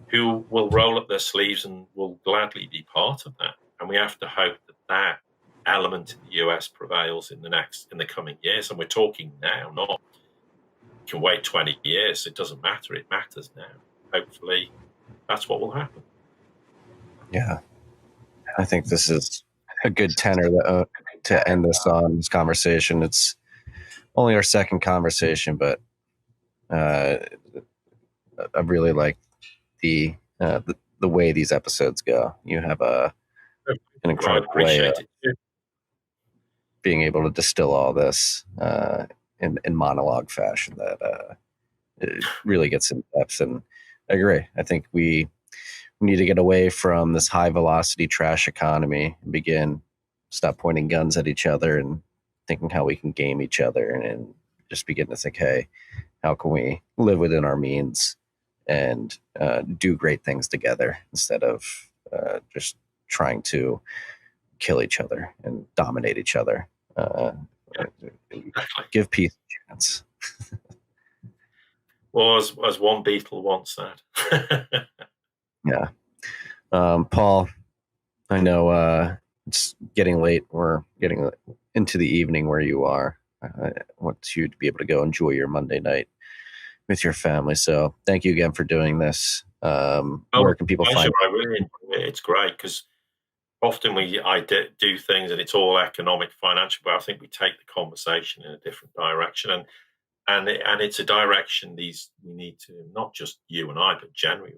who will roll up their sleeves and will gladly be part of that. And we have to hope that that element in the US prevails in the coming years. And we're talking now, not you can wait 20 years. It doesn't matter. It matters now. Hopefully that's what will happen. Yeah. I think this is a good tenor to end this on, this conversation. It's only our second conversation, but I really like the way these episodes go. You have an incredible way of being able to distill all this in monologue fashion that it really gets in depth. And I agree. I think we need to get away from this high velocity trash economy and stop pointing guns at each other and thinking how we can game each other, and just begin to think, hey, how can we live within our means and do great things together instead of just trying to kill each other and dominate each other. Give peace a chance. Well, as one Beatle once said. Yeah. Paul, I know it's getting late. We're getting into the evening where you are. I want you to be able to go enjoy your Monday night with your family. So thank you again for doing this. Where can people find I really enjoy it. It's great because often I do things and it's all economic, financial, but I think we take the conversation in a different direction. And it's a direction we need to, not just you and I, but generally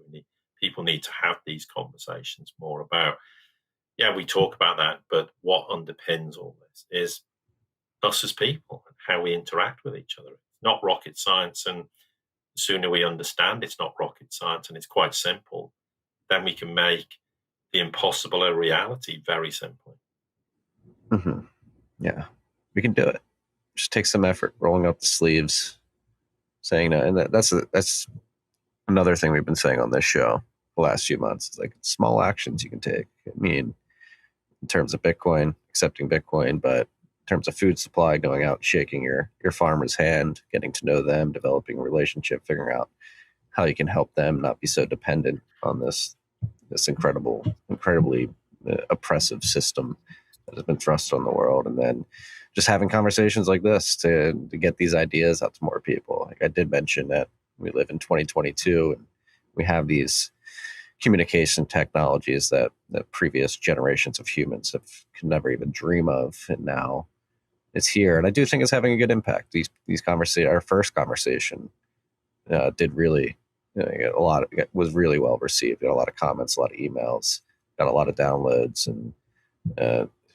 people need to have these conversations more about. Yeah, we talk about that, but what underpins all this is us as people and how we interact with each other. It's not rocket science, and the sooner we understand it's not rocket science and it's quite simple, then we can make the impossible a reality very simply. Mm-hmm. Yeah, we can do it. Just take some effort, rolling up the sleeves, saying no. And that's another thing we've been saying on this show the last few months. It's like small actions you can take. I mean, in terms of Bitcoin, accepting Bitcoin, but in terms of food supply, going out, shaking your farmer's hand, getting to know them, developing a relationship, figuring out how you can help them not be so dependent on this incredibly oppressive system that has been thrust on the world, and then just having conversations like this to get these ideas out to more people. Like I did mention that we live in 2022 and we have these communication technologies that previous generations of humans could never even dream of, and now it's here. And I do think it's having a good impact. Our first conversation did really was really well received. Got a lot of comments, a lot of emails, got a lot of downloads, and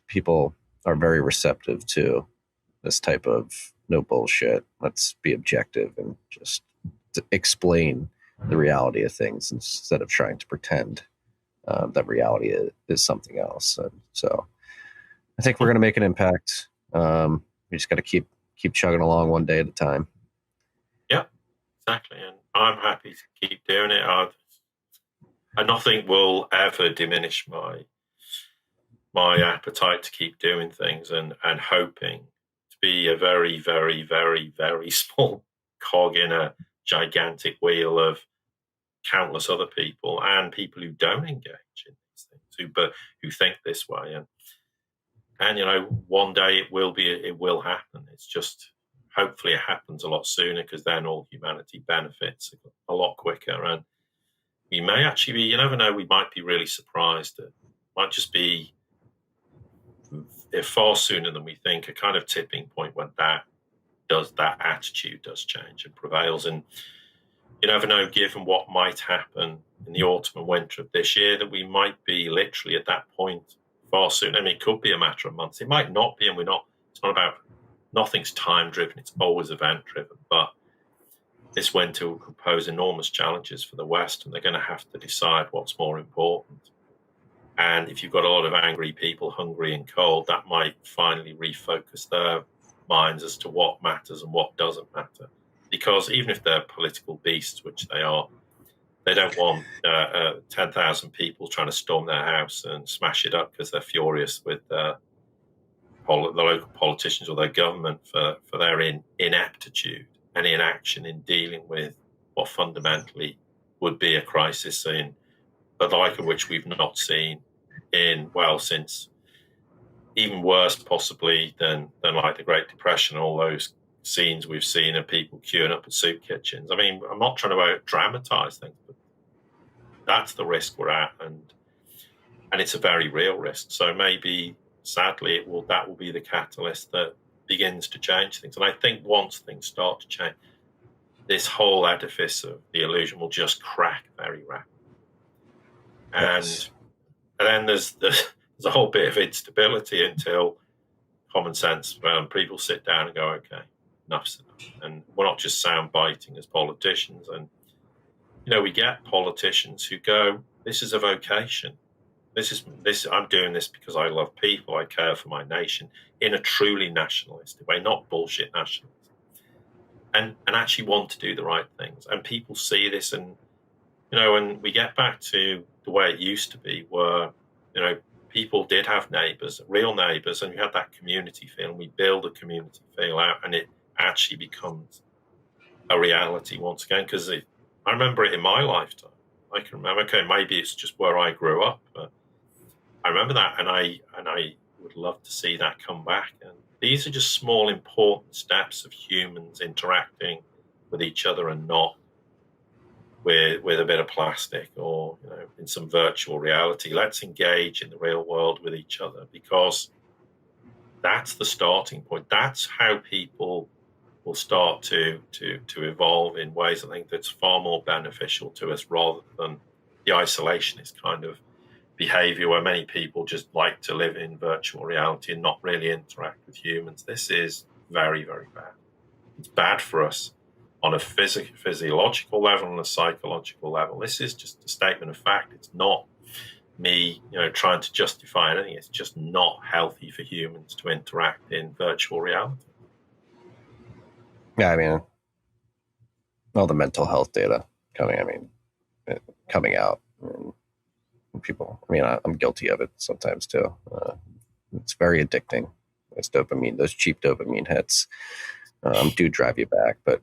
people are very receptive to this type of no bullshit. Let's be objective and just to explain the reality of things instead of trying to pretend that reality is something else. And so I think we're going to make an impact. We just got to keep chugging along one day at a time. Yeah, exactly. And I'm happy to keep doing it. And nothing will ever diminish my appetite to keep doing things and hoping to be a very, very, very, very small cog in a gigantic wheel of countless other people and people who don't engage in these things, who think this way. And one day it will happen. It's just, hopefully it happens a lot sooner, because then all humanity benefits a lot quicker. And we may actually be, you never know, we might be really surprised. It might just be far sooner than we think, a kind of tipping point when that attitude does change and prevails. And you never know, given what might happen in the autumn and winter of this year, that we might be literally at that point far soon. I mean, it could be a matter of months. It might not be, and it's not about, nothing's time driven. It's always event driven. But this winter will pose enormous challenges for the West, and they're going to have to decide what's more important. And if you've got a lot of angry people, hungry and cold, that might finally refocus their minds as to what matters and what doesn't matter. Because even if they're political beasts, which they are, they don't want 10,000 people trying to storm their house and smash it up because they're furious with the local politicians or their government for their ineptitude and inaction in dealing with what fundamentally would be a crisis, but the like of which we've not seen since, even worse possibly than like the Great Depression, all those scenes we've seen of people queuing up at soup kitchens. I mean, I'm not trying to dramatize things, but that's the risk we're at, and it's a very real risk. So maybe, sadly, that will be the catalyst that begins to change things. And I think once things start to change, this whole edifice of the illusion will just crack very rapidly. Yes. And then there's a whole bit of instability until common sense, people sit down and go, okay, enough's enough. And we're not just sound biting as politicians. And, we get politicians who go, this is a vocation. I'm doing this because I love people. I care for my nation in a truly nationalistic way, not bullshit nationalism. And actually want to do the right things. And people see this, and, and we get back to the way it used to be, where, people did have neighbors, real neighbors, and we had that community feel, and we build a community feel out, and it actually becomes a reality once again. Because I remember it in my lifetime. I can remember, okay, maybe it's just where I grew up, but I remember that, and I would love to see that come back. And these are just small, important steps of humans interacting with each other, and not with a bit of plastic or in some virtual reality. Let's engage in the real world with each other, because that's the starting point. That's how people will start to evolve in ways, I think, that's far more beneficial to us, rather than the isolationist kind of behavior where many people just like to live in virtual reality and not really interact with humans. This is very, very bad. It's bad for us on a physiological level and a psychological level. This is just a statement of fact. It's not me, trying to justify anything. It's just not healthy for humans to interact in virtual reality. Yeah, I mean, all the mental health data coming out. And people, I'm guilty of it sometimes too. It's very addicting. Those cheap dopamine hits do drive you back. But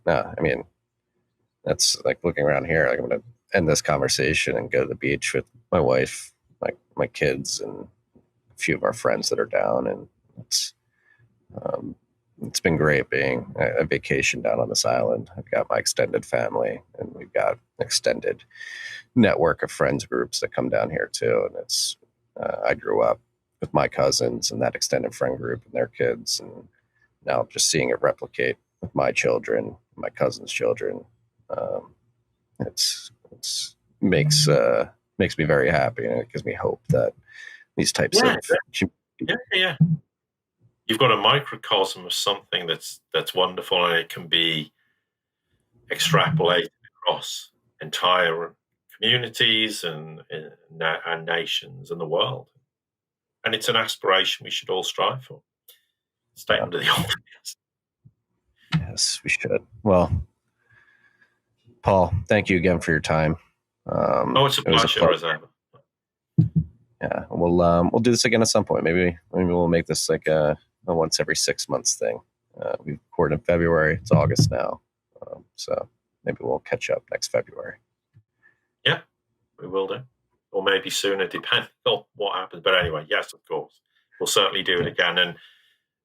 that's like looking around here. Like, I'm going to end this conversation and go to the beach with my wife, my kids, and a few of our friends that are down. And it's been great being a vacation down on this island. I've got my extended family, and we've got an extended network of friends groups that come down here too. And it's I grew up with my cousins and that extended friend group and their kids, and now just seeing it replicate with my children, my cousins' children, it's makes me very happy, and it gives me hope that these types of yeah. You've got a microcosm of something that's wonderful, and it can be extrapolated across entire communities and nations and the world. And it's an aspiration we should all strive for. Statement of the obvious. Yes, we should. Well, Paul, thank you again for your time. It's a pleasure, as ever. Yeah, we'll do this again at some point. Maybe we'll make this like a once every 6 months thing. We recorded in February. It's August now, so maybe we'll catch up next February. Yeah, we will do, or maybe sooner, depending on what happens. But anyway, yes, of course, we'll certainly do it again. And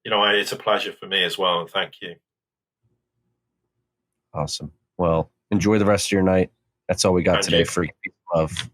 it's a pleasure for me as well. And thank you. Awesome. Well, enjoy the rest of your night. That's all we got today. For love.